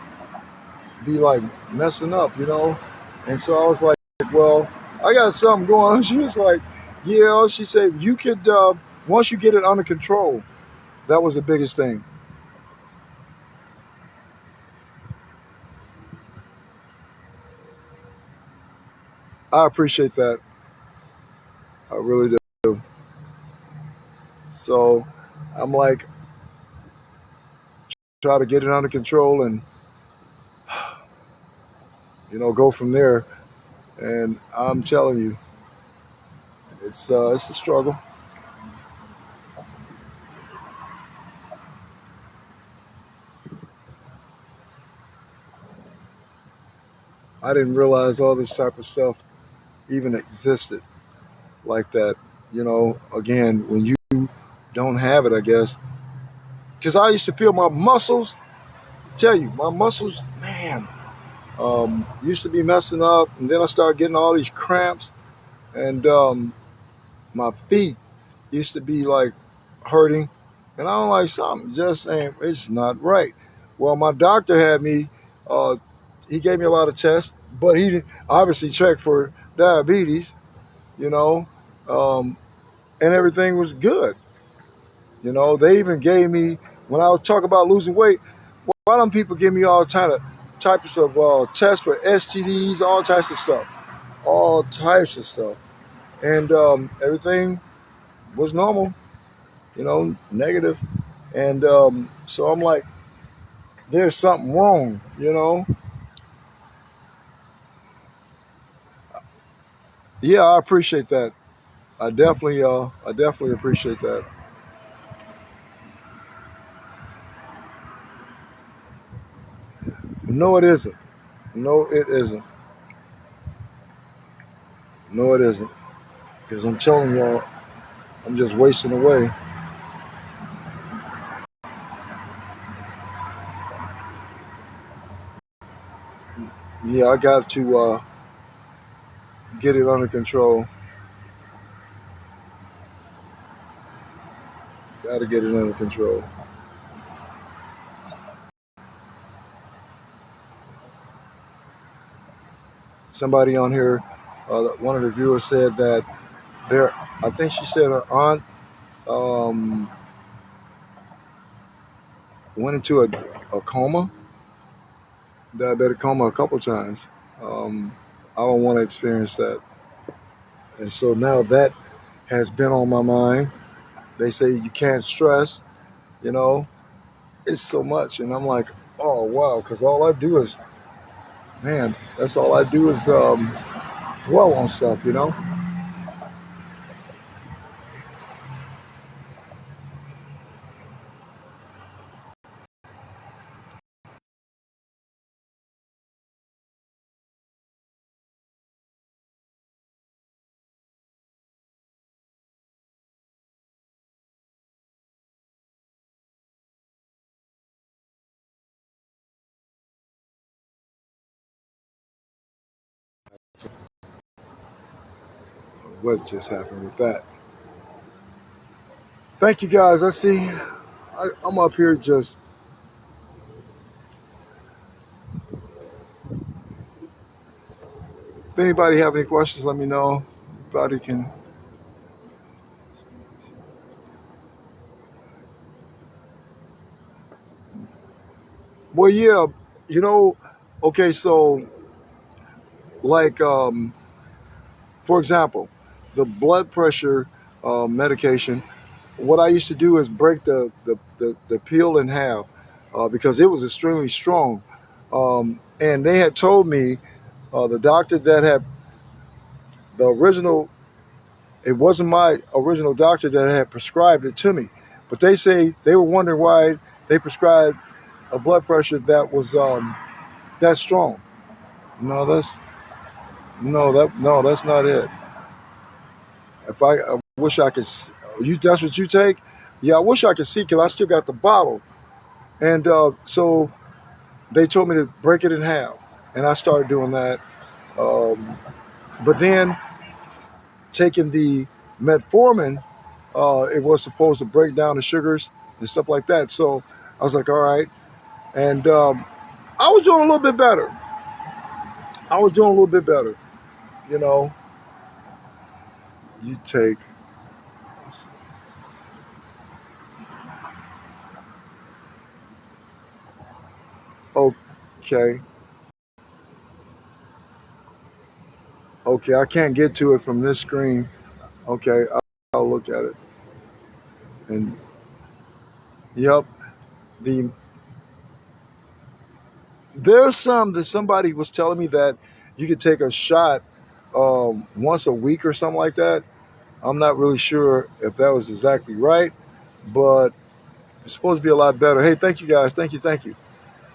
be like messing up. And so I was like, well, I got something going on. She was like, yeah. She said you could once you get it under control. That was the biggest thing. I appreciate that. I really do. So I'm like, try to get it under control and go from there. And I'm telling you, it's a struggle. I didn't realize all this type of stuff even existed like that. Again, when you don't have it, I guess, because I used to feel my muscles. Tell you, my muscles, man, used to be messing up, and then I started getting all these cramps, and my feet used to be like hurting, and I'm like, something just ain't, it's not right. Well, my doctor had me, uh, he gave me a lot of tests, but he didn't obviously check for diabetes, you know, um, and everything was good. They even gave me, when I was talking about losing weight, why don't people give me all types of tests for STDs, all types of stuff, all types of stuff, and everything was normal, negative, and so I'm like, there's something wrong. Yeah, I appreciate that. I definitely appreciate that. No, it isn't. No, it isn't. No, it isn't. Because I'm telling y'all, I'm just wasting away. Yeah, I got to get it under control. Got to get it under control. Somebody on here, one of the viewers said that I think she said her aunt um, went into a coma, diabetic coma, a couple times. Um, I don't want to experience that. And so now that has been on my mind. They say you can't stress, you know, it's so much. And I'm like, oh, wow, because all I do is, man, that's all I do is dwell on stuff. what just happened with that. Thank you guys. I see. I'm up here just. If anybody have any questions, let me know. Anybody can. Well, yeah. You know. Okay, so like for example, the blood pressure medication. What I used to do is break the pill in half because it was extremely strong. And they had told me the doctor that had the original, it wasn't my original doctor that had prescribed it to me, but they say they were wondering why they prescribed a blood pressure that was that strong. No, that's no, that's not it. If I wish I could, you that's what you take? Yeah, I wish I could see because I still got the bottle. And so they told me to break it in half, and I started doing that. Um, but then taking the metformin, it was supposed to break down the sugars and stuff like that. So I was like, all right, and I was doing a little bit better. I was doing a little bit better. You know, you take okay, okay. I can't get to it from this screen. Okay, I'll look at it. And yep, the there's some that somebody was telling me that you could take a shot once a week or something like that. I'm not really sure if that was exactly right, but it's supposed to be a lot better. Hey, thank you guys. Thank you. Thank you.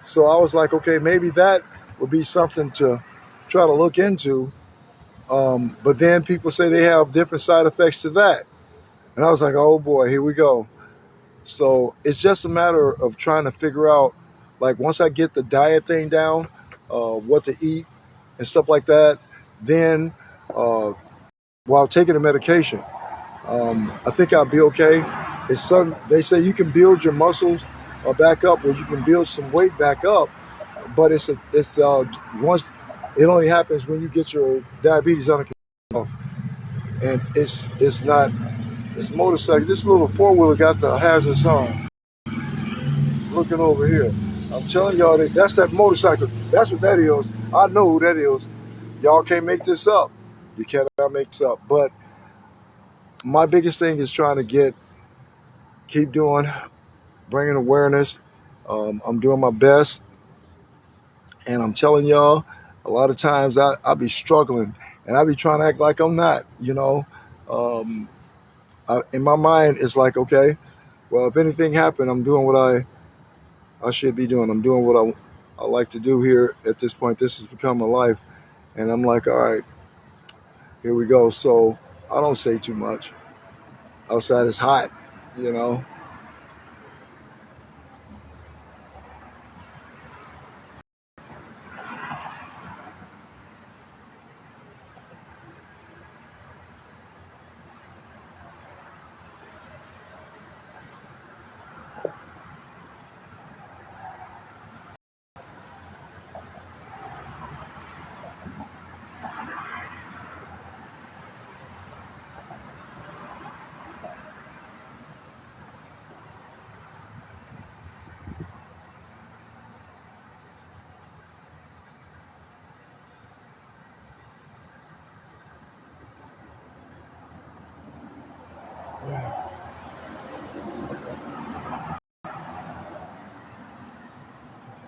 So I was like, okay, maybe that would be something to try to look into. But then people say they have different side effects to that. And I was like, oh boy, here we go. So it's just a matter of trying to figure out, like, once I get the diet thing down, what to eat and stuff like that, then uh, while taking the medication, I think I'll be okay. It's some they say you can build your muscles back up, or you can build some weight back up, but it's once it only happens when you get your diabetes under control, and it's not this motorcycle. This little four wheeler got the hazards on. Looking over here, I'm telling y'all that's that motorcycle. That's what that is. I know who that is. Y'all can't make this up. You cannot make this up. But my biggest thing is trying to keep doing, bringing awareness. I'm doing my best, and I'm telling y'all, a lot of times I be struggling, and I be trying to act like I'm not. Um, in my mind, it's like, okay, well, if anything happened, I'm doing what I should be doing. I'm doing what I like to do here at this point. This has become my life, and I'm like, all right, here we go. So I don't say too much. Outside is hot, you know.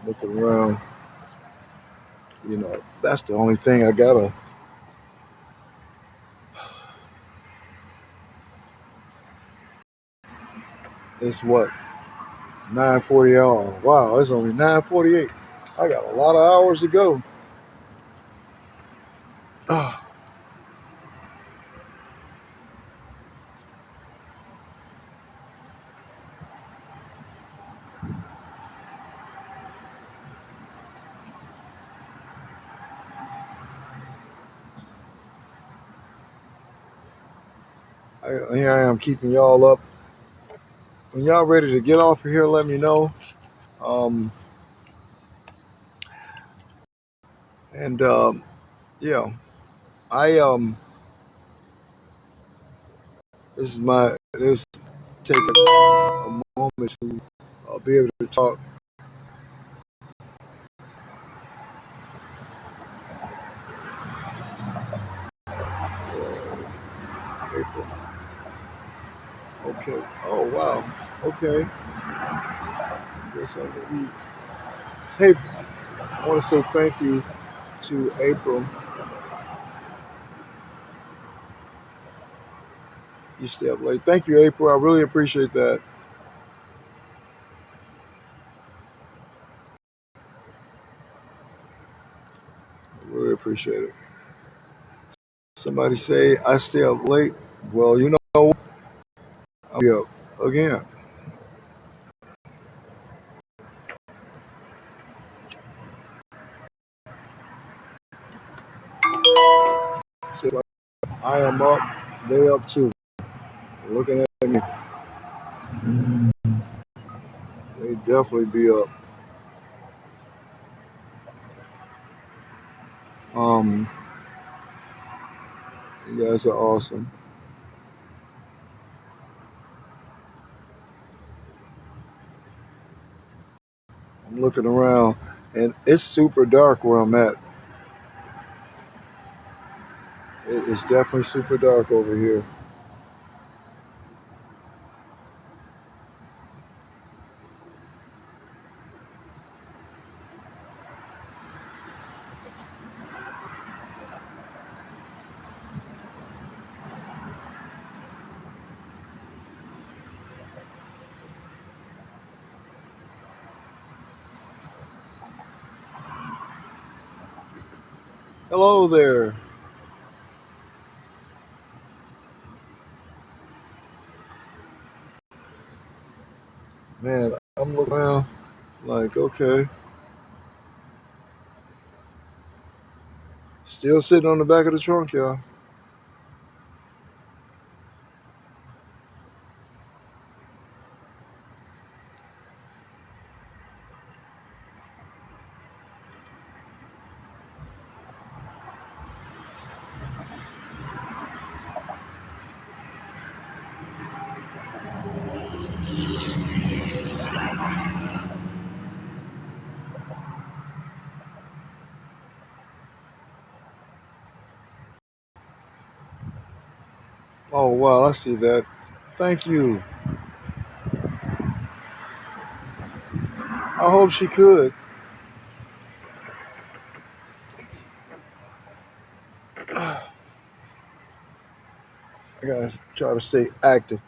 Looking around, that's the only thing I gotta. It's what 9:40 hour. Wow, it's only 9:48. I got a lot of hours to go. Ah, Here I am keeping y'all up. When y'all ready to get off of here, let me know. Um, and yeah, I this is my this take a moment to be able to talk. April. Okay. Oh wow. Okay. Guess I can eat. Hey, I want to say thank you to April. You stay up late. Thank you, April. I really appreciate that. I really appreciate it. Somebody say I stay up late. Well, you know, I'll be up again. So I am up. They up too. Looking at me, they definitely be up. Um, you guys are awesome. I'm looking around, and it's super dark where I'm at. It's definitely super dark over here. Hello there, man. I'm looking around, like, okay, still sitting on the back of the trunk, y'all. Oh wow, I see that. Thank you. I hope she could. I gotta try to stay active.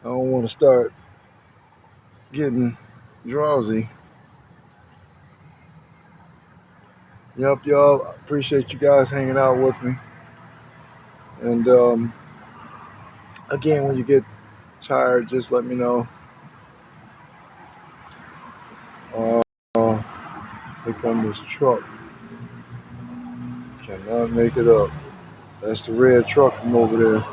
I don't want to start getting drowsy. Yep, y'all. Appreciate you guys hanging out with me. And again, when you get tired, just let me know. Uh, here come this truck. Cannot make it up. That's the red truck from over there.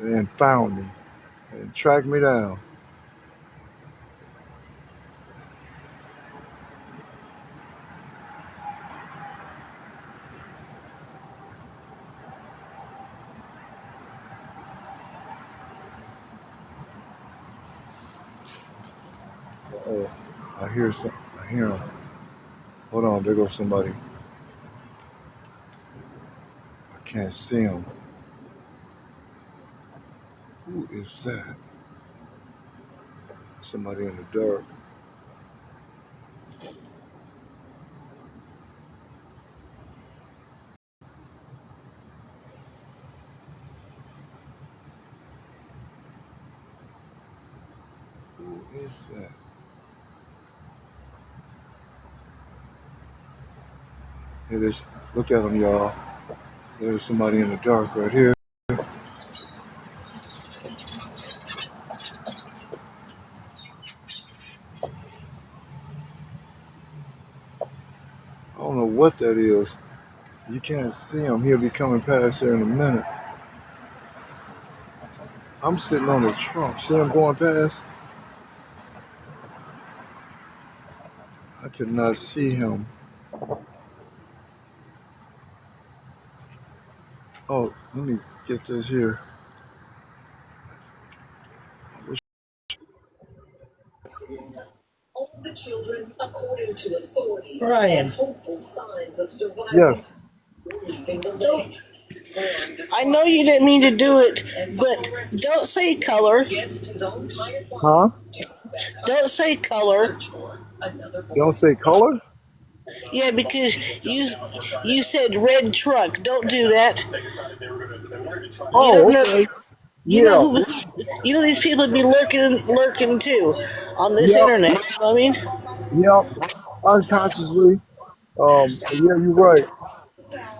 And found me and tracked me down. Oh, I hear some. I hear him. Hold on, there goes somebody. I can't see him. Who is that? Somebody in the dark. Who is that? Here, there's. Look at him, y'all. There's somebody in the dark right here. I don't know what that is. You can't see him. He'll be coming past here in a minute. I'm sitting on the trunk. See him going past? I cannot see him. Oh, let me get this here. All the children, according to authorities, Brian, had hopeful signs of survival. Yes. I know you didn't mean to do it, but don't say color. Huh? Don't say color. Don't say color? Yeah, because you said red truck. Don't do that. You don't Oh, know. okay. You know Yeah. who. You know these people be lurking too, on this Yep. internet. You know what I mean? Yep. Unconsciously. Yeah, you're right.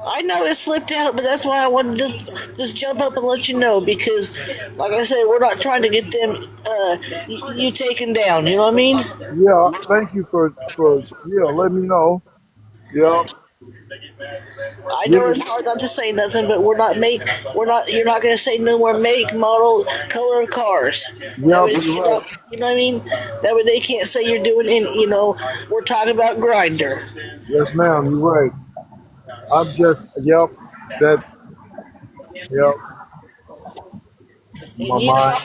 I know it slipped out, but that's why I wanted to just jump up and let you know because, like I said, we're not trying to get them you taken down. You know what I mean? Yeah. Thank you for yeah, let me know. Yep. I know Yeah. it's hard not to say nothing, but we're not. You're not going to say no more make, model, color of cars. That Yep. way, You're right. you know what I mean? That way they can't say you're doing any. You know, we're talking about grinder. Yes, ma'am. You're right. I'm just. Yep. That. Yep. My You know, mind.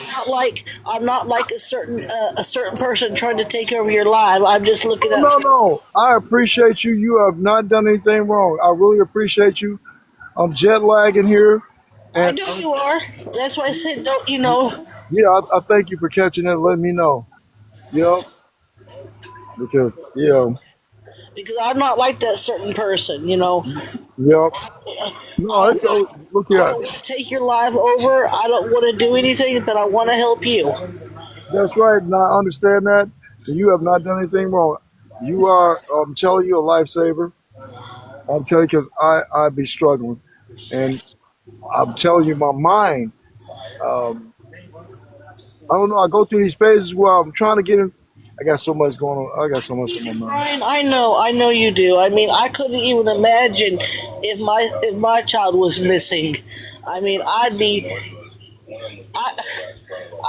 I'm not like a certain person trying to take over your life. I'm just looking Oh, out no, for. no. I appreciate you. You have not done anything wrong. I really appreciate you. I'm jet lagging here, I and know you are. That's why I said, don't you know? yeah, I thank you for catching it and letting me know. Yep. Because yeah. Because I'm not like that certain person. You know, Yep. I No, don't. it's so. Look I here. don't want to take your life over. I don't want to do anything, but I want to help you. That's right, and I understand that. And you have not done anything wrong. You are. I'm telling you, a lifesaver. I'm telling you because I be struggling, and I'm telling you, my mind. Um, I don't know. I go through these phases where I'm trying to get in. I got so much going on. I got so much on my mind. Brian, I know you do. I mean, I couldn't even imagine if my child was missing. I mean, I,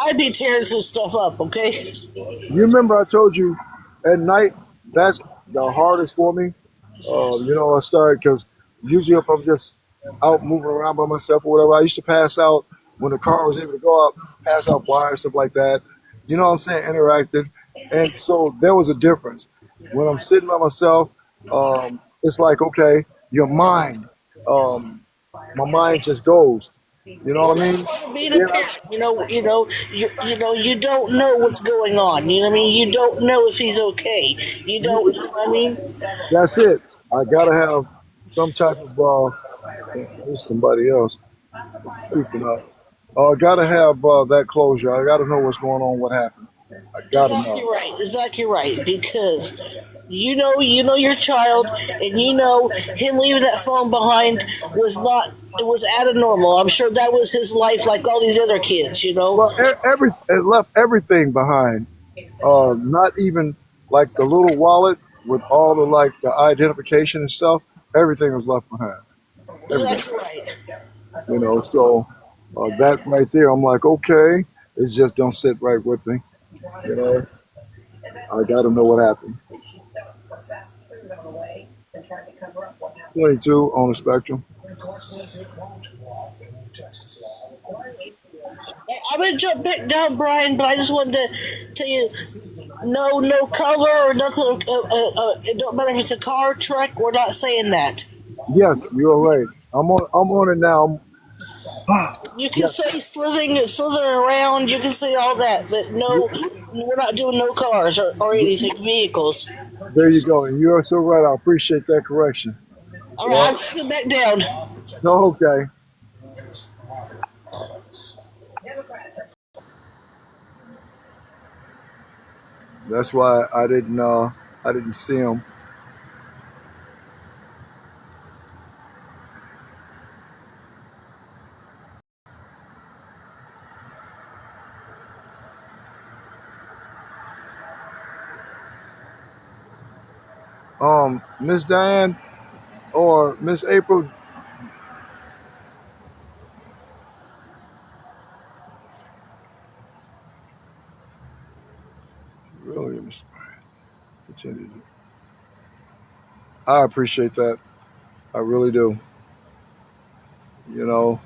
I'd be tearing some stuff up. Okay. You remember I told you at night that's the hardest for me. I started because usually if I'm just out moving around by myself or whatever, I used to pass out when the car was able to go out, pass out flyers, stuff like that. You know what I'm saying? Interacting. And so there was a difference. When I'm sitting by myself, it's like, okay, your mind, my mind just goes. You know Well, what I that's mean? part of being a Then parent. You don't know what's going on. You know what I mean? You don't know if he's okay. You don't. You know what I mean? that's it. I gotta have some type of there's somebody else speaking up. I gotta have that closure. I gotta know what's going on, what happened. I gotta Exactly know. right. Exactly right. Because you know your child, and you know him leaving that phone behind was not. It was out of normal. I'm sure that was his life, like all these other kids. You know. Well, it left everything behind. Not even like the little wallet with all the like the identification and stuff. Everything was left behind. Everything. Exactly right. So that right there, I'm like, okay, it just don't sit right with me. You know, I gotta know what happened. 22 on the spectrum. I'm gonna jump back down, Brian, but I just wanted to tell you, no color or nothing. It don't matter if it's a car, truck. We're not saying that. Yes, you're right. I'm on it now. You can Yes. say slithering around. You can say all that, but no, we're not doing no cars or anything, vehicles. There you go. And you're so right. I appreciate that correction. All right, Yeah. I'm coming back down. Okay. That's why I didn't see him. Miss Diane or Miss April. Really, continue. I appreciate that. I really do. You know,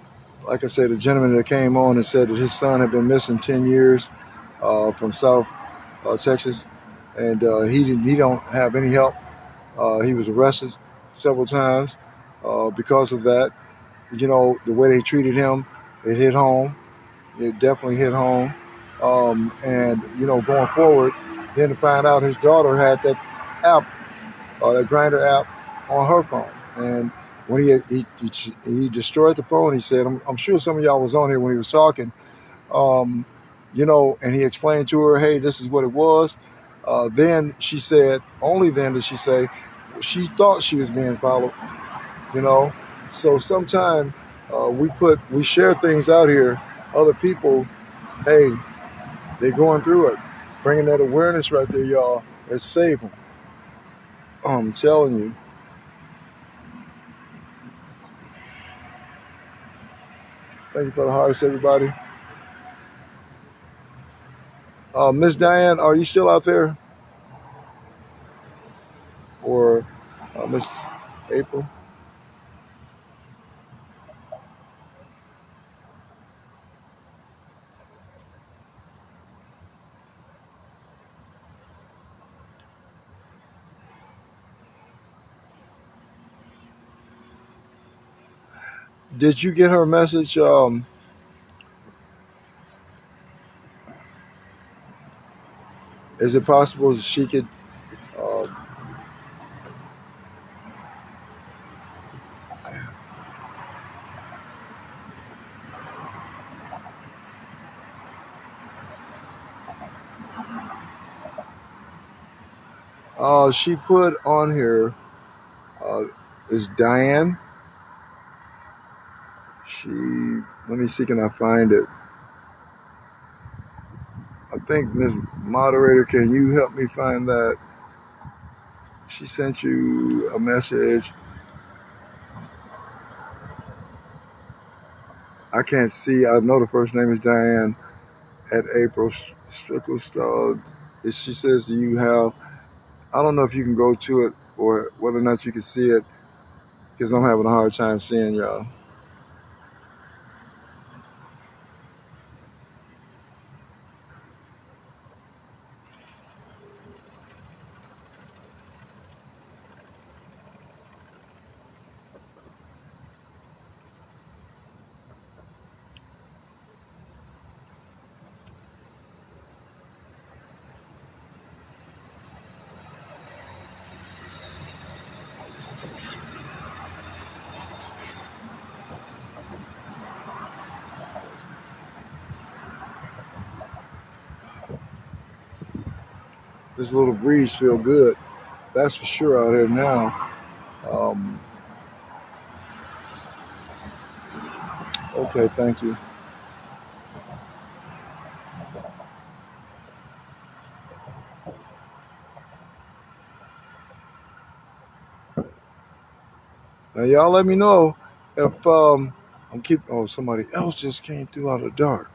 like I said, the gentleman that came on and said that his son had been missing 10 years from South Texas, and he don't have any help. He was arrested several times because of that. You know, the way they treated him, it hit home. It definitely hit home. And, you know, going forward, then to find out his daughter had that app, that Grinder app on her phone. And when he destroyed the phone, he said, I'm sure some of y'all was on here when he was talking, um, you know, and he explained to her, hey, this is what it was. Then she said, only then did she say, she thought she was being followed, you know. So sometimes we share things out here, other people, hey, they're going through it. Bringing that awareness right there, y'all, it saved them. I'm telling you. Thank you for the hearts, everybody. Miss Diane, are you still out there? Or Miss April? Did you get her message? Is it possible she could? Uh, she put on here. Uh, is Diane? She. Let me see. Can I find it? I think Miss Moderator, can you help me find that? She sent you a message. I can't see. I know the first name is Diane. At April Strickland. She says you have. I don't know if you can go to it or whether or not you can see it because I'm having a hard time seeing y'all. This little breeze feel good. That's for sure out here now. Um, okay, thank you. Now y'all let me know if I'm keep. Oh, somebody else just came through out of the dark.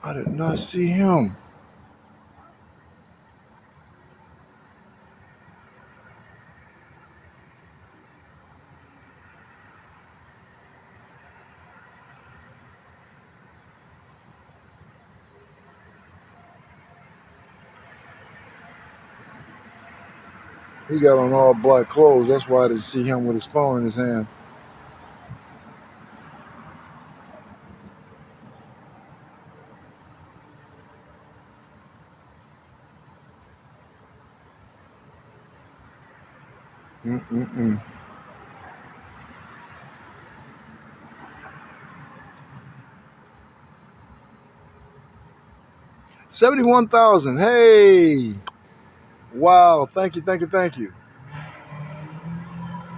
I did not see him. He got on all black clothes. That's why I didn't see him with his phone in his hand. Mm-mm-mm. 71,000. Hey. Wow. Thank you, thank you, thank you.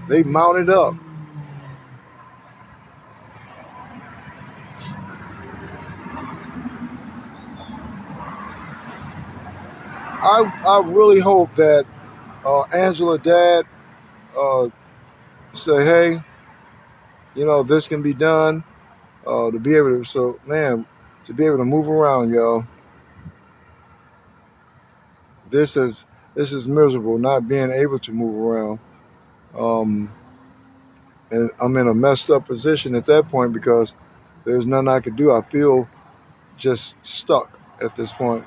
They mounted up. I really hope that Angela Dad say, hey, you know, this can be done to be able to, so man, to be able to move around, y'all. this is this is miserable, not being able to move around. Um, and I'm in a messed up position at that point because there's nothing I could do. I feel just stuck at this point.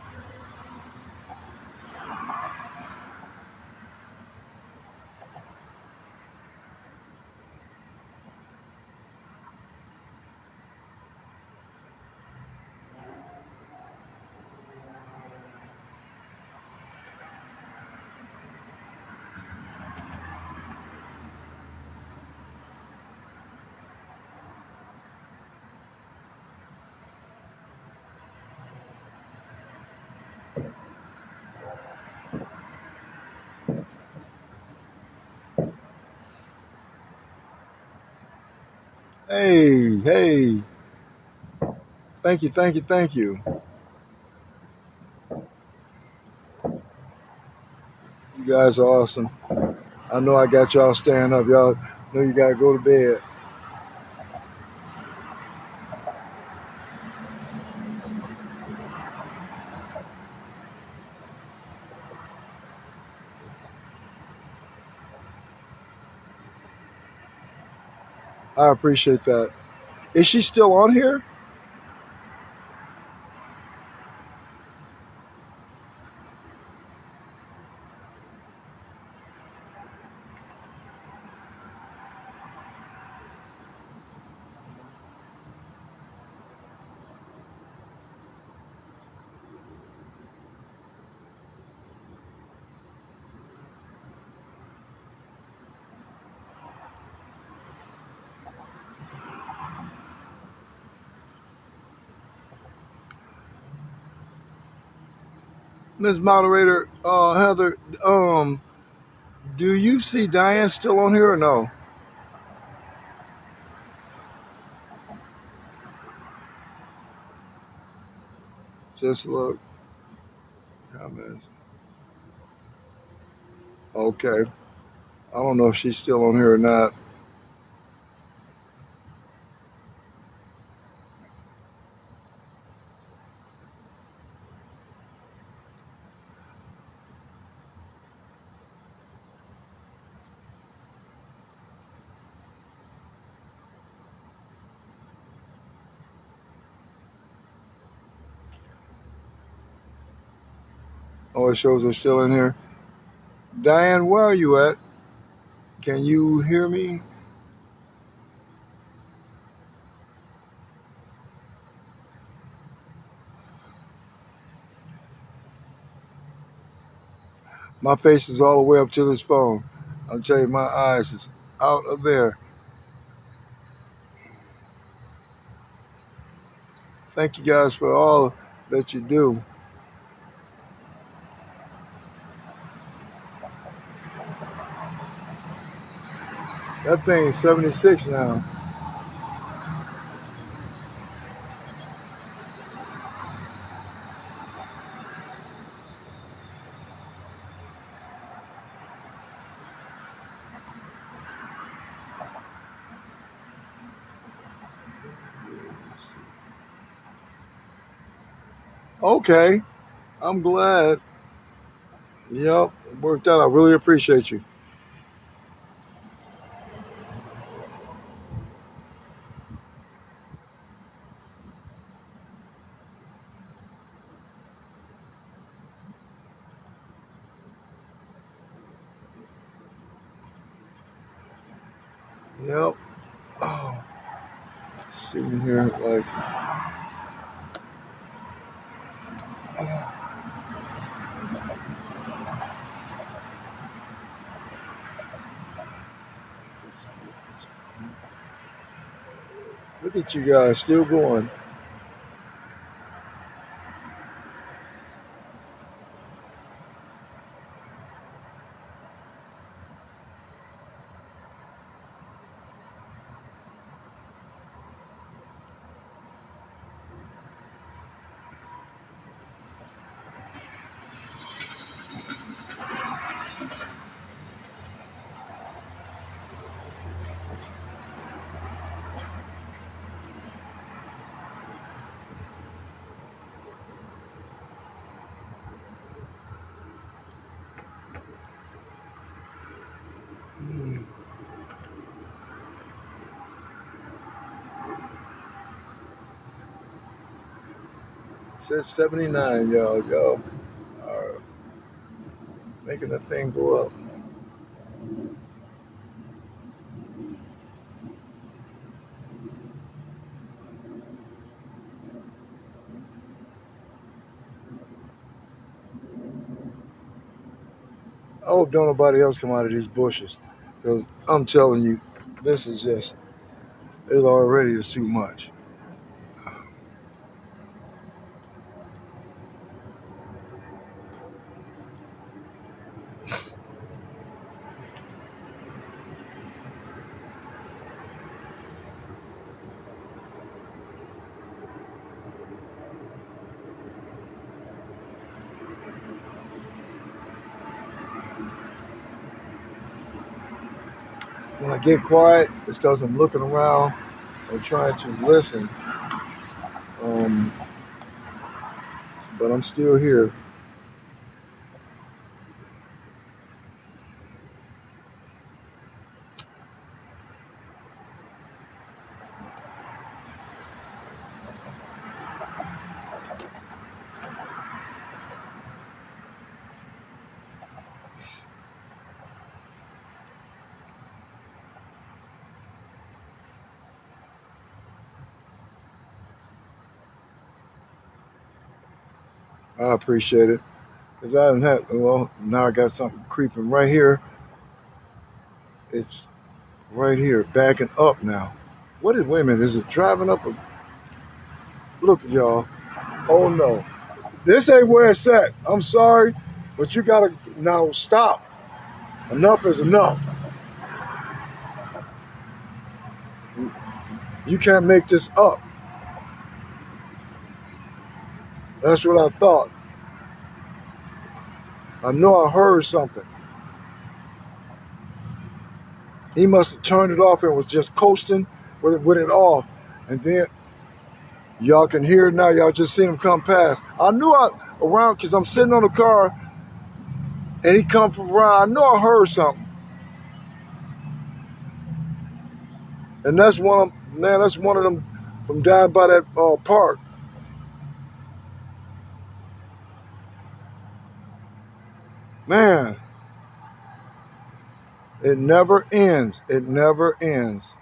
Hey, hey, thank you, thank you, thank you. You guys are awesome. I know I got y'all staying up. Y'all know you gotta go to bed. I appreciate that. Is she still on here? Ms. Moderator, Heather, do you see Diane still on here or no? Just look. Comments. Okay. I don't know if she's still on here or not. Oh, it shows her still in here. Diane, where are you at? Can you hear me? My face is all the way up to this phone. I'll tell you, my eyes is out of there. Thank you guys for all that you do. That thing is 76 now. Okay, I'm glad. Yep, it worked out. I really appreciate you. Yep. Oh, sitting here like, look at you guys still going. says 79, y'all. Y'all are making the thing go up. I hope don't nobody else come out of these bushes. Because I'm telling you, this is just, it already is too much. When I get quiet, it's because I'm looking around and trying to listen. Um, but I'm still here. I appreciate it. Because I didn't have, well, now I got something creeping right here. It's right here, backing up now. What is, wait a minute, is it driving up? Look, y'all. Oh no. This ain't where it's at. I'm sorry, but you gotta now stop. Enough is enough. You can't make this up. That's what I thought. I know I heard something. He must have turned it off and was just coasting with it off. And then y'all can hear it now. Y'all just seen him come past. I knew I around because I'm sitting on the car and he come from around. I know I heard something. And that's that's one of them from down by that park. Man, it never ends. It never ends.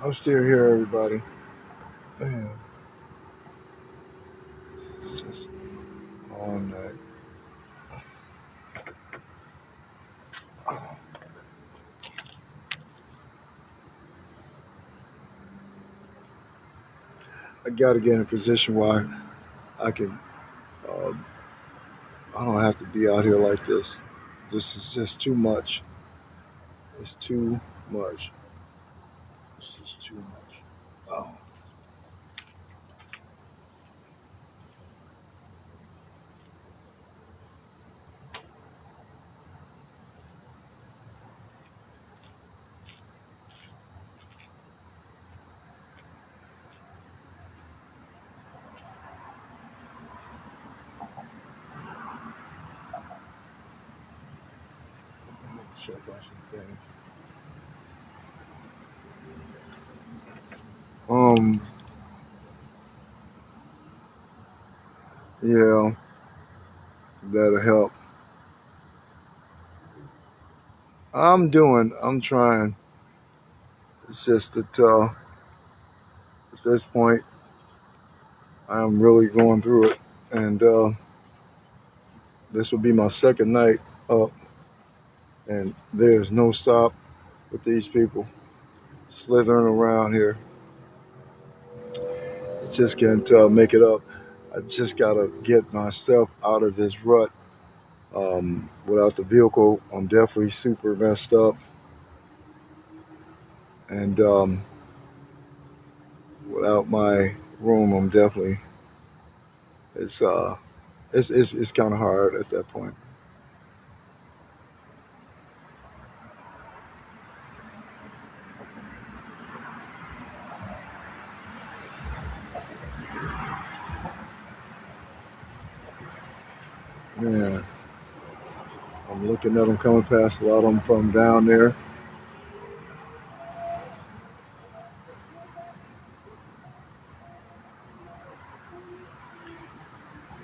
I'm still here, everybody. Man, it's just all night. I got to get in a position where I can. Um, I don't have to be out here like this. This is just too much. It's too much. It's just too much. Oh. check on some things. Um, yeah, that'll help. I'm trying. It's just that at this point, I'm really going through it. And this will be my second night up, and there's no stop with these people slithering around here. Just can't make it up. I just got to get myself out of this rut. Without the vehicle, I'm definitely super messed up. And without my room, I'm definitely, it's, uh, it's kind of hard at that point. Man, I'm looking at them coming past a lot of them from down there.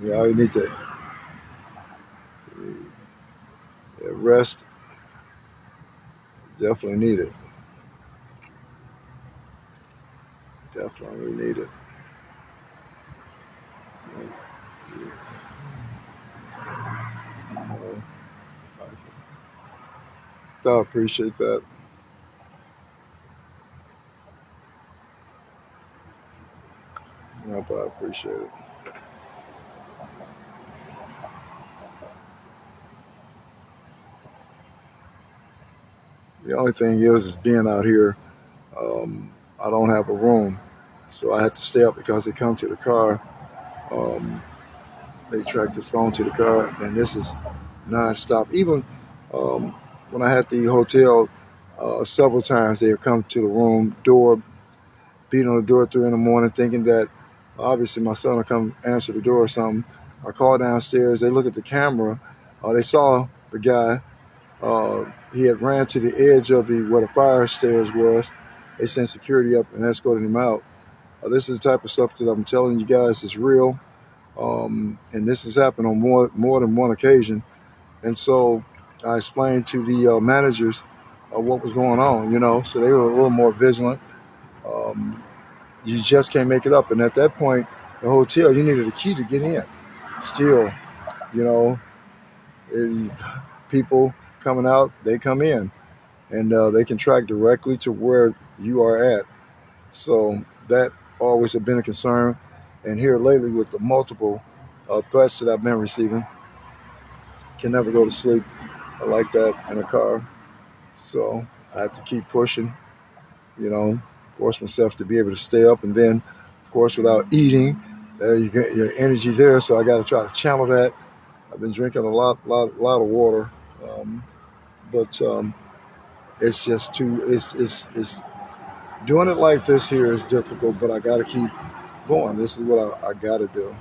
Yeah, you need to rest. Definitely need it. Definitely need it. So, uh, I appreciate that. Yep, I appreciate it. The only thing is being out here. I don't have a room, so I had to stay up because they come to the car. Um, they track this phone to the car, and this is nonstop. Even um, when I had the hotel, several times they would come to the room door, beat on the door at 3 in the morning, thinking that obviously my son will come answer the door or something. I call downstairs. They look at the camera. They saw the guy. He had ran to the edge of the where the fire stairs was. They sent security up and escorted him out. This is the type of stuff that I'm telling you guys is real, and this has happened on more than one occasion. And so I explained to the managers what was going on, so they were a little more vigilant. Um, you just can't make it up. And at that point, the hotel, you needed a key to get in. Still, you know, eh, people coming out, they come in, and they can track directly to where you are at. So that always have been a concern. And here lately, with the multiple threats that I've been receiving, can never go to sleep like that in a car. So I had to keep pushing, you know, force myself to be able to stay up. And then, of course, without eating, you get your energy there. So I got to try to channel that. I've been drinking a lot of water, um, but it's just too. It's doing it like this here is difficult. But I got to keep going. This is what I got to do.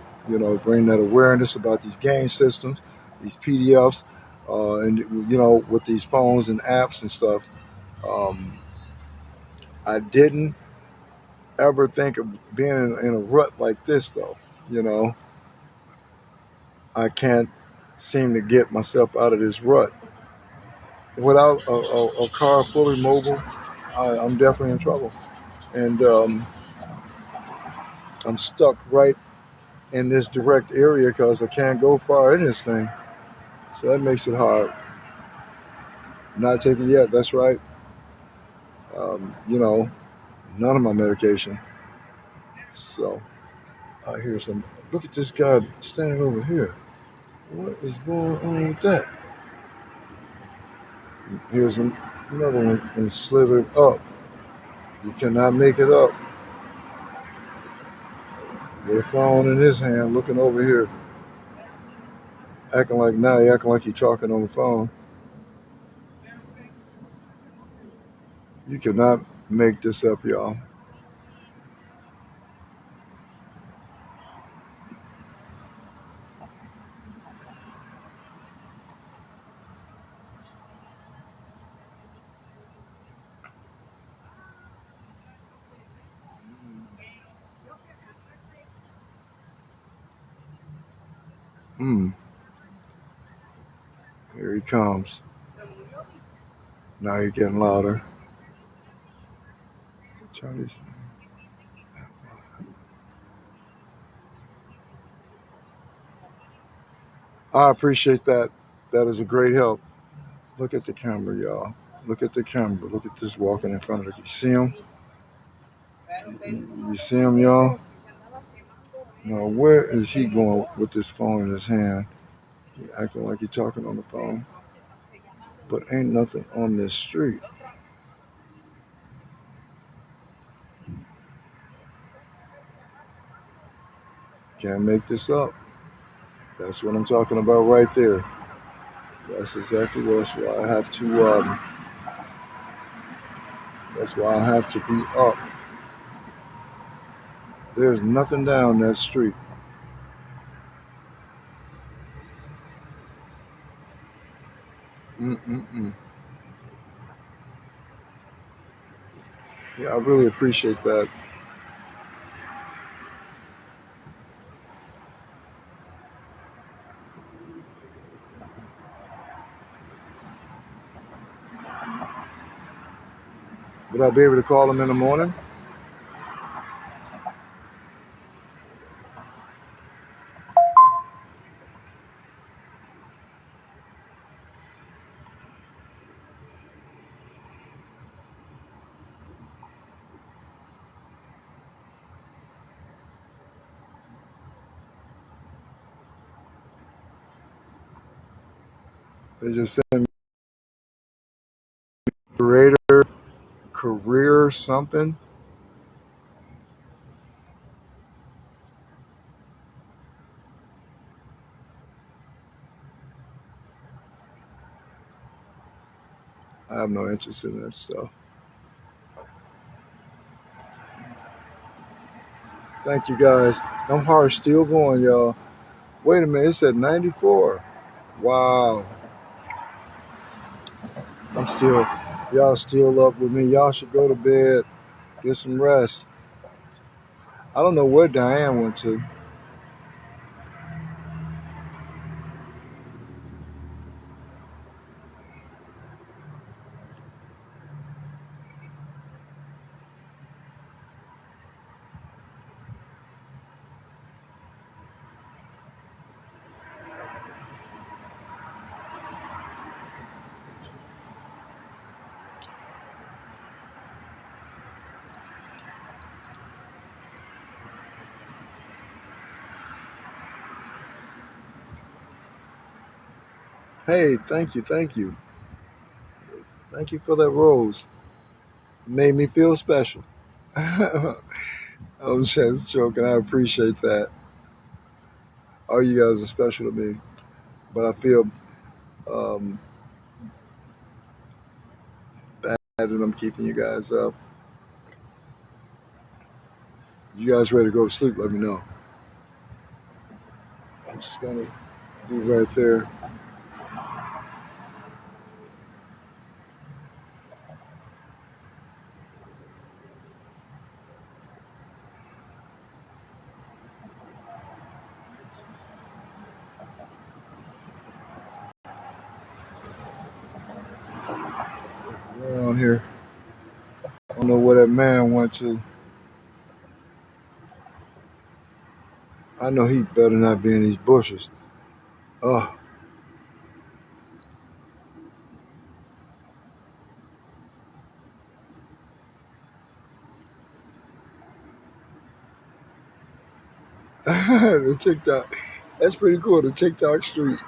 Bring that awareness about these game systems, these PDFs, and with these phones and apps and stuff. Um, I didn't ever think of being in a rut like this, though. You know, I can't seem to get myself out of this rut. Without a car fully mobile, I'm definitely in trouble. And I'm stuck right in this direct area because I can't go far in this thing. So that makes it hard. Not taking yet, that's right. Um, you know, None of my medication. So I hear some. Look at this guy standing over here. What is going on with that? Here's another one and slithered up. You cannot make it up. With a phone in his hand, looking over here, acting like he's talking on the phone. You cannot make this up, y'all. Mm, here he comes. Now you're getting louder. Chinese. I appreciate that. That is a great help. Look at the camera, y'all. Look at the camera. Look at this walking in front of you. See him? You see him, y'all? Now, where is he going with this phone in his hand? He acting like he's talking on the phone. But ain't nothing on this street. Can't make this up. That's what I'm talking about right there. That's exactly that's why I have to. That's why I have to be up. There's nothing down that street. Mm-mm-mm. Yeah, I really appreciate that. Would I be able to call him in the morning? They just send me creator, career, something. I have no interest in that stuff. Thank you guys. Them hearts still going, y'all. Wait a minute, it said 94. Wow. Y'all still up with me. Y'all should go to bed, get some rest. I don't know where Diane went to. Hey, thank you, thank you. Thank you for that rose. It made me feel special. I'm just joking. I appreciate that. All you guys are special to me. But I feel um, bad that I'm keeping you guys up. You guys ready to go to sleep? Let me know. I'm just gonna be right there. Around here. I don't know where that man went to. I know he better not be in these bushes. Oh, the TikTok. That's pretty cool. The TikTok street.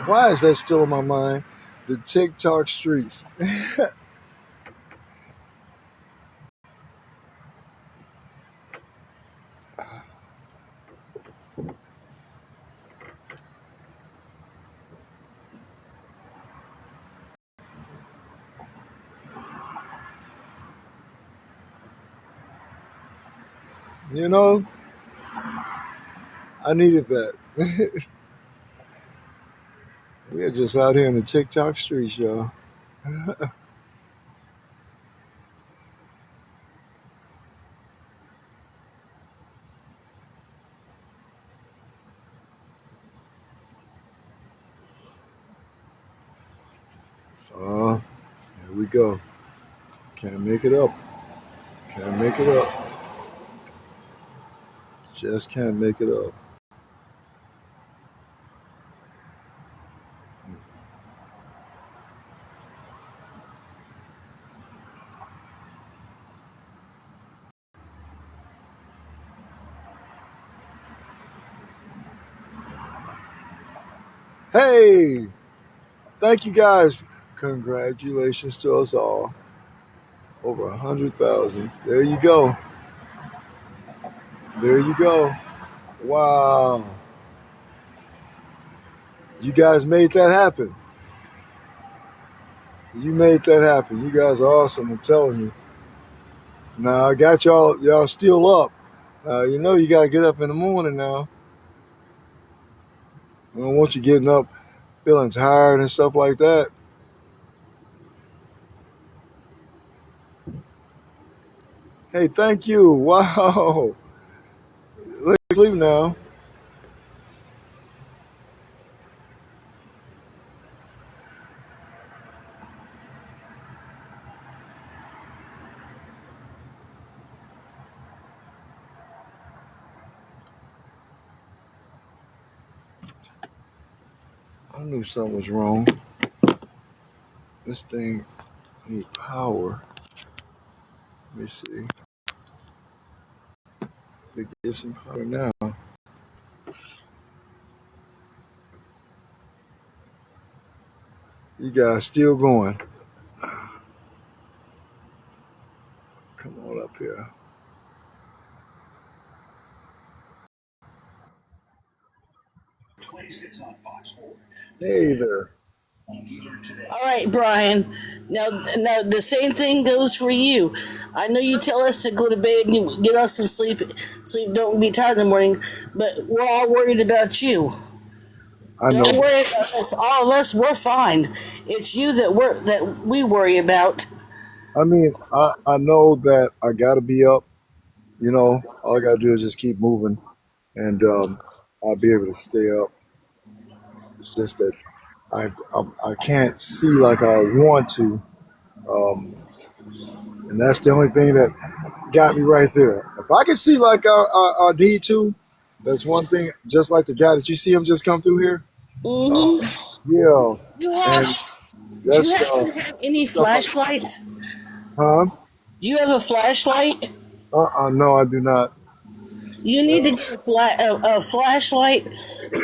Why is that still in my mind? The TikTok streets. You know, I needed that. We're just out here in the TikTok streets, y'all. Here we go. Can't make it up. Can't make it up. Just can't make it up. Hey, thank you guys. Congratulations to us all. Over 100,000. There you go. There you go. Wow. You guys made that happen. You made that happen. You guys are awesome. I'm telling you. Now I got y'all still up. You know you gotta get up in the morning now. I don't want you getting up feeling tired and stuff like that. Hey, thank you. Wow. Let's sleep now. I knew something was wrong. This thing need power. Let me see. We get some power now. You guys still going. Come on up here. Hey there. All right, Brian. Now the same thing goes for you. I know you tell us to go to bed and you get us some sleep. Sleep, don't be tired in the morning. But we're all worried about you. I know. Don't worry about us. All of us, we're fine. It's you that we worry about. I mean, I know that I gotta be up. You know, all I gotta do is just keep moving, and I'll be able to stay up. It's just that I can't see like I want to, um, and that's the only thing that got me right there. If I can see like I need to, that's one thing. Just like the guy that you see him just come through here. Mm-hmm. Yeah, You have? and Do you that's happen to have any stuff. flashlights? Huh? Do you have a flashlight? No, I do not. You need to get a flashlight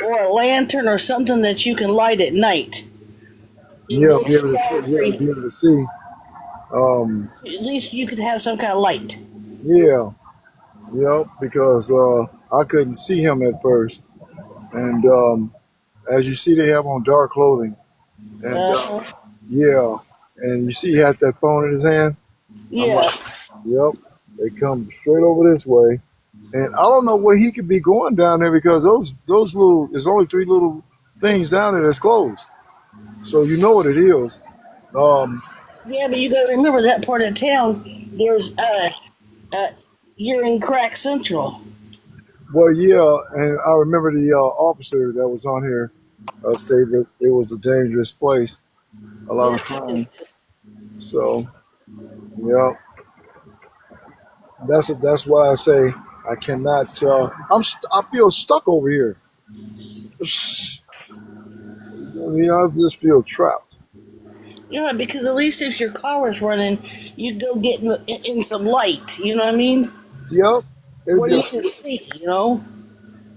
or a lantern or something that you can light at night. In Yeah, be case able you to see. are Yeah, afraid, be able to see. Um, at least you could have some kind of light. yeah, because I couldn't see him at first, and as you see, they have on dark clothing, and Uh, yeah, and you see he had that phone in his hand. I'm yeah, like, yep, they come straight over this way, and I don't know where he could be going down there because those little, there's only three little things down there that's closed, so you know what it is. Um, yeah, but you got to remember that part of town. There's uh, you're in Crack Central. well, yeah, and I remember the officer that was on here say that it was a dangerous place, a lot Yeah, of crime. So, yeah, that's why I say I cannot. I feel stuck over here. I mean, I just feel trapped. yeah, because at least if your car was running, you'd go get in some light. You know what I mean? Yep, it'd Where be a you can see. You know?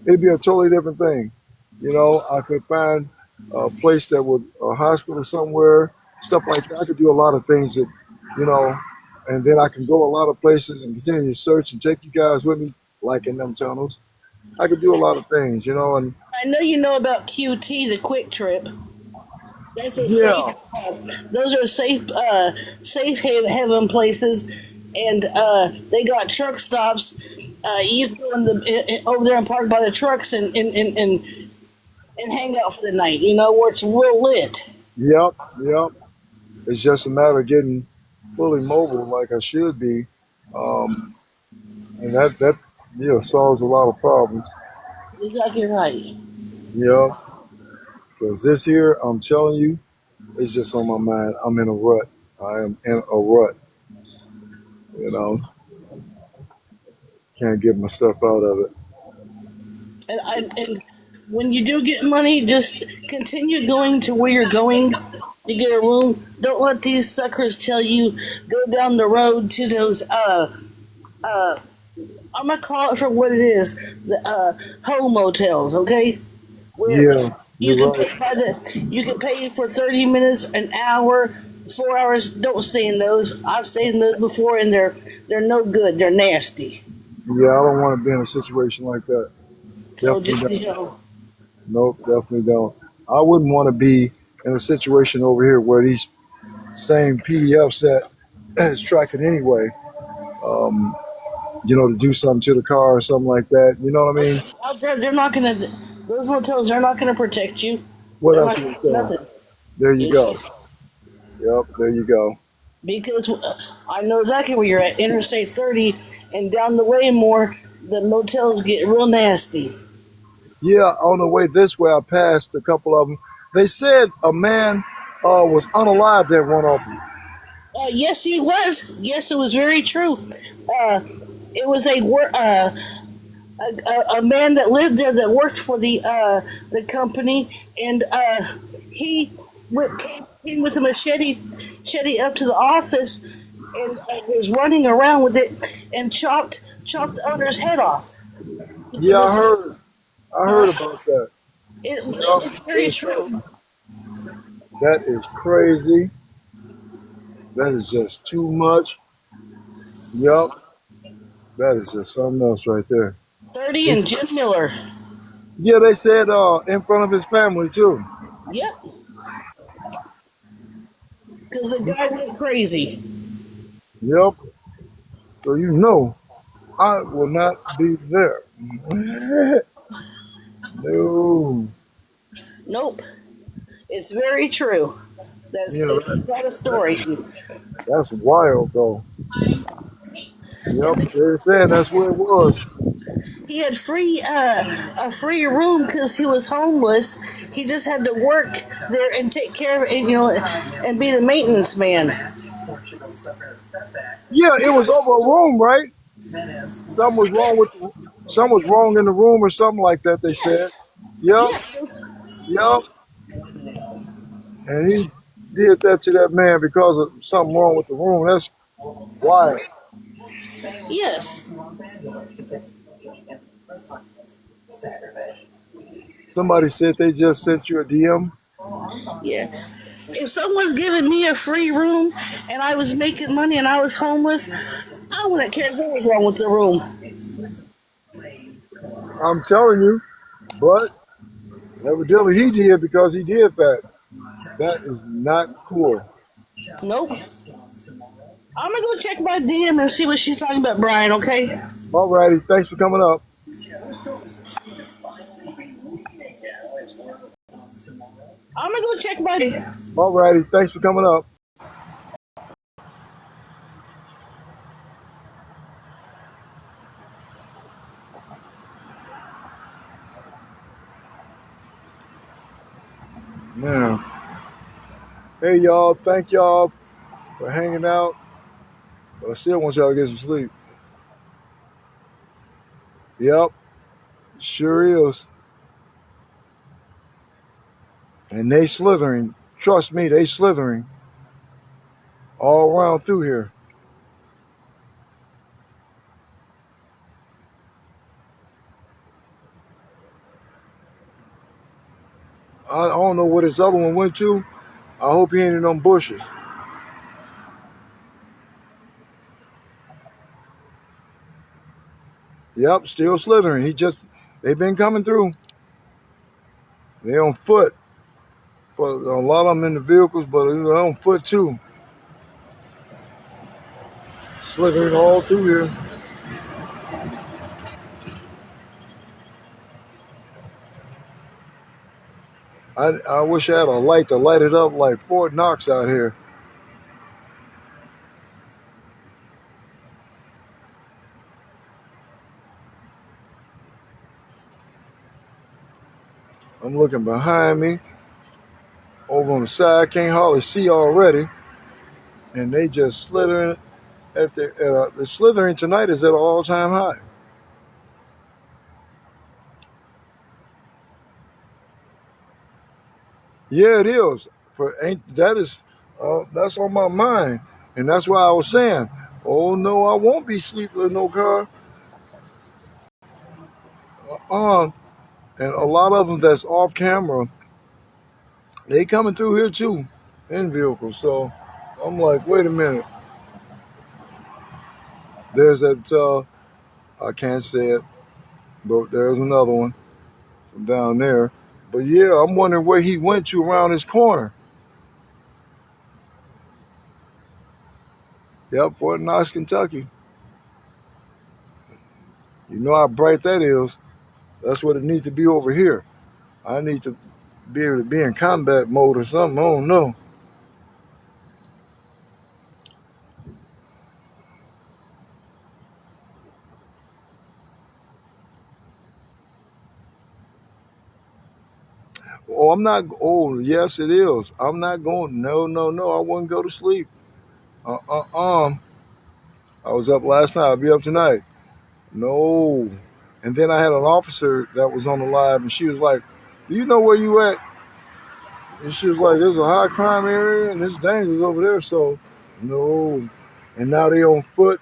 it'd be a totally different thing. You know, I could find a place that would a hospital somewhere, stuff like that. I could do a lot of things that, you know, and then I can go a lot of places and continue to search and take you guys with me, like in them tunnels. I could do a lot of things, and I know you know about QT, the Quick Trip. That's a safe. yeah, Those are safe haven places, and they got truck stops. You can go in over there and park by the trucks and hang out for the night. You know where it's real lit. yep, yep. It's just a matter of getting fully mobile like I should be, um, and that solves a lot of problems. Exactly right. Yeah, because this here, I'm telling you, it's just on my mind. I'm in a rut. I am in a rut. You know, can't get myself out of it. And when you do get money, just continue going to where you're going to get a room. Don't let these suckers tell you go down the road to those uh I'm gonna call it for what it is, the home motels, okay? Where Yeah, you you're can right. pay you can pay for 30 minutes, an hour, 4 hours. Don't stay in those. I've stayed in those before, and they're no good. They're nasty. Yeah, I don't want to be in a situation like that. So Definitely just don't. know, Nope, definitely don't. I wouldn't want to be in a situation over here where these same PDFs that is tracking anyway, um, to do something to the car or something like that. You know what I oh mean? yeah, out there they're not gonna. Those motels they're not gonna protect you. What They're else not are gonna you do saying? nothing. There you You know, go. Yep, there you go. because I know exactly where you're at. Interstate 30 and down the way more, the motels get real nasty. Yeah, on the way this way, I passed a couple of them. They said a man was unalive that one of them. Yes, he was. Yes, it was very true. It was a man that lived there that worked for the company, and he came with a machete up to the office, and was running around with it and chopped the owner's head off with the Yeah, I machete. heard. I heard Uh, about that. it's Yep, very very true. true. That is crazy. That is just too much. Yep, that is just something else right there. 30 They, and Jim Miller. yeah, they said in front of his family too. Yep, because the guy went crazy. Yep. So I will not be there. No. Nope, it's very true. You know that, It's not a that story. that's wild though. Yep. And They're saying that's where it was. he had a free room because he was homeless. He just had to work there and take care of it, and be the maintenance man. Yeah, it was over a room, right? Something was wrong with something was wrong in the room or something like that. They said. Yes, Yep. yes, Yep. And he did that to that man because of something wrong with the room. That's wild. yes. Somebody said they just sent you a DM. Yeah. If someone's giving me a free room and I was making money and I was homeless, I wouldn't care what was wrong with the room. I'm telling you, but evidently he did because he did that. That is not cool. Nope. I'm gonna go check my DM and see what she's talking about, Brian. Okay. Alrighty, thanks for coming up. I'm gonna go check my. Alrighty, thanks for coming up. Man, hey y'all, thank y'all for hanging out. But I still want y'all to get some sleep. Yep, sure is. And they slithering. Trust me, they slithering all around through here. I don't know where this other one went to. I hope he ain't in them bushes. Yep, still slithering. They've been coming through. They on foot. For a lot of them in the vehicles, but they're on foot too. Slithering all through here. I wish I had a light to light it up like Fort Knox out here. I'm looking behind me. Over on the side, can't hardly see already. And they just slithering. The slithering tonight is at an all-time high. Yeah, it is. That's on my mind, and that's why I was saying, oh no, I won't be sleeping in no car. And a lot of them that's off camera, they coming through here too, in vehicles. So I'm like, wait a minute. There's that. I can't say it, but there's another one from down there. But yeah, I'm wondering where he went to around his corner. Yep, Fort Knox, Kentucky. You know how bright that is. That's what it needs to be over here. I need to be able to be in combat mode or something. I don't know. Oh, I'm not. Oh, yes, it is. I'm not going. No, no, no. I wouldn't go to sleep. Uh, uh, uh. I was up last night. I'll be up tonight. No. And then I had an officer that was on the live, and she was like, "Do you know where you at?" And she was like, "There's a high crime area, and it's dangerous over there." So, no. And now they on foot.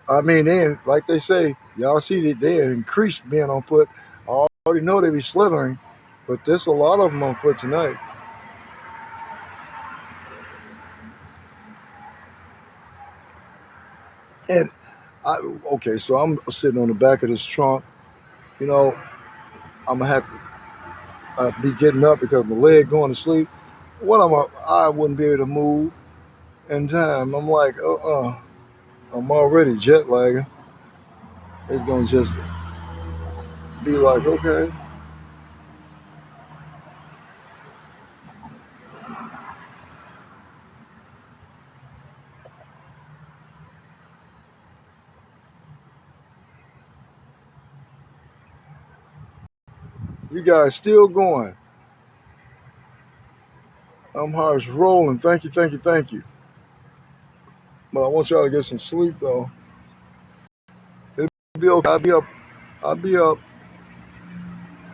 I mean, then like they say, y'all see that they increased being on foot. I already know they be slithering, but there's a lot of them on foot tonight. And I, okay, so I'm sitting on the back of this trunk. You know, I'm gonna have to be getting up because my leg going to sleep. I wouldn't be able to move in time. I'm like, I'm already jet lagging. It's gonna just be like, okay, you guys still going. I'm heart's rolling. Thank you, thank you, thank you. But I want y'all to get some sleep though. It'll be okay. I'll be up. I'll be up.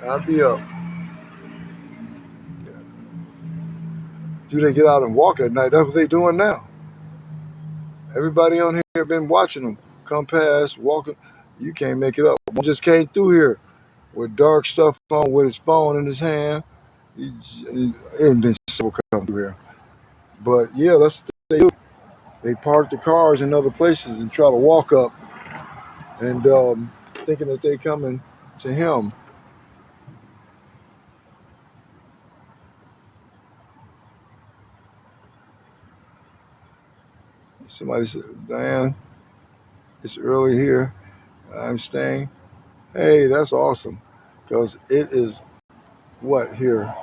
I'll be up. Do they get out and walk at night? That's what they doing now. Everybody on here been watching them come past, walking. You can't make it up. One just came through here with dark stuff on, with his phone in his hand. It ain't been so come through here. But yeah, that's what they do. They park the cars in other places and try to walk up, and thinking that they coming to him. Somebody said, "Diane, it's early here. I'm staying." Hey, that's awesome, because it is what here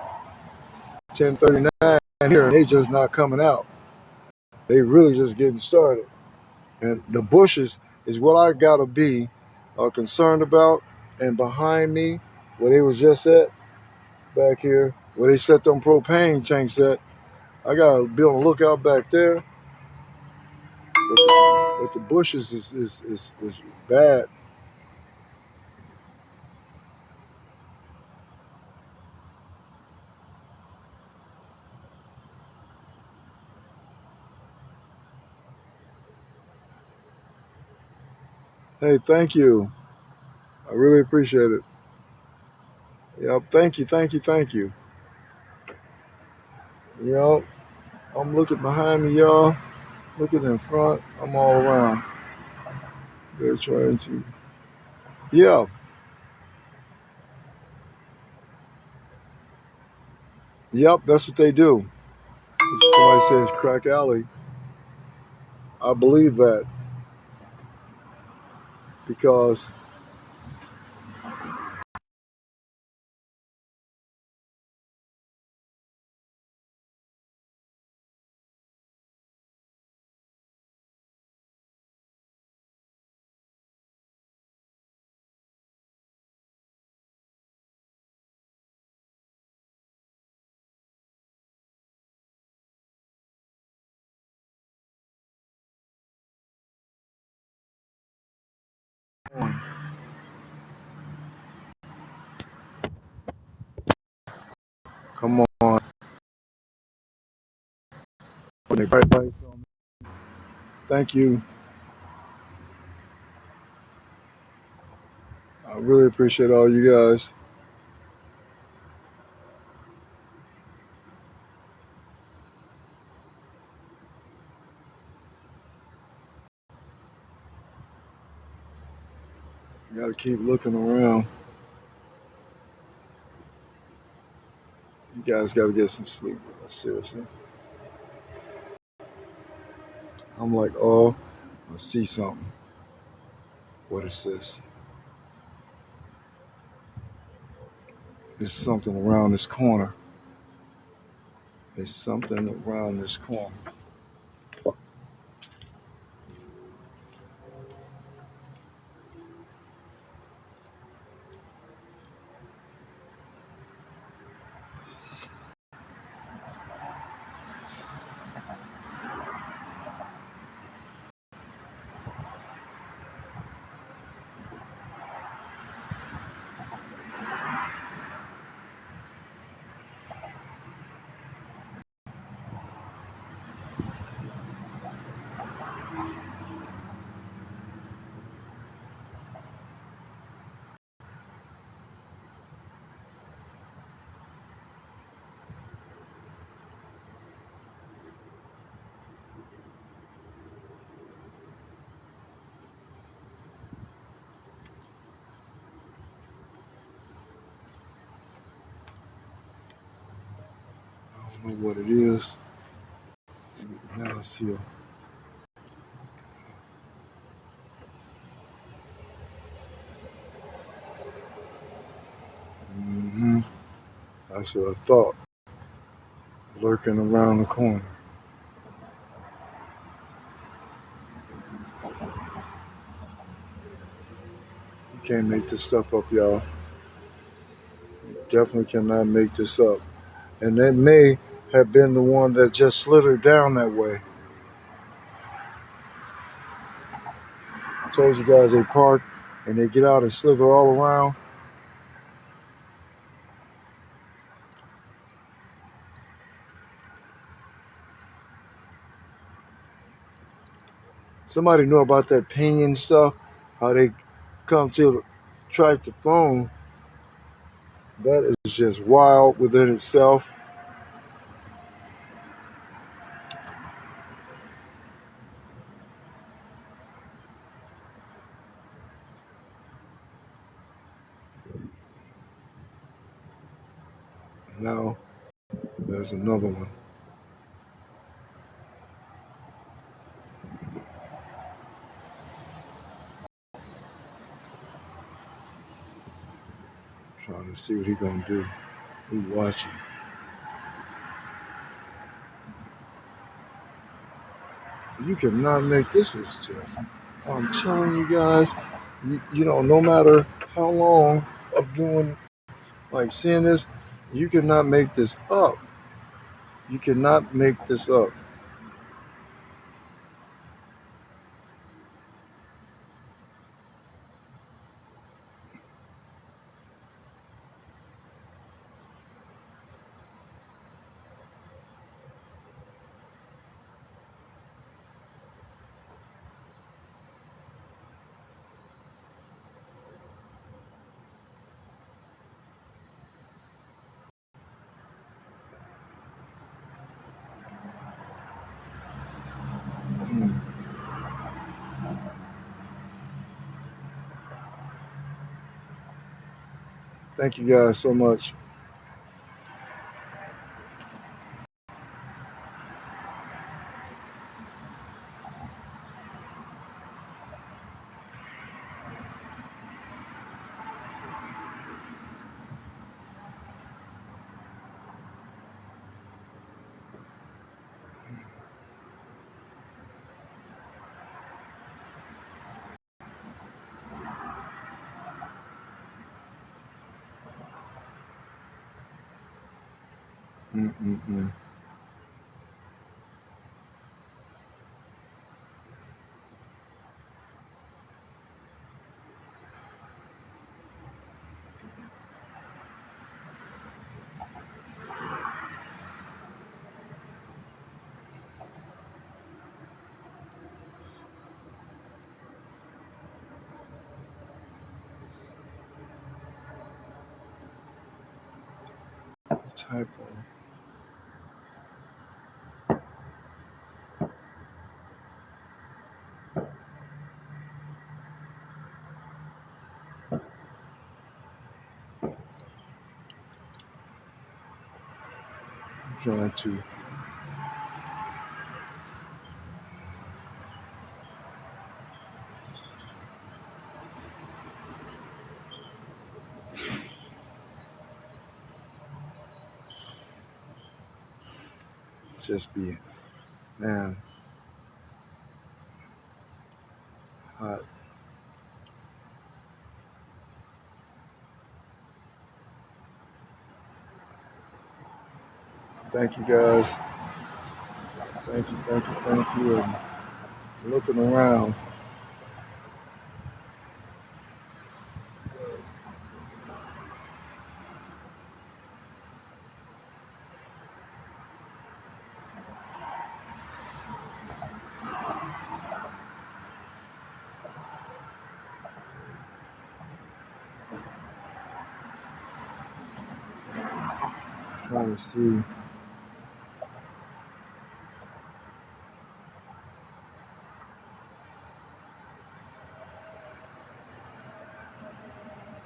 10:39 here, and they just not coming out. They really just getting started. And the bushes is what I gotta be concerned about. And behind me, where they was just at, back here, where they set them propane tanks at, I gotta be on the lookout back there. But the bushes is bad. Hey, thank you. I really appreciate it. Yep. Thank you. Thank you. Thank you. Yep. I'm looking behind me, y'all. Looking in front. I'm all around. They're trying to. Yeah. Yep. That's what they do. Somebody says crack alley. I believe that because come on. When they bright lights on me. Thank you. I really appreciate all you guys. You gotta keep looking around. You guys gotta get some sleep. Seriously. I'm like, oh, I see something. What is this? There's something around this corner. There's something around this corner. I don't know what it is. Now I see it. Mm-hmm. That's what I thought. Lurking around the corner. You can't make this stuff up, y'all. Definitely cannot make this up. And that may have been the one that just slithered down that way. I told you guys they park and they get out and slither all around. Somebody knew about that pinging stuff, how they come to track the phone. That is just wild within itself. Now, there's another one. Trying to see what he gonna do. He watching. You cannot make this is just. I'm telling you guys, you know, no matter how long of doing, like seeing this, you cannot make this up. You cannot make this up. Thank you guys so much. Mm-mm-mm. Typo. I'm trying to just be, man, hot. Thank you guys. Thank you. And looking around. Trying to see.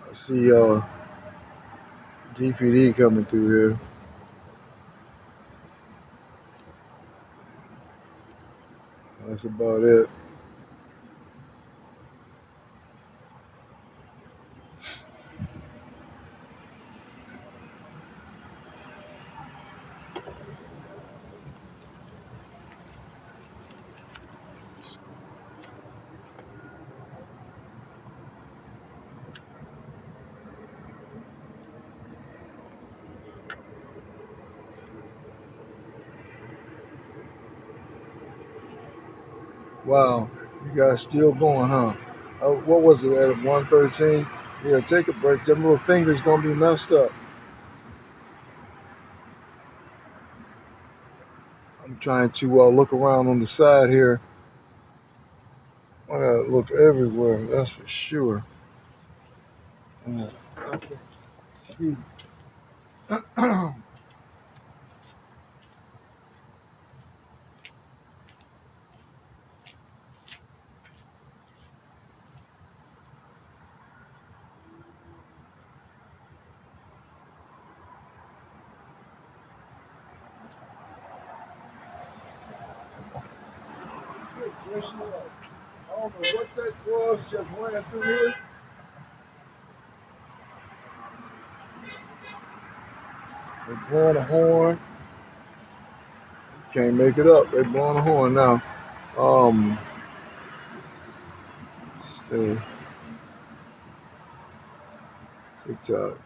I see DPD coming through here. That's about it. Wow, you guys still going, huh? What was it at 1:13? Yeah, take a break. Them little fingers gonna be messed up. I'm trying to look around on the side here. I gotta look everywhere. That's for sure. Okay. See. I don't know what that was. Just ran through here. They're blowing a horn. Can't make it up. They're blowing a horn now. Um, stay. TikTok.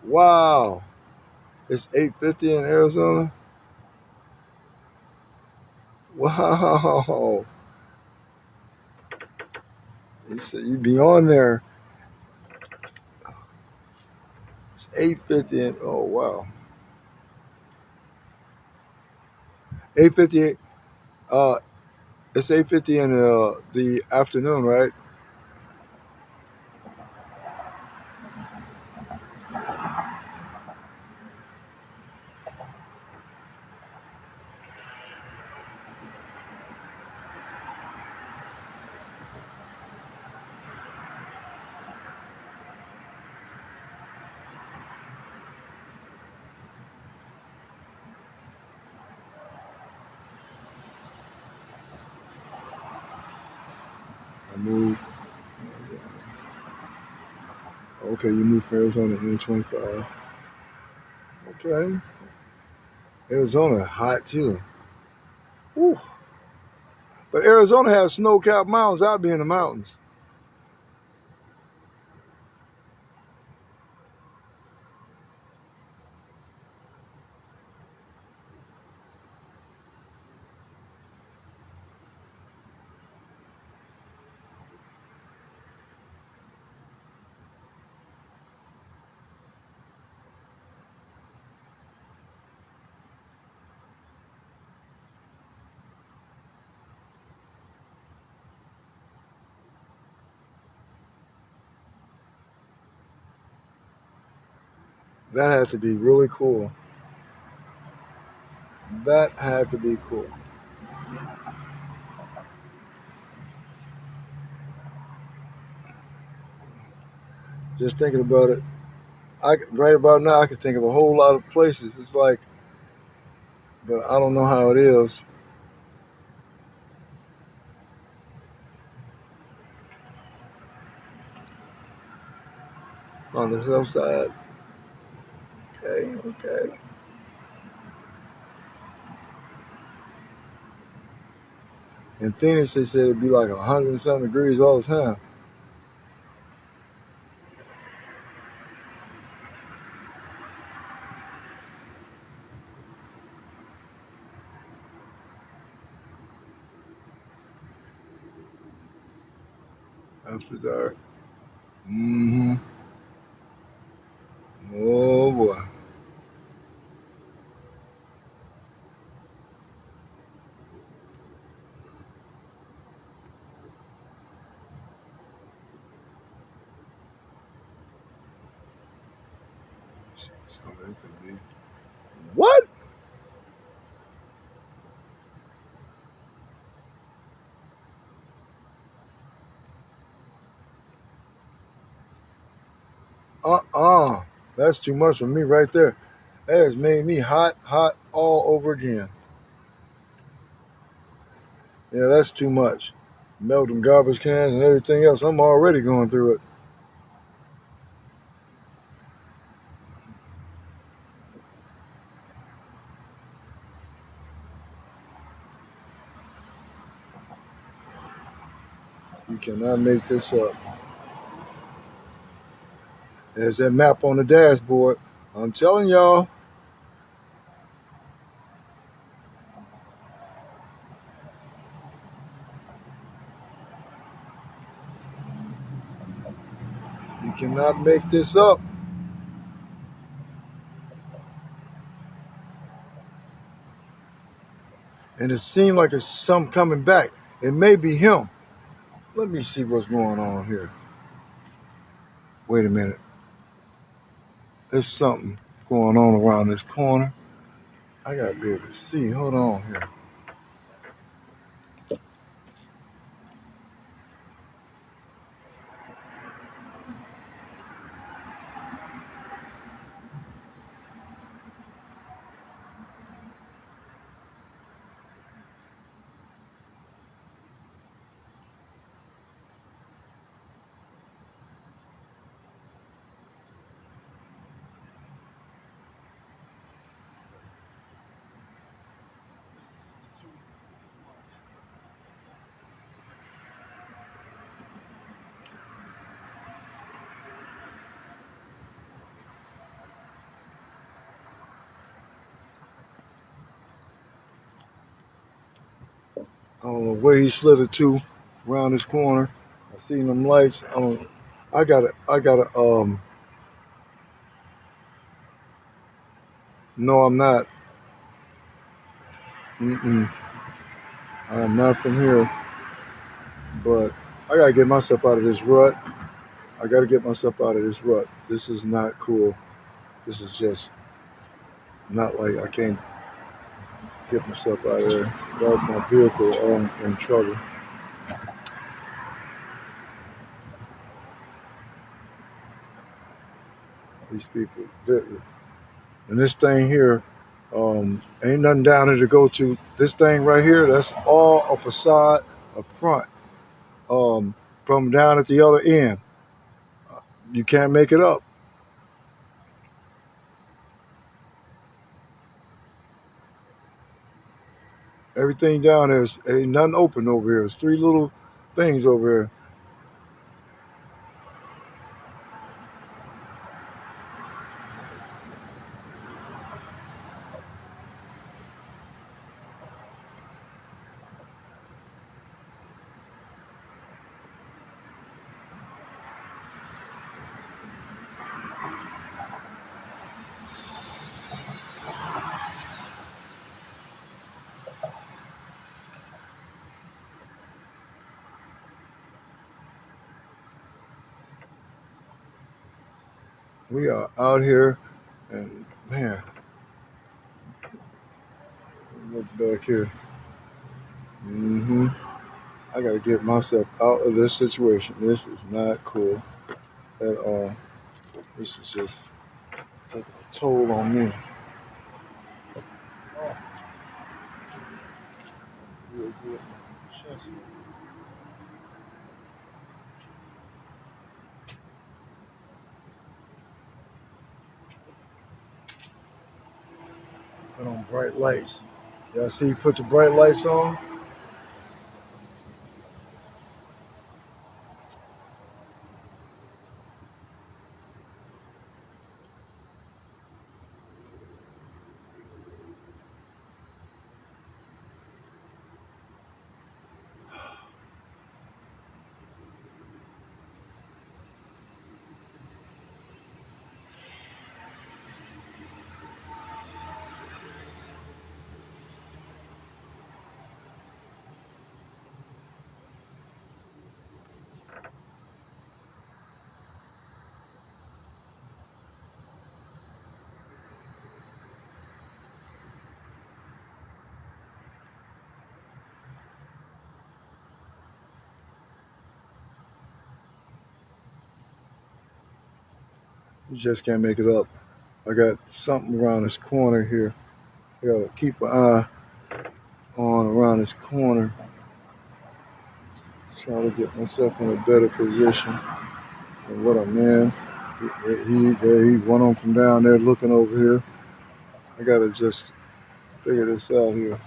Wow. It's 8:50 in Arizona. Wow. You said you'd be on there. It's 8:50 and oh wow. 8:58. Uh, it's 8:50 in the afternoon, right? move. Okay, you moved from Arizona in 25. Okay. Arizona hot too. Whew. But Arizona has snow-capped mountains. I'll be in the mountains. That had to be really cool. That had to be cool. Just thinking about it, right about now I can think of a whole lot of places. It's like, but I don't know how it is on the south side. Okay, okay. In Phoenix, they said it'd be like 100 and something degrees all the time. After dark. Mm-hmm. Oh boy. So it could be. What? Uh-uh. That's too much for me right there. That has made me hot, hot all over again. Yeah, that's too much. Melting garbage cans and everything else. I'm already going through it. You cannot make this up. There's that map on the dashboard. I'm telling y'all, you cannot make this up. And it seemed like it's some coming back. It may be him. Let me see what's going on here. Wait a minute. There's something going on around this corner. I gotta be able to see. Hold on here. I don't know where he slithered to around this corner. I seen them lights. I gotta. No, I'm not. Mm-mm. I am not from here. But I gotta get myself out of this rut. I gotta get myself out of this rut. This is not cool. This is just not like I can't get myself out of there without my vehicle in trouble. These people. And this thing here, ain't nothing down here to go to. This thing right here, that's all a facade, a front. Um, from down at the other end. You can't make it up. Everything down there is ain't nothing open over here. It's three little things over here. We are out here, and man, look back here. I got to get myself out of this situation. This is not cool at all. This is just taking a toll on me. Oh, real good. Put on bright lights. Y'all see, put the bright lights on. You just can't make it up. I got something around this corner here. I gotta keep an eye on around this corner. Trying to get myself in a better position. And what a man. He went on from down there looking over here. I gotta just figure this out here.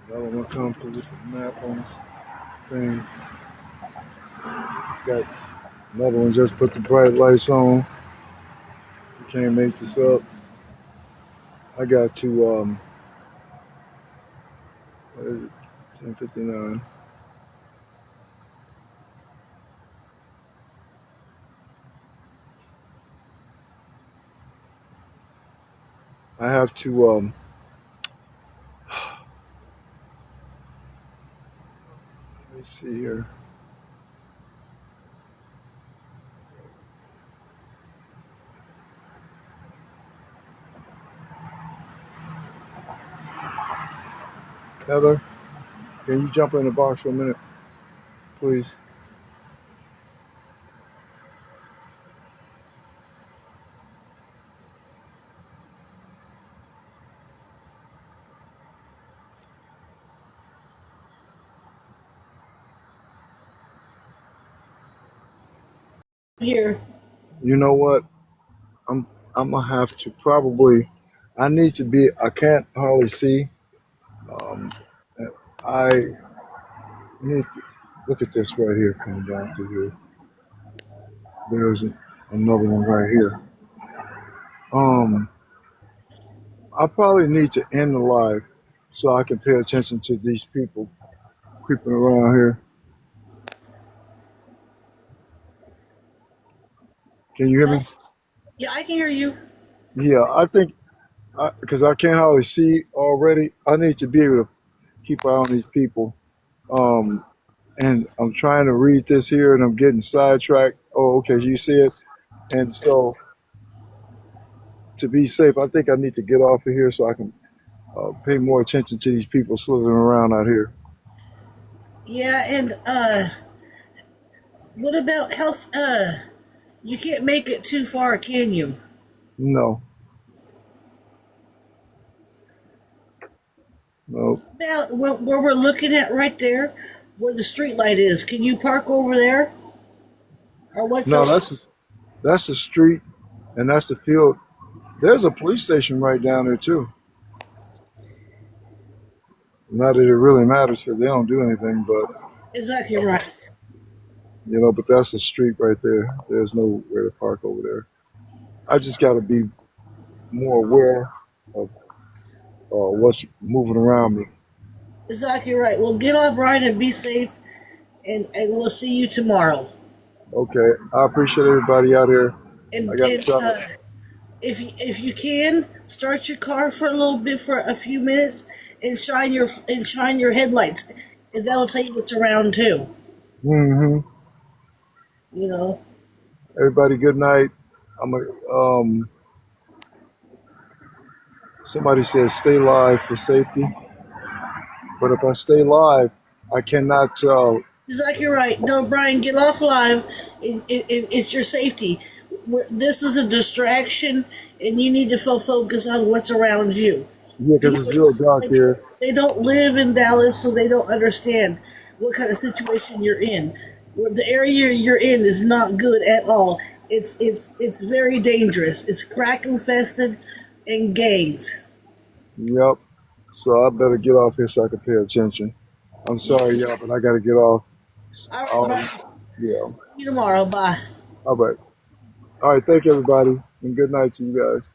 Another one come through with the map on this thing. Got another one just put the bright lights on. You can't make this up. I got to what is it? 10:59. I have to let me see here. Heather, can you jump in the box for a minute, please? Here. You know what? I'm I'm gonna have to probably. I need to be. I can't hardly see. Um, I need to look at this right here coming down through here. There's another one right here. Um, I probably need to end the live so I can pay attention to these people creeping around here. Can you hear me? Yeah, I can hear you. Yeah, I think because I can't hardly see already. I need to be able to. keep an eye on these people. Um, and I'm trying to read this here, and I'm getting sidetracked. Oh, okay, you see it. And so, to be safe, I think I need to get off of here so I can pay more attention to these people slithering around out here. Yeah, and what about health? You can't make it too far, can you? No, no, About where we're looking at right there, where the street light is. Can you park over there, or what's no. up? That's the street, and that's the field. There's a police station right down there too. Not that it really matters because they don't do anything, but Exactly right. but that's the street right there. There's nowhere to park over there. I just got to be more aware of what's moving around me. Exactly right. Well, get off right and be safe, and we'll see you tomorrow. Okay, I appreciate everybody out here. I And got to and try. if you can start your car for a little bit for a few minutes and shine your headlights, and that'll tell you what's around too. Hmm. You know. Everybody, good night. I'm a, somebody says stay live for safety, but if I stay live, I cannot. Exactly right. No, Brian, get off live. It's your safety. This is a distraction, and you need to focus on what's around you. Yeah, because it's real dark here. They don't live in Dallas, so they don't understand what kind of situation you're in. The area you're in is not good at all. It's very dangerous. It's crack infested and gangs. Yep. So I better get off here so I can pay attention. I'm Yeah. sorry, y'all, but I got to get off. All right, Um, Brian. yeah. See you tomorrow. Bye. All right. All right. Thank you, everybody, and good night to you guys.